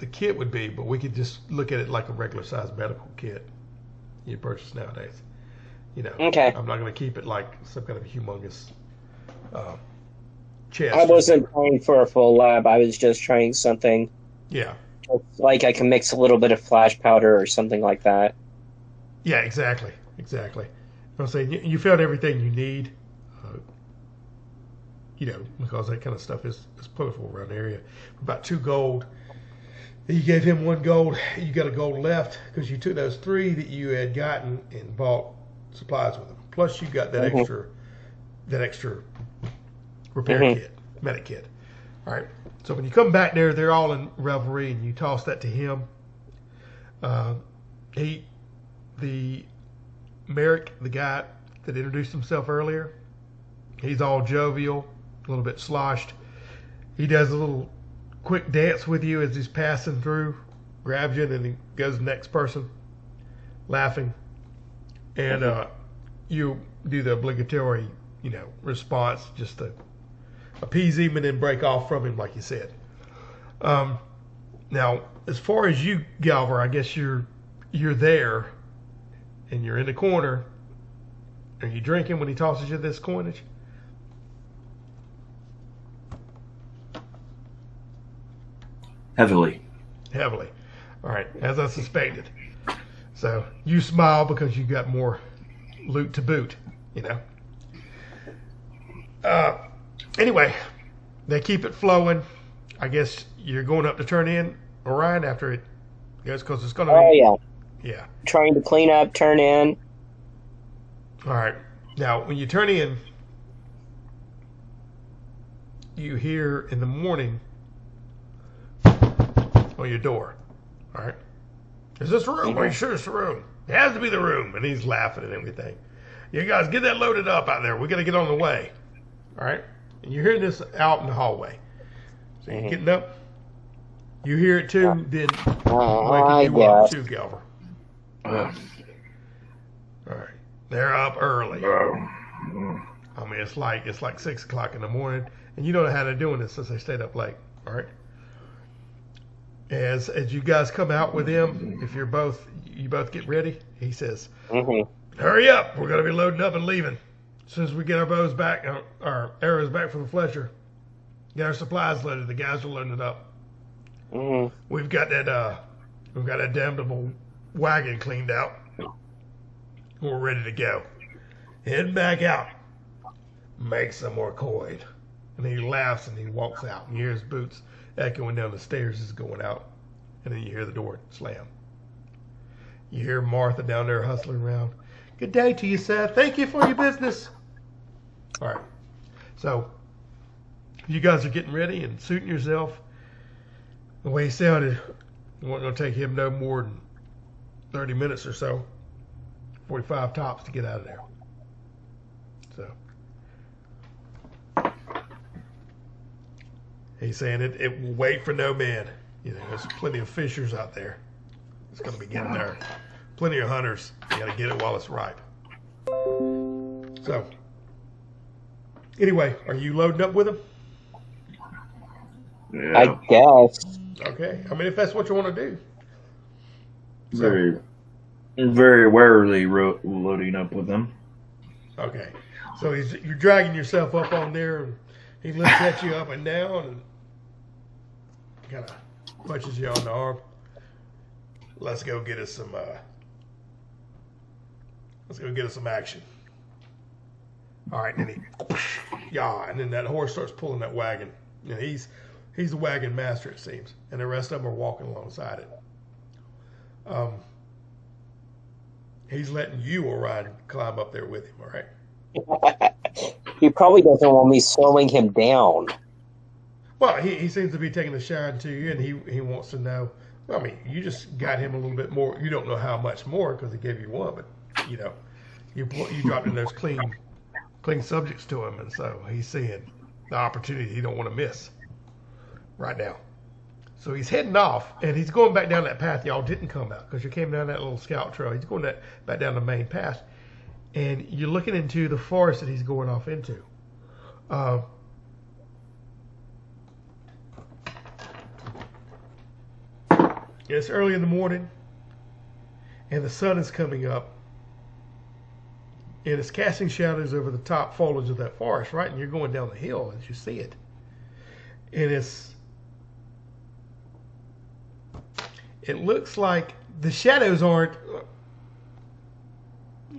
kit would be, but we could just look at it like a regular size medical kit you purchase nowadays. You know, Okay. I'm not going to keep it like some kind of humongous chest. I wasn't trying for a full lab. I was just trying something Yeah. like I can mix a little bit of flash powder or something like that. Yeah, exactly. I'm saying you found everything you need, because that kind of stuff is plentiful around the area. About 2 gold. You gave him 1 gold. You got a gold left because you took those 3 that you had gotten and bought supplies with them. Plus, you got that extra repair kit, medic kit. All right. So when you come back there, they're all in revelry, and you toss that to him. Merrick, the guy that introduced himself earlier, he's all jovial, a little bit sloshed. He does a little quick dance with you as he's passing through, grabs you, and then he goes to the next person, laughing. And you do the obligatory, response just to appease him and then break off from him, like you said. Now, as far as you, Galver, I guess you're there, and you're in the corner. Are you drinking when he tosses you this coinage? Heavily. All right, as I suspected. So you smile because you got more loot to boot, Anyway, they keep it flowing. I guess you're going up to turn in, Orion, after it goes, because it's going to Oh, be... yeah. Yeah. Trying to clean up, turn in. All right. Now, when you turn in, you hear in the morning on your door. All right. Is this the room? Are you sure it's the room? It has to be the room. And he's laughing and everything. You guys, get that loaded up out there. We got to get on the way. All right. And you're hearing this out in the hallway. So you're getting up. You hear it too. Then waking you up too, Galver. All right. They're up early. I mean, it's like 6 o'clock in the morning, and you don't know how they're doing this since they stayed up late. All right. As you guys come out with him, if you both get ready, he says, "Hurry up! We're gonna be loading up and leaving. As soon as we get our bows back, our arrows back from the Fletcher, get our supplies loaded. The guys are loading it up. We've got that damnable wagon cleaned out. We're ready to go. Head back out. Make some more coin." And he laughs and he walks out. And you hear his boots echoing down the stairs as he's going out. And then you hear the door slam. You hear Martha down there hustling around. "Good day to you, sir. Thank you for your business." All right. So you guys are getting ready and suiting yourself. The way he sounded, it wasn't going to take him no more than 30 minutes or so. 45 tops to get out of there. So he's saying it will wait for no man. There's plenty of fishers out there. It's going to be getting there. Plenty of hunters. You got to get it while it's ripe. So anyway, are you loading up with him? Yeah. I guess. Okay. I mean, if that's what you want to do. Very, very warily loading up with them. Okay. So you're dragging yourself up on there, and he looks at you up and down, and kind of punches you on the arm. Let's go get us some. Let's go get us some action. All right, and and then that horse starts pulling that wagon. He's the wagon master, it seems, and the rest of them are walking alongside it. He's letting you, Orion, climb up there with him. All right. He probably doesn't want me slowing him down. Well, he seems to be taking a shine to you, and he wants to know. Well, I mean, you just got him a little bit more. You don't know how much more because he gave you one, but you know, you dropped in those clean subjects to him, and so he's seeing the opportunity he don't want to miss right now. So he's heading off, and he's going back down that path y'all didn't come out because you came down that little scout trail. He's going back down the main path, and you're looking into the forest that he's going off into. It's early in the morning, and the sun is coming up, and it's casting shadows over the top foliage of that forest, right? And you're going down the hill as you see it. And it looks like the shadows are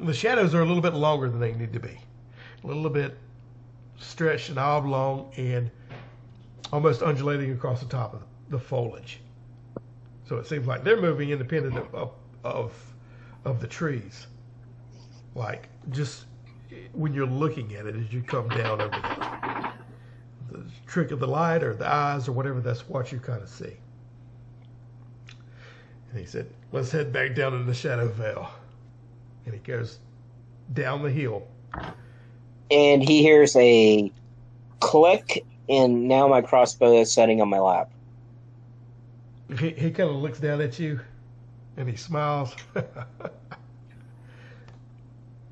a little bit longer than they need to be. A little bit stretched and oblong and almost undulating across the top of the foliage. So it seems like they're moving independent of the trees. Like just when you're looking at it as you come down over the trick of the light or the eyes or whatever, that's what you kind of see. And he said, let's head back down into the Shadow Vale. And he goes down the hill. And he hears a click, and now my crossbow is setting on my lap. He kind of looks down at you, and he smiles.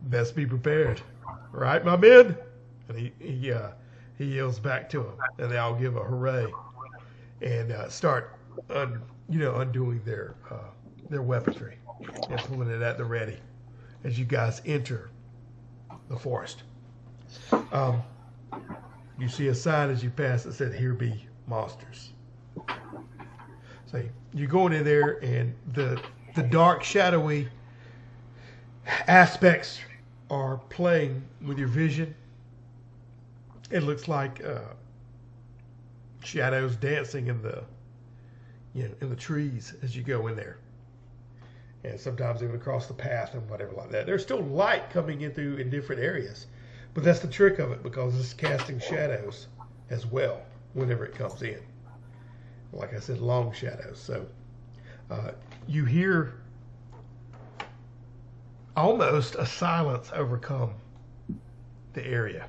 Best be prepared, right, my men? And he yells back to him, and they all give a hooray and start undoing their weaponry and pulling it at the ready as you guys enter the forest. You see a sign as you pass that said, "Here be monsters." So you're going in there, and the dark, shadowy aspects are playing with your vision. It looks like shadows dancing in the trees as you go in there, and sometimes even across the path and whatever like that. There's still light coming in different areas, but that's the trick of it because it's casting shadows as well whenever it comes in. Like I said, long shadows. So you hear almost a silence overcome the area.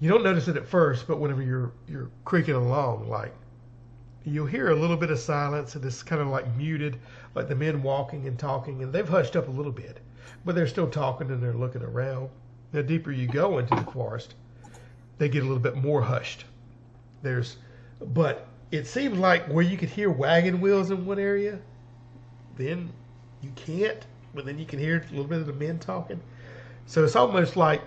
You don't notice it at first, but whenever you're creaking along, like you'll hear a little bit of silence, and it's kind of like muted, like the men walking and talking, and they've hushed up a little bit, but they're still talking and they're looking around. The deeper you go into the forest, they get a little bit more hushed. But it seems like where you could hear wagon wheels in one area, then you can't, but then you can hear a little bit of the men talking. So it's almost like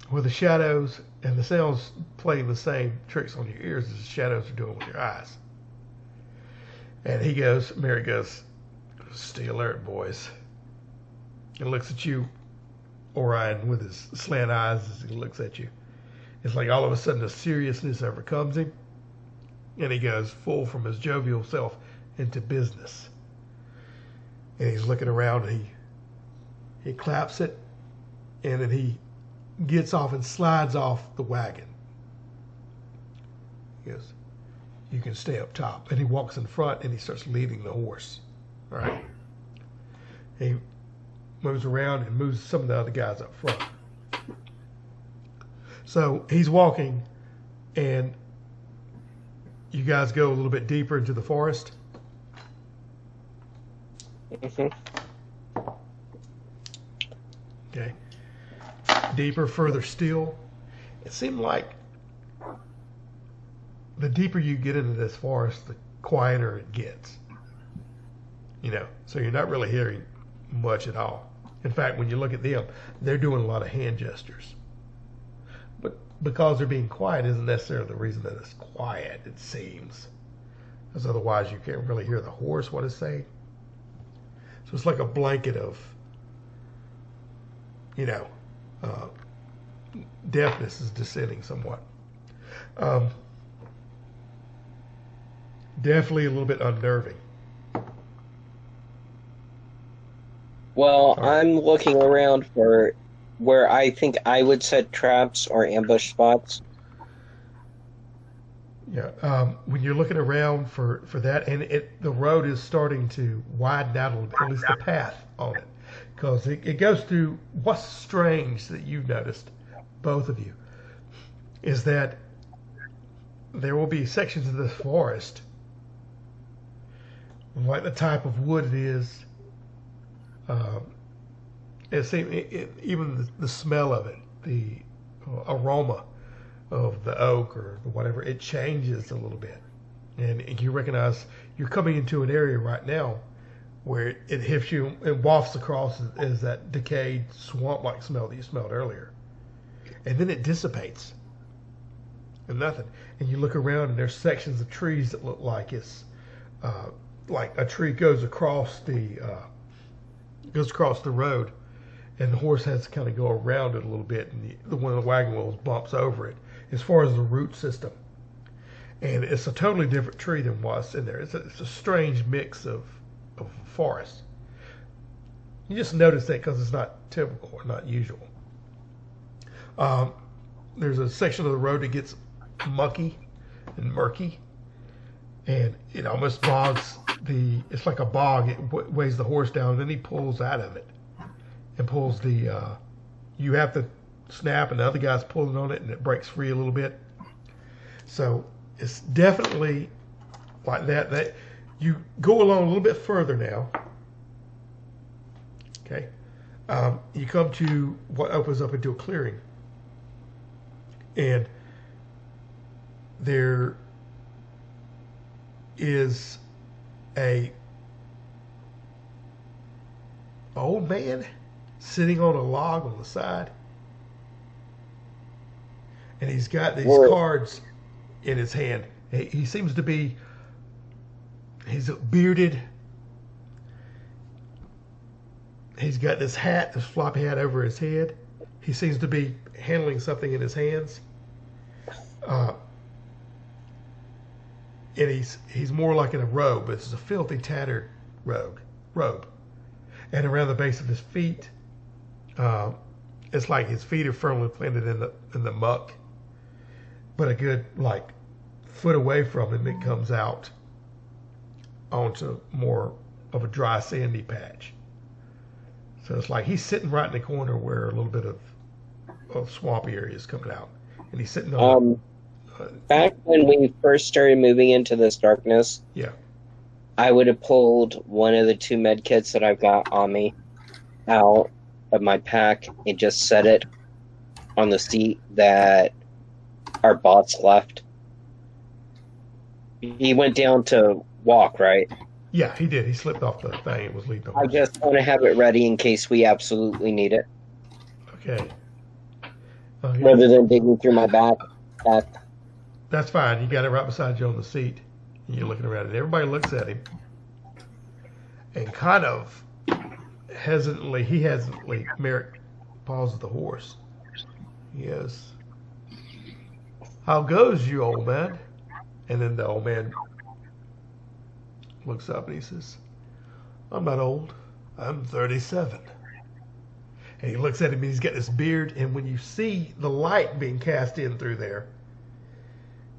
where the shadows and the sounds playing the same tricks on your ears as the shadows are doing with your eyes. And Mary goes, "Stay alert, boys." And looks at you, Orion, with his slant eyes as he looks at you. It's like all of a sudden a seriousness overcomes him, and he goes full from his jovial self into business. And he's looking around, and he claps it, and then he gets off and slides off the wagon. He goes, "You can stay up top." And he walks in front, and he starts leading the horse. All right. He moves around and moves some of the other guys up front. So he's walking, and you guys go a little bit deeper into the forest. Mm-hmm. Okay. Deeper, further still. It seemed like the deeper you get into this forest, the quieter it gets. So you're not really hearing much at all. In fact, when you look at them, they're doing a lot of hand gestures. But because they're being quiet isn't necessarily the reason that it's quiet, it seems. Because otherwise you can't really hear the horse, what it's saying. So it's like a blanket of, deafness is descending somewhat. Definitely a little bit unnerving. Well, I'm looking around for where I think I would set traps or ambush spots. Yeah. When you're looking around for that, and the road is starting to widen out a little bit, at least the path on it, because it goes through. What's strange that you've noticed, both of you, is that there will be sections of this forest, like the type of wood it is. Even the smell of it, the aroma of the oak or the whatever, it changes a little bit. And you recognize you're coming into an area right now where it hits you and wafts across as that decayed swamp-like smell that you smelled earlier. And then it dissipates. And nothing. And you look around and there's sections of trees that look like it's like a tree goes across the road, and the horse has to kind of go around it a little bit, and one of the wagon wheels bumps over it as far as the root system. And it's a totally different tree than what's in there. It's a strange mix of forest. You just notice that because it's not typical or not usual. There's a section of the road that gets mucky and murky, and it almost bogs it's like a bog. It weighs the horse down, and then he pulls out of it and pulls you have to snap, and the other guy's pulling on it, and it breaks free a little bit. So it's definitely like that. You go along a little bit further now. Okay, you come to what opens up into a clearing, and there is a old man sitting on a log on the side, and he's got these cards in his hand. He seems to be, he's bearded. He's got this floppy hat over his head. He seems to be handling something in his hands. And he's more like in a robe. It's a filthy, tattered robe. And around the base of his feet, it's like his feet are firmly planted in the muck. But a good foot away from him, it comes out onto more of a dry, sandy patch. So it's like he's sitting right in the corner where a little bit of swampy area is coming out, and he's sitting on. Back when we first started moving into this darkness, yeah, I would have pulled one of the 2 med kits that I've got on me out of my pack and just set it on the seat that our boss left. He went down to walk, right? Yeah, he did. He slipped off the thing and was leading the I horse. just want to have it ready in case we absolutely need it. Okay. Rather than digging through my back. That's fine. You got it right beside you on the seat. And you're looking around, and everybody looks at him. And kind of hesitantly, Merrick pauses the horse. He goes, "How goes you, old man?" And then the old man looks up and he says, "I'm not old. I'm 37. And he looks at him and he's got this beard. And when you see the light being cast in through there,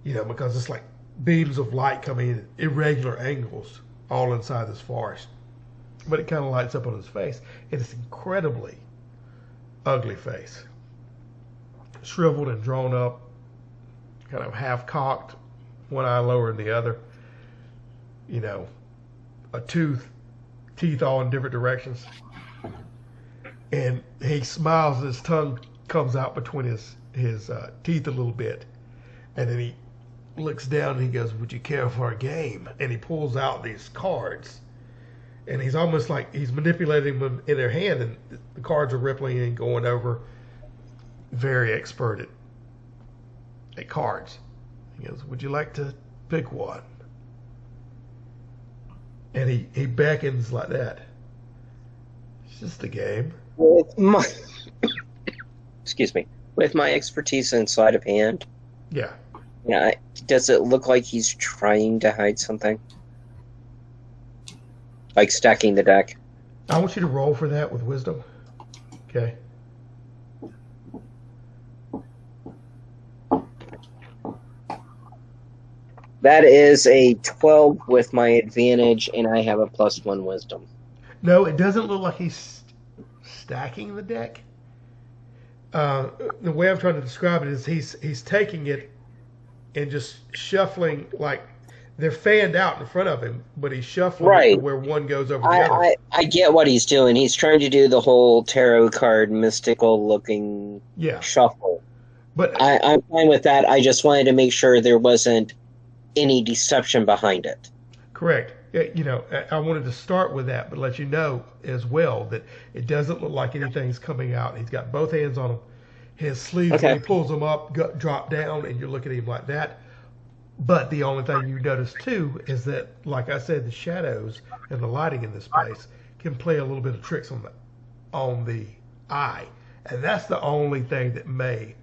because it's like beams of light coming in at irregular angles all inside this forest. But it kind of lights up on his face. And it's incredibly ugly face. Shriveled and drawn up, kind of half cocked, one eye lower than the other. A teeth all in different directions. And he smiles and his tongue comes out between his teeth a little bit. And then he looks down and he goes, "Would you care for a game?" And he pulls out these cards. And he's almost like he's manipulating them in their hand, and the cards are rippling and going over. Very expert at cards. He goes, "Would you like to pick one?" And he beckons like that. It's just a game. With my with my expertise in sleight of hand, Yeah. does it look like he's trying to hide something? Like stacking the deck? I want you to roll for that with wisdom. Okay. That is a 12 with my advantage, and I have a +1 wisdom. No, it doesn't look like he's stacking the deck. The way I'm trying to describe it is he's taking it and just shuffling, like they're fanned out in front of him, but he's shuffling it Right. to where one goes over the other. I get what he's doing. He's trying to do the whole tarot card mystical looking Yeah, shuffle. but I'm fine with that. I just wanted to make sure there wasn't any deception behind it. correct. I wanted to start with that, but let you know as well that it doesn't look like anything's coming out. He's got both hands on him. His sleeves, Okay. when he pulls them up, drop down, and you're looking at him like that. But the only thing you notice too is that, like I said, the shadows and the lighting in this place can play a little bit of tricks on the eye, and that's the only thing that may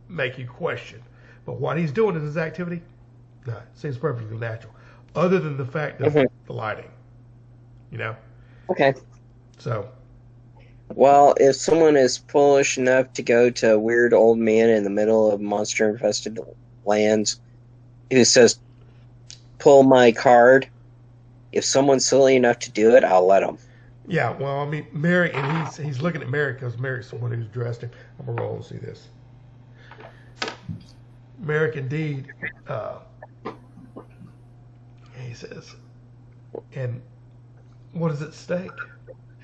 make you question. But what he's doing in his activity, no, it seems perfectly natural, other than the fact of Mhm. the lighting. Okay. So Well, if someone is foolish enough to go to a weird old man in the middle of monster-infested lands who says, pull my card, if someone's silly enough to do it, I'll let them. yeah, well, I mean, Merrick, and he's looking at Merrick because Merrick's the one who's dressed him. I'm gonna roll and see this. Merrick, indeed, he says, and what is at stake?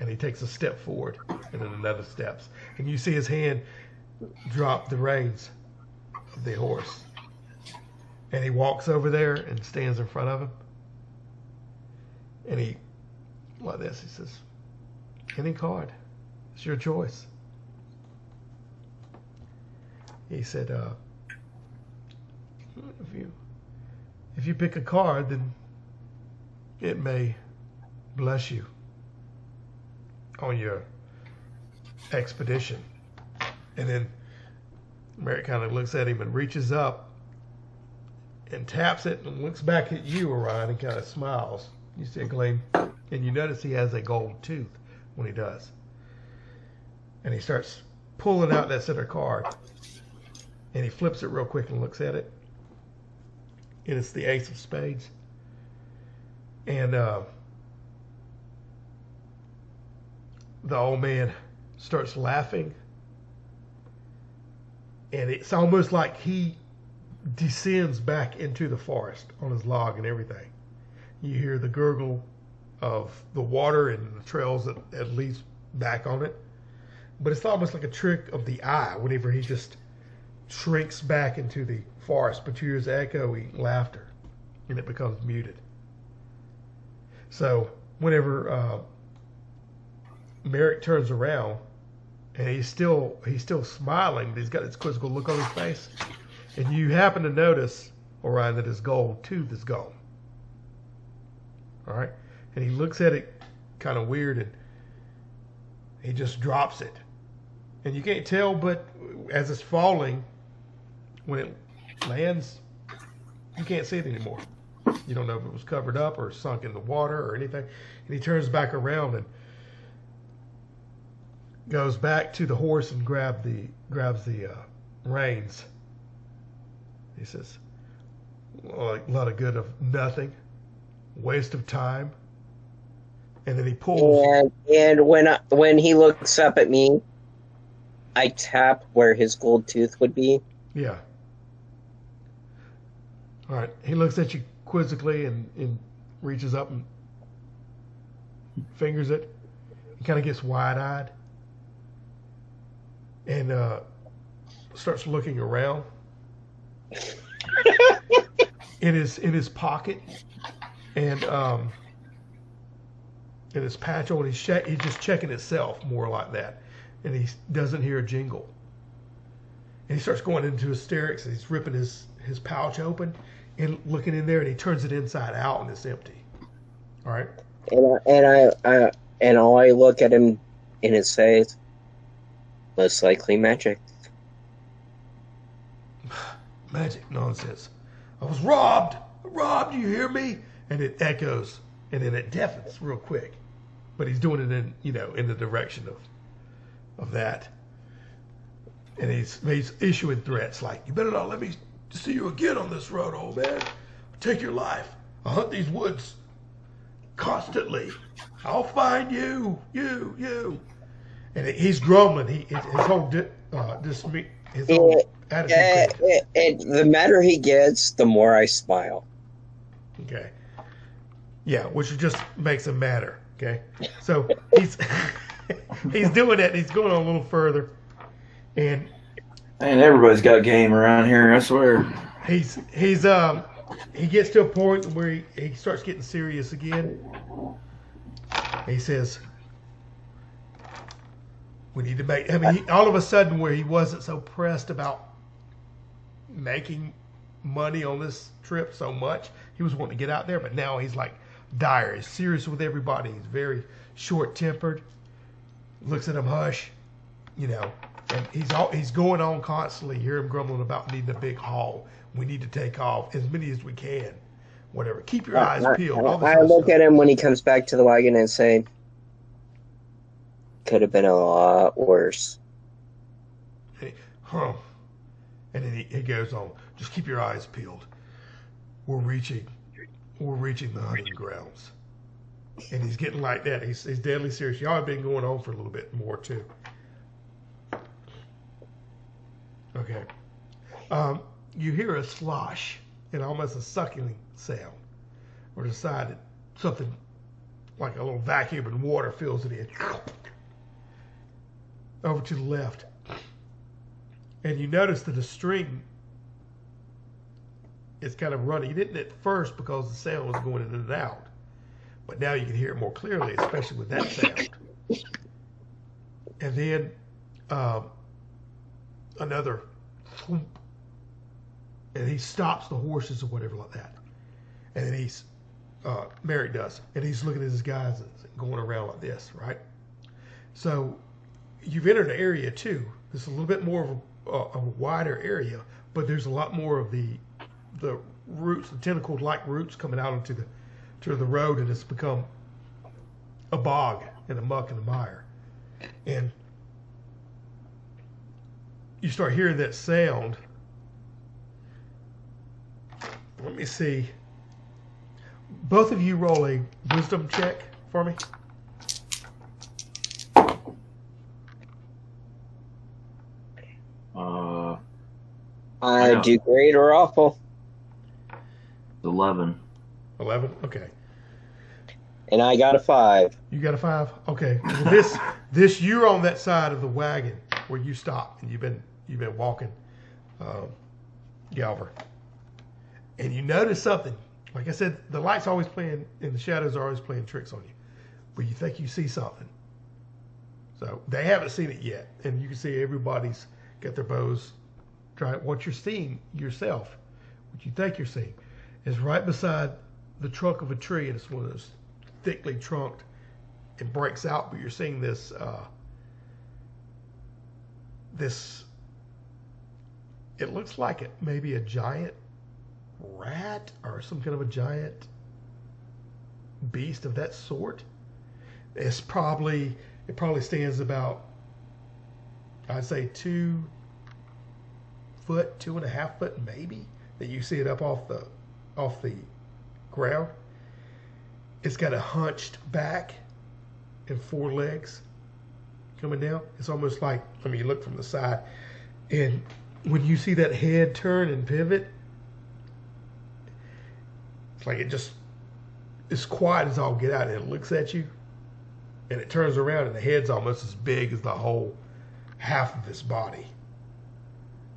And he takes a step forward, and then another steps, and you see his hand drop the reins of the horse, and he walks over there and stands in front of him, and he, like this, he says, any card, it's your choice. He said, if you pick a card, then it may bless you on your expedition. And then Merrick kind of looks at him and reaches up and taps it and looks back at you, Orion, and kind of smiles. You see a gleam, and you notice he has a gold tooth when he does. And he starts pulling out that center card, and he flips it real quick and looks at it. And it's the Ace of Spades. And the old man starts laughing, and it's almost like he descends back into the forest on his log and everything. You hear the gurgle of the water and the trails that leads back on it, but it's almost like a trick of the eye whenever he just shrinks back into the forest, but you hear his echoing laughter, and it becomes muted. So whenever Merrick turns around, and he's still smiling, but he's got this quizzical look on his face, and you happen to notice, Orion, that his gold tooth is gone. All right, and he looks at it kind of weird, and he just drops it, and you can't tell, but as it's falling, when it lands, you can't see it anymore. You don't know if it was covered up or sunk in the water or anything. And he turns back around and goes back to the horse and grabs the reins. He says, well, a lot of good of nothing, waste of time. And then he pulls. And when he looks up at me, I tap where his gold tooth would be. Yeah. All right. He looks at you quizzically and reaches up and fingers it. He kind of gets wide-eyed and starts looking around in his pocket and in his patch on he's just checking himself more like that, and he doesn't hear a jingle. And he starts going into hysterics, and he's ripping his pouch open and looking in there, and he turns it inside out, and it's empty. All right. And I look at him in his face. Most likely magic. Magic nonsense. I was robbed. Robbed. You hear me? And it echoes, and then it deafens real quick. But he's doing it in the direction of that. And he's issuing threats like, "You better not let me see you again on this road, old man. take your life. I hunt these woods constantly. I'll find you. And he's grumbling. His whole his whole attitude. The madder he gets, the more I smile. Okay. Yeah, which just makes him madder. Okay. So he's he's doing that. And he's going on a little further, and everybody's got game around here. I swear. he gets to a point where he starts getting serious again. He says, "We need to make." I mean, all of a sudden, where he wasn't so pressed about making money on this trip so much, he was wanting to get out there. But now he's like dire. He's serious with everybody. He's very short-tempered. Looks at him, hush, and he's going on constantly. You hear him grumbling about needing a big haul. We need to take off as many as we can. Whatever. Keep your eyes peeled. I look at him when he comes back to the wagon and say, could have been a lot worse. And then he goes on, just keep your eyes peeled. We're reaching the hunting grounds. And he's getting like that. He's deadly serious. Y'all have been going on for a little bit more too. Okay. You hear a slosh and almost a sucking sound, or decided something like a little vacuum and water fills it in. Over to the left. And you notice that the string is kind of running. You didn't at first because the sound was going in and out. But now you can hear it more clearly, especially with that sound. And then another thump. And he stops the horses or whatever like that. And then Merrick does. And he's looking at his guys and going around like this, right? So you've entered an area too. It's a little bit more of a wider area, but there's a lot more of the roots, the tentacle-like roots coming out into the road, and it's become a bog and a muck and a mire. And you start hearing that sound. Let me see. Both of you roll a wisdom check for me. I do great or awful. 11. 11? Okay. And I got a 5. You got a 5? Okay. Well, this you're on that side of the wagon where you stopped and you've been walking, Galver. And you notice something. Like I said, the light's always playing and the shadows are always playing tricks on you. But you think you see something. So they haven't seen it yet. And you can see everybody's got their bows. Try what you're seeing yourself, what you think you're seeing, is right beside the trunk of a tree, and it's one of those thickly trunked. It breaks out, but you're seeing this it looks like it maybe a giant rat or some kind of a giant beast of that sort. It probably stands about, I'd say 2 foot, 2.5 foot maybe, that you see it up off the ground. It's got a hunched back and 4 legs coming down. It's almost like, you look from the side, and when you see that head turn and pivot, it's like it's quiet as all get out, and it looks at you, and it turns around, and the head's almost as big as the whole half of its body.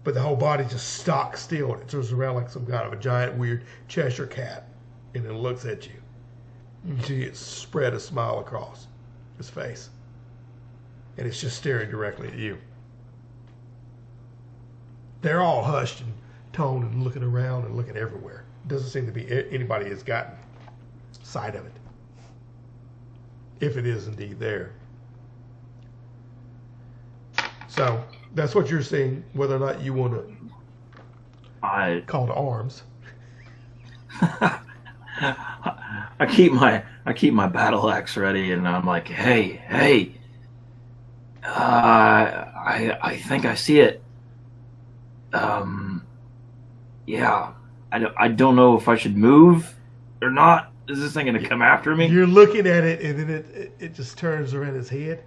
But the whole body just stock still, and it turns around like some kind of a giant, weird Cheshire cat, and it looks at you. You can see it spread a smile across his face, and it's just staring directly at you. They're all hushed and toned and looking around and looking everywhere. It doesn't seem to be anybody has gotten sight of it, if it is indeed there. So that's what you're seeing. Whether or not you want to call to arms. I keep my battle axe ready, and I'm like, hey, I think I see it. Yeah, I don't know if I should move or not. Is this thing going to come after me? You're looking at it, and then it just turns around its head,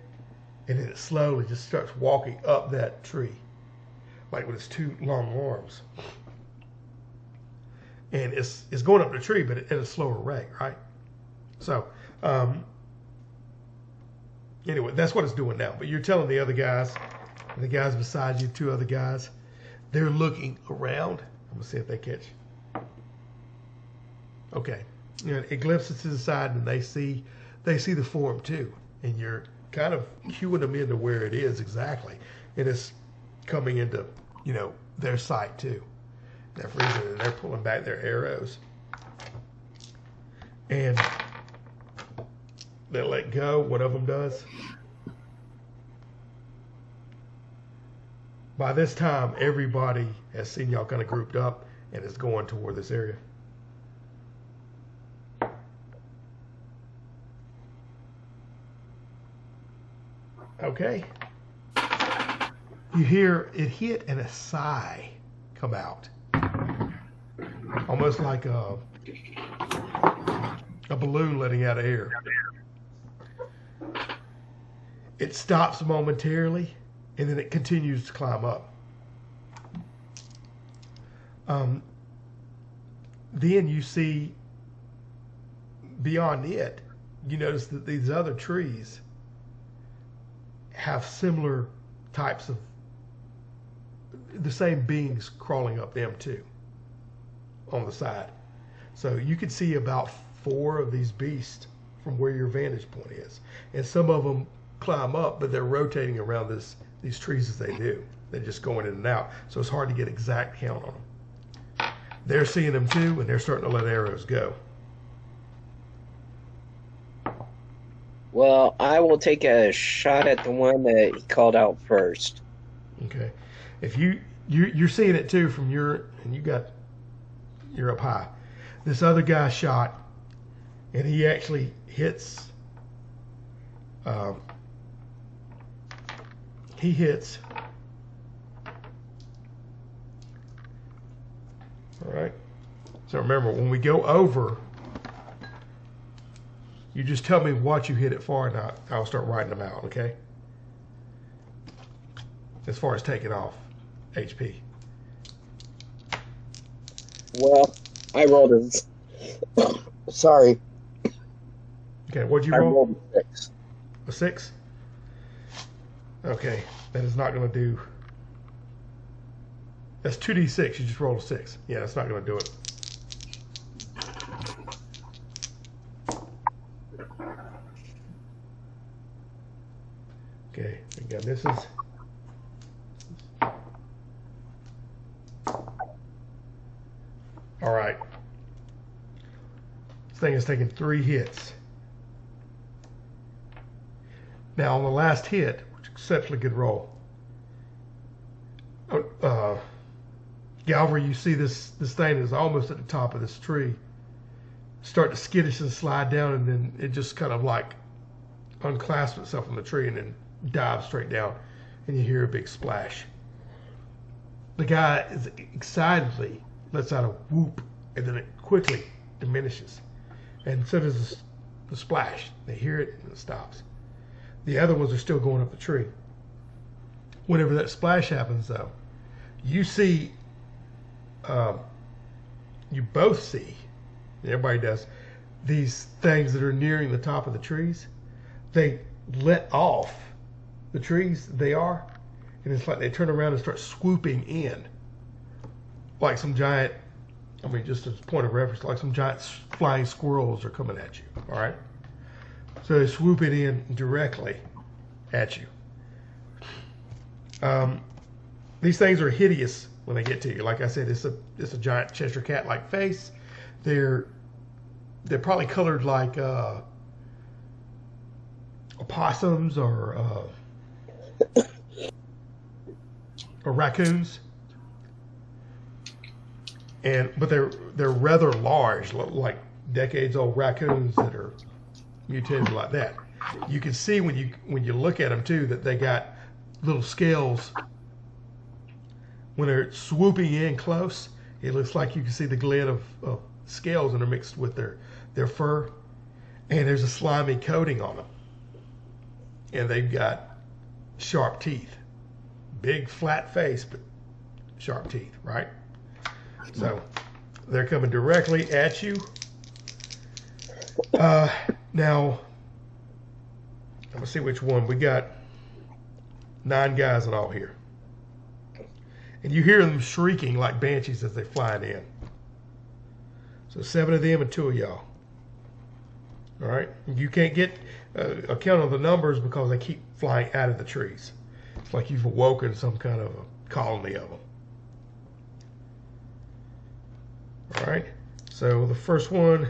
and then it slowly just starts walking up that tree, like with its two long arms. And it's going up the tree, but at a slower rate, right? So, anyway, that's what it's doing now. But you're telling the other guys, the guys beside you, two other guys, they're looking around. I'm gonna see if they catch. Okay, it glimpses to the side, and they see the form too, and you're kind of cueing them into where it is exactly, and it's coming into their sight too. They're freezing, and they're pulling back their arrows, and they let go. One of them does. By this time, everybody has seen y'all kind of grouped up and is going toward this area. Okay. You hear it hit and a sigh come out. Almost like a balloon letting out air. It stops momentarily, and then it continues to climb up. Then you see beyond it, you notice that these other trees have similar types of the same beings crawling up them too on the side. So you could see about 4 of these beasts from where your vantage point is. And some of them climb up, but they're rotating around these trees as they do. They're just going in and out. So it's hard to get exact count on them. They're seeing them too, and they're starting to let arrows go. Well, I will take a shot at the one that he called out first. Okay. If you're seeing it too from you're up high. This other guy shot, and he actually hits. He hits. All right. So remember, when we go over, you just tell me what you hit it for, and I'll start writing them out. Okay. As far as taking off HP. Well, I rolled a... Sorry. Okay, what'd you I roll? rolled a 6. A 6? Okay, that is not going to do. That's 2d6. You just rolled a 6. Yeah, that's not going to do it. Okay, again, this is. All right. This thing has taken 3 hits. Now, on the last hit, which is exceptionally good roll, Galver, you see this thing is almost at the top of this tree, start to skittish and slide down, and then it just kind of like unclasps itself from the tree and then dives straight down, and you hear a big splash. The guy is excitedly lets out a whoop, and then it quickly diminishes. And so does the splash. They hear it and it stops. The other ones are still going up the tree. Whenever that splash happens, though, you see, you both see, everybody does, these things that are nearing the top of the trees. They let off the trees they are, and it's like they turn around and start swooping in. Like some giant, just as a point of reference, like some giant flying squirrels are coming at you, all right? So they're swooping in directly at you. These things are hideous when they get to you. Like I said, it's a giant Cheshire cat-like face. They're probably colored like opossums or raccoons. But they're rather large, like decades-old raccoons that are mutated like that. You can see when you look at them too that they got little scales. When they're swooping in close, It looks like you can see the glint of scales intermixed with their fur. And there's a slimy coating on them. And they've got sharp teeth. Big flat face, but sharp teeth, right? So they're coming directly at you. Now, I'm going to see which one. We got 9 guys in all here. And you hear them shrieking like banshees as they're flying in. So 7 of them and 2 of y'all. All right? You can't get a count of the numbers because they keep flying out of the trees. It's like you've awoken some kind of a colony of them. All right? So the first one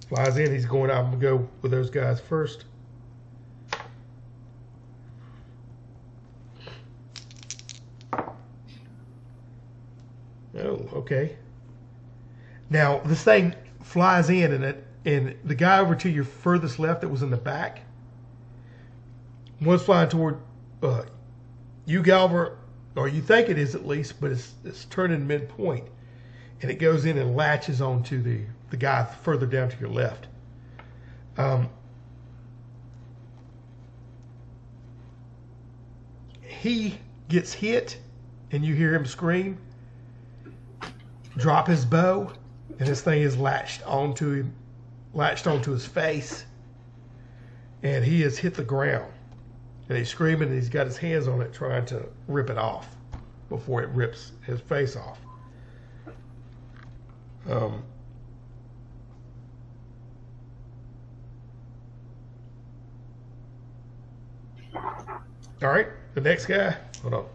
flies in. He's going out. I'm going to go with those guys first. Oh, okay. Now, this thing flies in, and the guy over to your furthest left that was in the back, one's flying toward you, Galver, or you think it is at least, but it's turning midpoint, and it goes in and latches onto the guy further down to your left. He gets hit, and you hear him scream, drop his bow, and this thing is latched onto his face, and he has hit the ground, and he's screaming, and he's got his hands on it trying to rip it off before it rips his face off. All right, the next guy, hold on.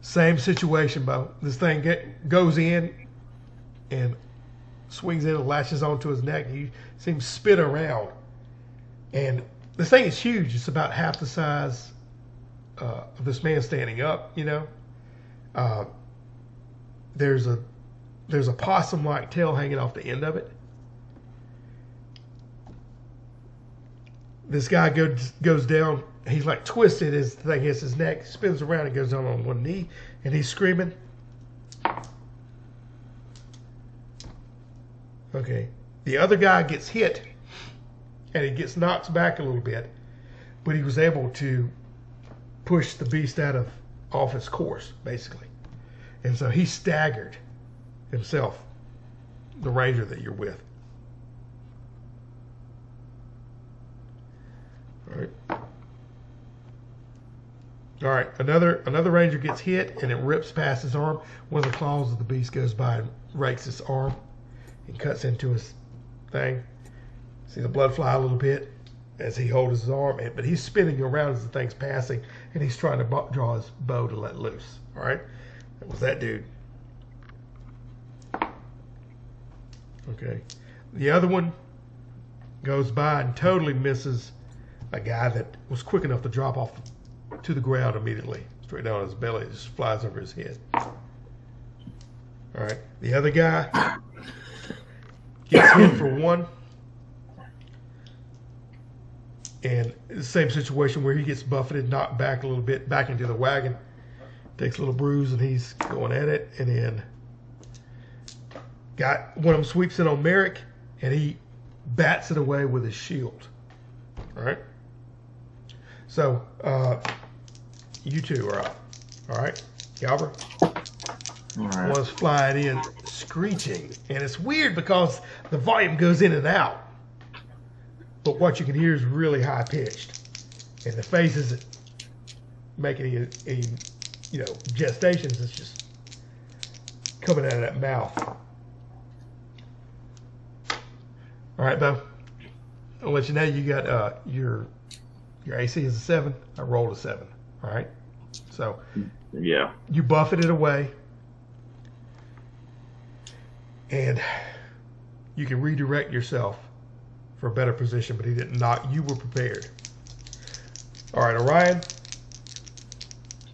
Same situation, Bo. This thing goes in and swings in and latches onto his neck. You see him spin around. And this thing is huge. It's about half the size of this man standing up, you know. There's a possum-like tail hanging off the end of it. This guy goes down. He's like twisted as the thing hits his neck, spins around and goes down on one knee, and he's screaming. Okay. The other guy gets hit, and he gets knocked back a little bit, but he was able to push the beast off its course, basically. And so he staggered himself, the ranger that you're with. All right. All right, another ranger gets hit, and it rips past his arm. One of the claws of the beast goes by and rakes his arm and cuts into his thing. See the blood fly a little bit as he holds his arm, but he's spinning around as the thing's passing, and he's trying to draw his bow to let loose. All right, that was that dude. Okay, the other one goes by and totally misses a guy that was quick enough to drop off to the ground immediately, straight down on his belly. It just flies over his head. All right, the other guy gets hit for 1, and the same situation where he gets buffeted, knocked back a little bit, back into the wagon, takes a little bruise, and he's going at it, and then one of them sweeps in on Merrick, and he bats it away with his shield. All right, so you two are up. All right, Galver. All right. Was flying in, screeching, and it's weird because the volume goes in and out, but what you can hear is really high pitched, and the face isn't making any gestations. It's just coming out of that mouth. All right, Bo. I'll let you know you got your AC is a 7. I rolled a 7. All right, so yeah, you buffet it away, and you can redirect yourself for a better position. But he didn't knock. You were prepared. All right, Orion.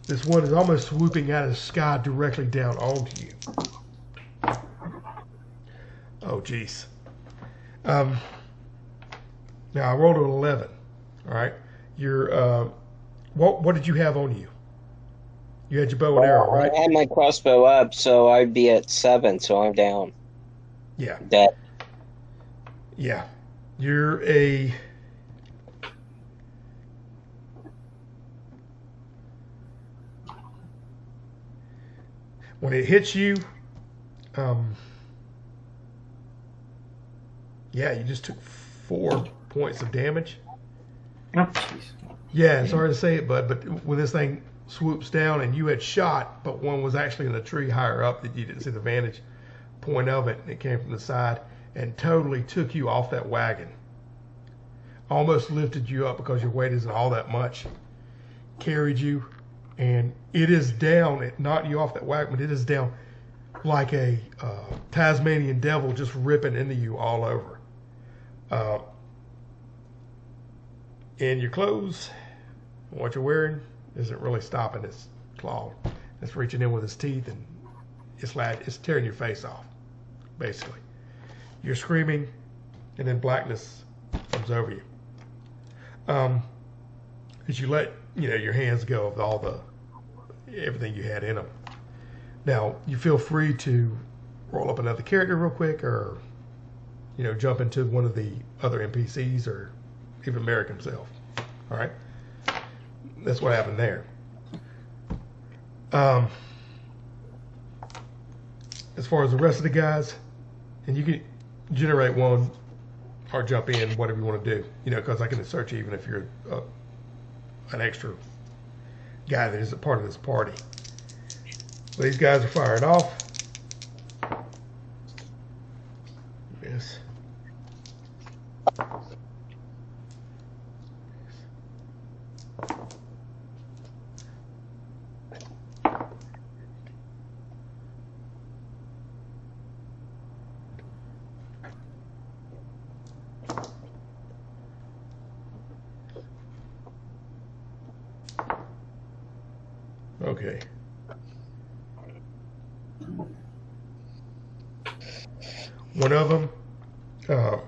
This one is almost swooping out of the sky directly down onto you. Oh, jeez. Now I rolled an 11. All right. Your what did you have on you? You had your bow and arrow, right? I had my crossbow up, so I'd be at 7, so I'm down. Yeah. Dead. Yeah. You're a... When it hits you, yeah, you just took 4 points of damage. Oh, jeez. Yeah, sorry to say it, bud, but when this thing swoops down and you had shot, but one was actually in a tree higher up that you didn't see the vantage point of it, and it came from the side and totally took you off that wagon. Almost lifted you up because your weight isn't all that much. Carried you, and it is down. It knocked you off that wagon, but it is down like a Tasmanian devil just ripping into you all over. And your clothes, what you're wearing, isn't really stopping its claw. It's reaching in with its teeth, and it's tearing your face off, basically. You're screaming, and then blackness comes over you. As you let your hands go of everything you had in them. Now you feel free to roll up another character real quick, or jump into one of the other NPCs, or even Merrick himself. All right, that's what happened there. As far as the rest of the guys, and you can generate one or jump in, whatever you want to do. Because I can insert you even if you're an extra guy that is a part of this party. So these guys are firing off. Yes. Okay. One of them, the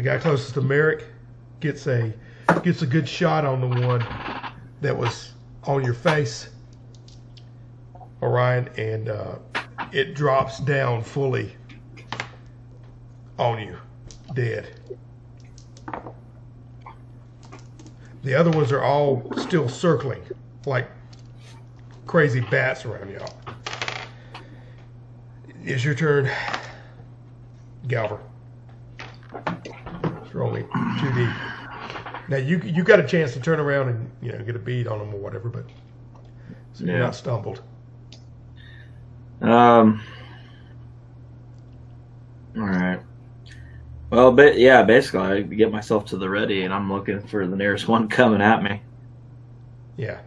guy closest to Merrick, gets a good shot on the one that was on your face, Orion, and it drops down fully on you, dead. The other ones are all still circling like crazy bats around y'all. It's your turn, Galver. Just roll me 2D. Now you got a chance to turn around and get a bead on them or whatever, but so you're not stumbled. All right. Well, basically, I get myself to the ready, and I'm looking for the nearest one coming at me. Yeah.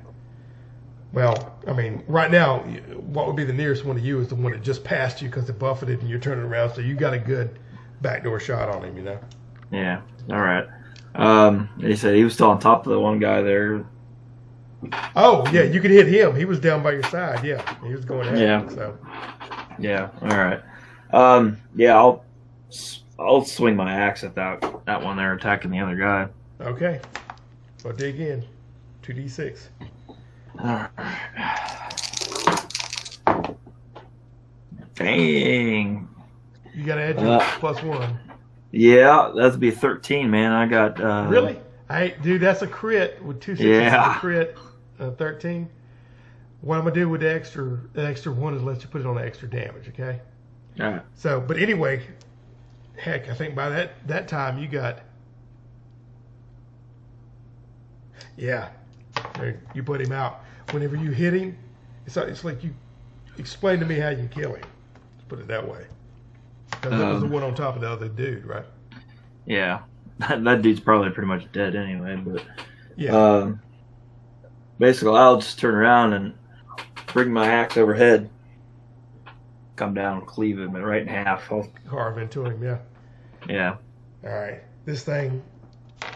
Well, I mean, right now, what would be the nearest one to you is the one that just passed you because it buffeted and you're turning around, so you got a good backdoor shot on him, Yeah. All right. He said he was still on top of the one guy there. Oh, yeah, you could hit him. He was down by your side. Yeah, he was going ahead. Yeah. So. Yeah. All right. I'll swing my axe at that one there attacking the other guy. Okay. So dig in. 2d6. Dang. You got to add your +1. Yeah, that'd be 13, man. I got. Really? Dude, that's a crit with 2 6s. Yeah. A crit, 13. What I'm gonna do with the extra 1 is let you put it on the extra damage. Okay. All right. So, but anyway, heck, I think by that time you got. Yeah, you put him out. Whenever you hit him, it's like you explain to me how you kill him. Let's put it that way. Because that was the one on top of the other dude, right? Yeah, that dude's probably pretty much dead anyway. But yeah, basically, I'll just turn around and bring my axe overhead, come down and cleave him right in half. Carve into him. Yeah. Yeah. All right. This thing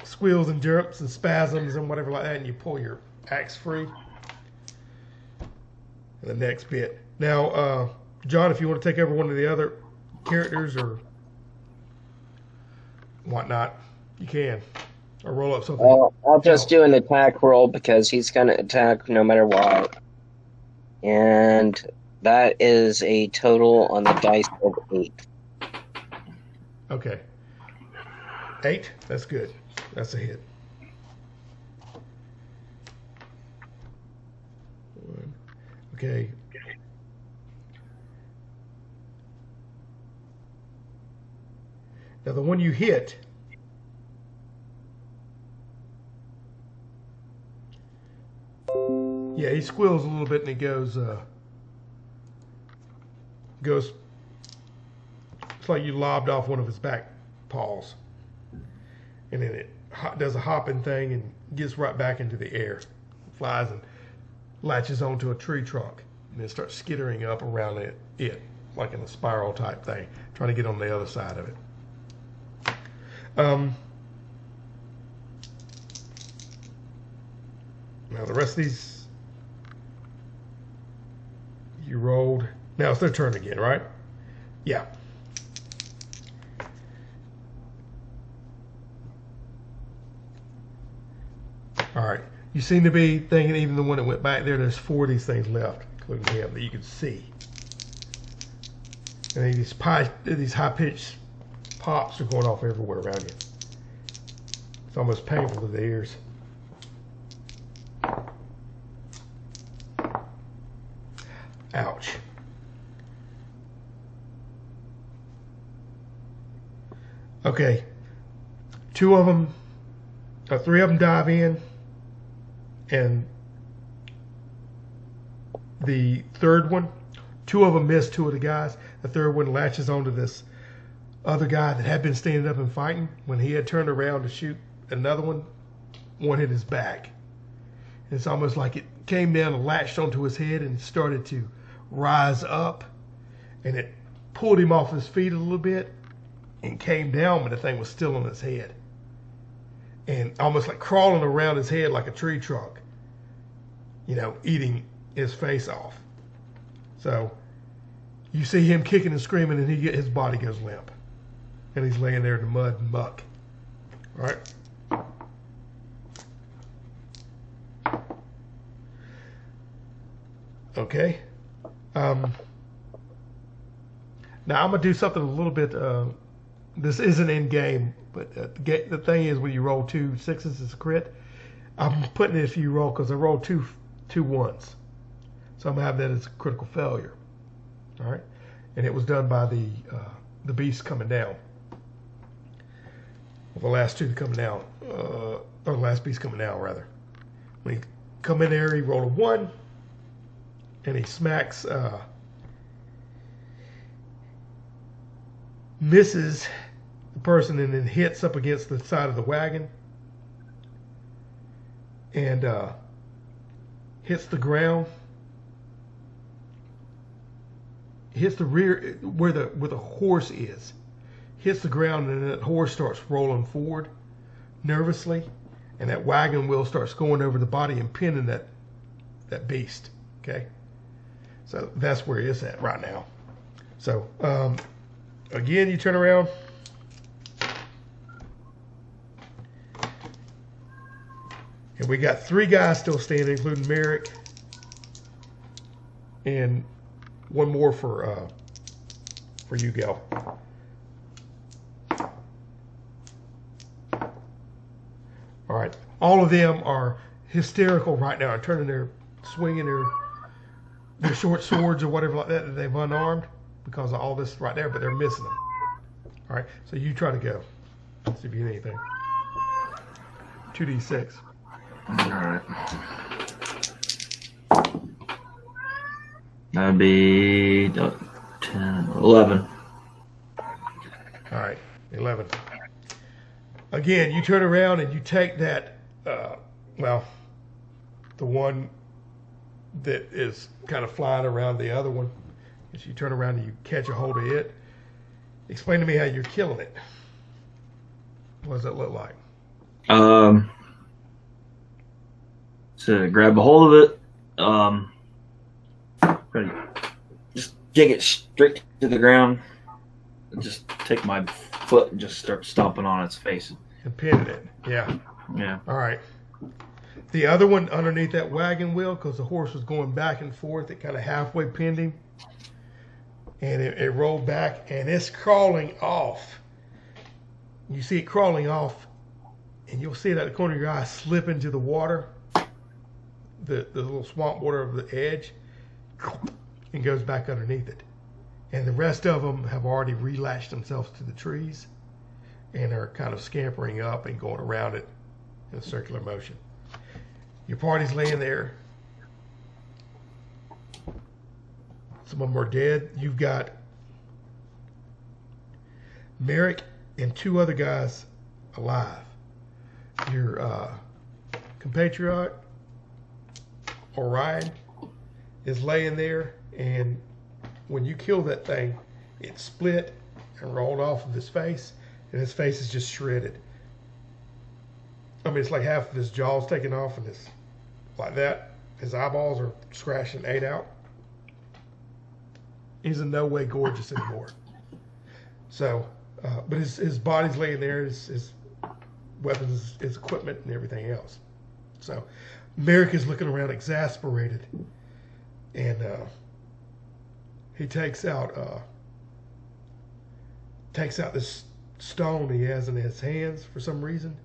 squeals and jerks and spasms and whatever like that, and you pull your axe free. The next bit. Now, John, if you want to take over one of the other characters or whatnot, you can. or roll up something. I'll just do an attack roll because he's going to attack no matter what. And that is a total on the dice of 8. Okay. 8? That's good. That's a hit. 1. Okay. Now the one you hit, yeah, he squeals a little bit and he goes, it's like you lobbed off one of his back paws. And then it does a hopping thing and gets right back into the air. Flies and latches onto a tree trunk and then starts skittering up around it like in a spiral type thing, trying to get on the other side of it. Now the rest of these you rolled. Now it's their turn again, right? Yeah. All right. You seem to be thinking even the one that went back there's 4 of these things left, including him, that you can see. And these high-pitched pops are going off everywhere around you. It's almost painful to the ears. Ouch. Okay. 3 of them dive in, and the third one, 2 of them miss 2 of the guys. The third one latches onto this other guy that had been standing up and fighting. When he had turned around to shoot another one hit his back. It's almost like it came down and latched onto his head and started to rise up, and it pulled him off his feet a little bit and came down, but the thing was still on his head and almost like crawling around his head like a tree trunk, eating his face off. So you see him kicking and screaming, and his body goes limp, and he's laying there in the mud and muck. All right. Okay. Now I'm gonna do something a little bit. This isn't in game, but the thing is, when you roll 2 6s, it's a crit. I'm putting it if you roll because I rolled two 1s, so I'm gonna have that as a critical failure. All right, and it was done by the beast coming down. Well, the last 2 coming down, or the last beast coming down rather. When he come in there, he rolled a 1. And he smacks, misses the person, and then hits up against the side of the wagon, and hits the ground, hits the rear where the horse is, hits the ground, and that horse starts rolling forward nervously, and that wagon wheel starts going over the body and pinning that beast. Okay. So that's where he is at right now. So, again, you turn around. And we got 3 guys still standing, including Merrick. And 1 more for you, Gal. All right. All of them are hysterical right now, swinging their short swords or whatever like that they've unarmed because of all this right there, but they're missing them. All right, so you try to go. See if you get anything. 2d6. All right. That'd be 10, 11. All right, 11. Again, you turn around and you take that, the one that is kind of flying around the other one. As you turn around and you catch a hold of it. Explain to me how you're killing it. What does that look like? To grab a hold of it, just dig it straight to the ground, and just take my foot and just start stomping on its face. and pinning it. Yeah. Yeah. All right. The other one underneath that wagon wheel, because the horse was going back and forth, it kind of halfway pinned him. And it rolled back, and it's crawling off. You see it crawling off, and you'll see it at the corner of your eye slip into the water, the little swamp water of the edge, and goes back underneath it. And the rest of them have already relatched themselves to the trees and are kind of scampering up and going around it in a circular motion. Your party's laying there. Some of them are dead. You've got Merrick and 2 other guys alive. Your compatriot, Orion, is laying there, and when you kill that thing, it split and rolled off of his face, and his face is just shredded. I mean, it's like half of his jaw's taken off, and it's like that. His eyeballs are scratched and ate out. He's in no way gorgeous anymore. So, but his body's laying there, his weapons, his equipment, and everything else. So, Merrick is looking around exasperated, and he takes out this stone he has in his hands for some reason.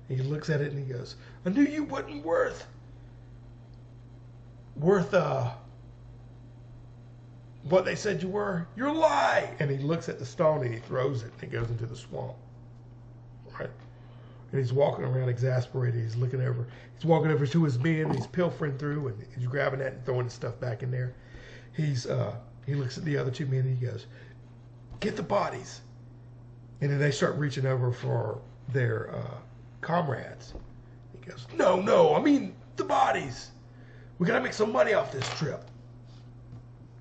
He looks at it and he goes, "I knew you wasn't worth what they said you were. You're a lie." And he looks at the stone and he throws it and it goes into the swamp. Right? And he's walking around exasperated. He's looking over. He's walking over to his men. He's pilfering through and he's grabbing that and throwing the stuff back in there. He looks at the other 2 men and he goes, "Get the bodies." And then they start reaching over for their comrades. He goes, No, I mean the bodies. We got to make some money off this trip.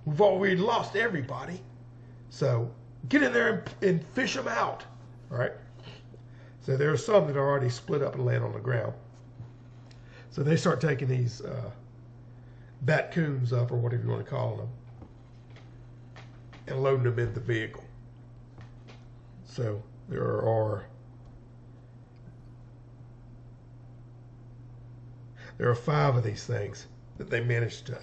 We've already lost everybody. So get in there and fish them out. All right? So there are some that are already split up and laying on the ground. So they start taking these batcoons up, or whatever you want to call them, and loading them in the vehicle. So there are 5 of these things that they managed to,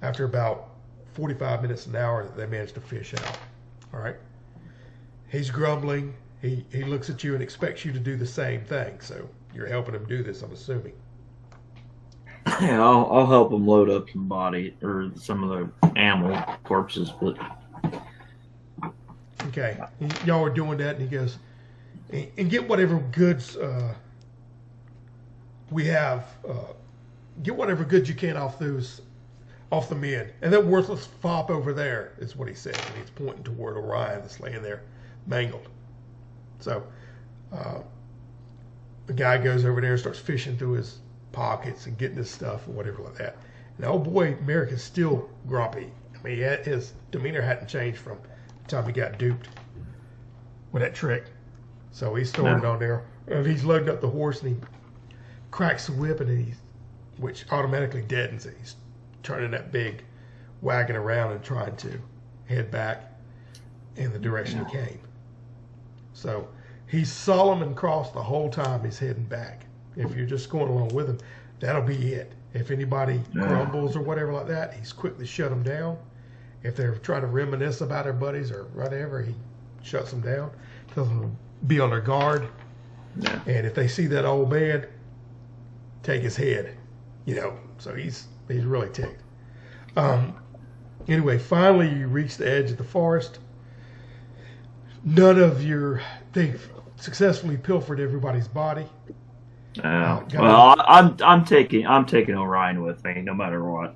after about 45 minutes an hour, that they managed to fish out. All right. He's grumbling. He looks at you and expects you to do the same thing. So you're helping him do this, I'm assuming. Yeah, I'll help him load up some body or some of the animal corpses, but okay. Y'all are doing that, and he goes, and get whatever goods we have. Get whatever goods you can off the men. And that worthless fop over there is what he said. And he's pointing toward Orion that's laying there mangled. So the guy goes over there and starts fishing through his pockets and getting his stuff or whatever like that. And oh boy, Merrick is still grumpy. I mean, his demeanor hadn't changed from the time he got duped with that trick. So he's throwing it on there. And he's loading up the horse and he cracks the whip, and which automatically deadens it. He's turning that big wagon around and trying to head back in the direction he came. So he's Solomon Cross the whole time he's heading back. If you're just going along with him, that'll be it. If anybody grumbles or whatever like that, he's quick to shut them down. If they're trying to reminisce about their buddies or whatever, he shuts them down, tells them to be on their guard. Yeah. And if they see that old man, take his head. So he's really ticked. Anyway, finally you reach the edge of the forest. They've successfully pilfered everybody's body. Well, I'm taking Orion with me, no matter what.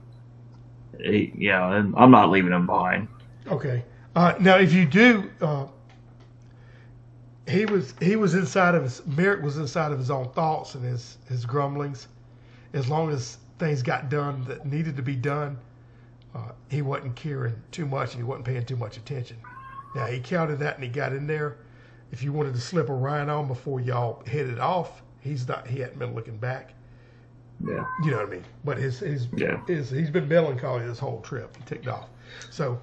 And I'm not leaving him behind. Okay. Now, if you do, Merrick was inside of his own thoughts and his grumblings. As long as things got done that needed to be done, he wasn't caring too much and he wasn't paying too much attention. Now, he counted that and he got in there. If you wanted to slip Orion on before y'all headed off, he hadn't been looking back. Yeah. You know what I mean? But he's been melancholy this whole trip. He ticked off. So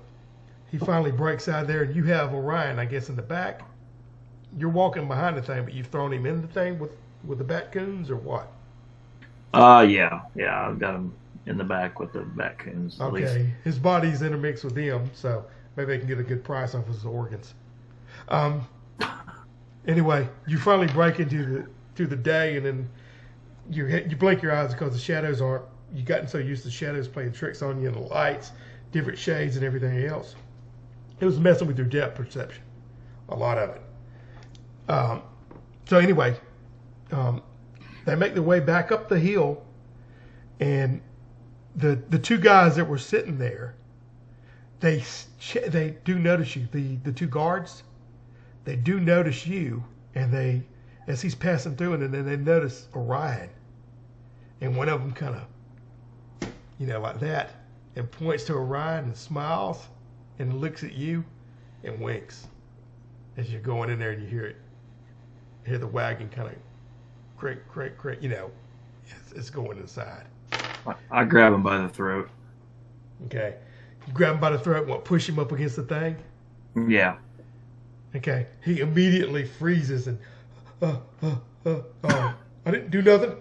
he finally breaks out of there, and you have Orion, I guess, in the back. you're walking behind the thing, but you've thrown him in the thing with the Batcoons or what? Yeah. I've got him in the back with the Batcoons. At least. Okay, his body's intermixed with them, so maybe they can get a good price off his organs. Anyway, you finally break into the day, and then you blink your eyes because the shadows aren't. You gotten so used to shadows playing tricks on you and the lights, different shades and everything else. It was messing with your depth perception, a lot of it. So anyway, they make their way back up the hill, and the two guys that were sitting there, they do notice you. The two guards, they do notice you, and they, as he's passing through, and then they notice Orion, and one of them kind of, like that, and points to Orion and smiles, and looks at you, and winks, as you're going in there, and you hear the wagon kind of crick, it's going inside. I grab him by the throat. Okay, you grab him by the throat, and push him up against the thing. Yeah. Okay, he immediately freezes and, I didn't do nothing.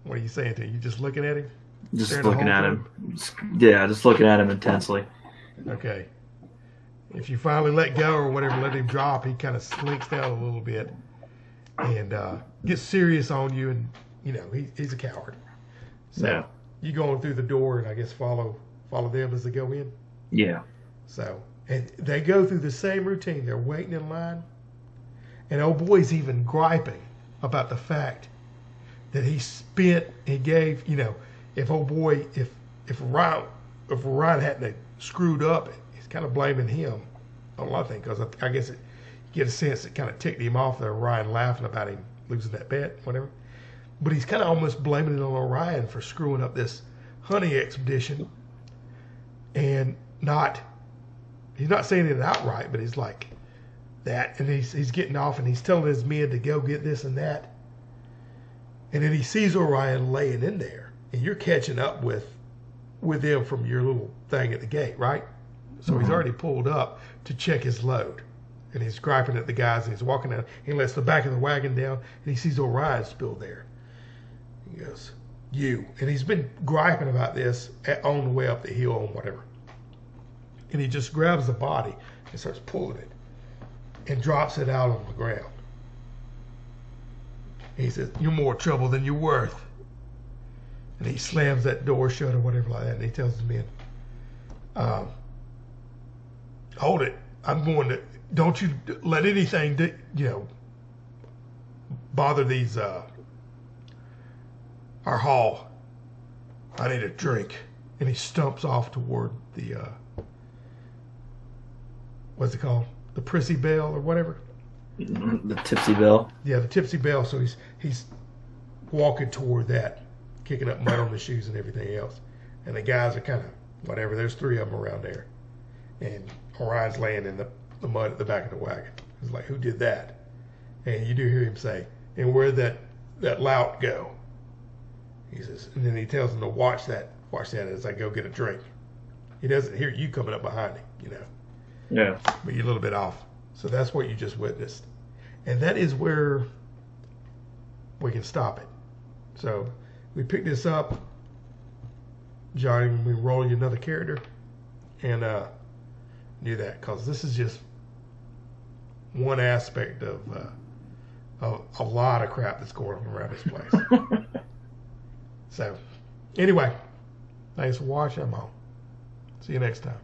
What are you saying to him? You just looking at him? Just Staring the looking whole at time? him. Just looking at him intensely. Okay. If you finally let go or whatever, let him drop, he kind of slinks down a little bit and gets serious on you, and he's a coward. So Yeah. you going through the door and I guess follow them as they go in. Yeah. So, and they go through the same routine. They're waiting in line, and old boy's even griping about the fact that he gave, if Orion hadn't screwed up, he's kind of blaming him on a lot of things, because I guess you get a sense it kind of ticked him off that Orion laughing about him losing that bet, whatever. But he's kind of almost blaming it on Orion for screwing up this hunting expedition, and he's not saying it outright, but he's like that, and he's getting off, and he's telling his men to go get this and that. And then he sees Orion laying in there, and you're catching up with him from your little thing at the gate, right? So he's already pulled up to check his load, and he's griping at the guys, and he's walking out. He lets the back of the wagon down, and he sees Orion still there. He goes, "You," and he's been griping about this on the way up the hill and whatever. And he just grabs the body and starts pulling it, and drops it out on the ground. He says, "You're more trouble than you're worth." And he slams that door shut or whatever like that, and he tells his men, "Hold it. I'm going to, don't you let anything, bother these, our haul. I need a drink." And he stumps off toward the, what's it called? The Prissy Bell or whatever. The Tipsy Bell. Yeah, the Tipsy Bell. So he's walking toward that, kicking up mud on the shoes and everything else. And the guys are kind of whatever. There's three of them around there, and Orion's laying in the mud at the back of the wagon. He's like, "Who did that?" And you do hear him say, "And where'd that lout go?" He says, and then he tells them to watch that as I go get a drink. He doesn't hear you coming up behind him, Yeah. but you're a little bit off. So that's what you just witnessed. And that is where we can stop it. So we pick this up. Johnny, we roll you another character. And do that, because this is just one aspect of a lot of crap that's going on around this place. So anyway, thanks for watching. I'm on. See you next time.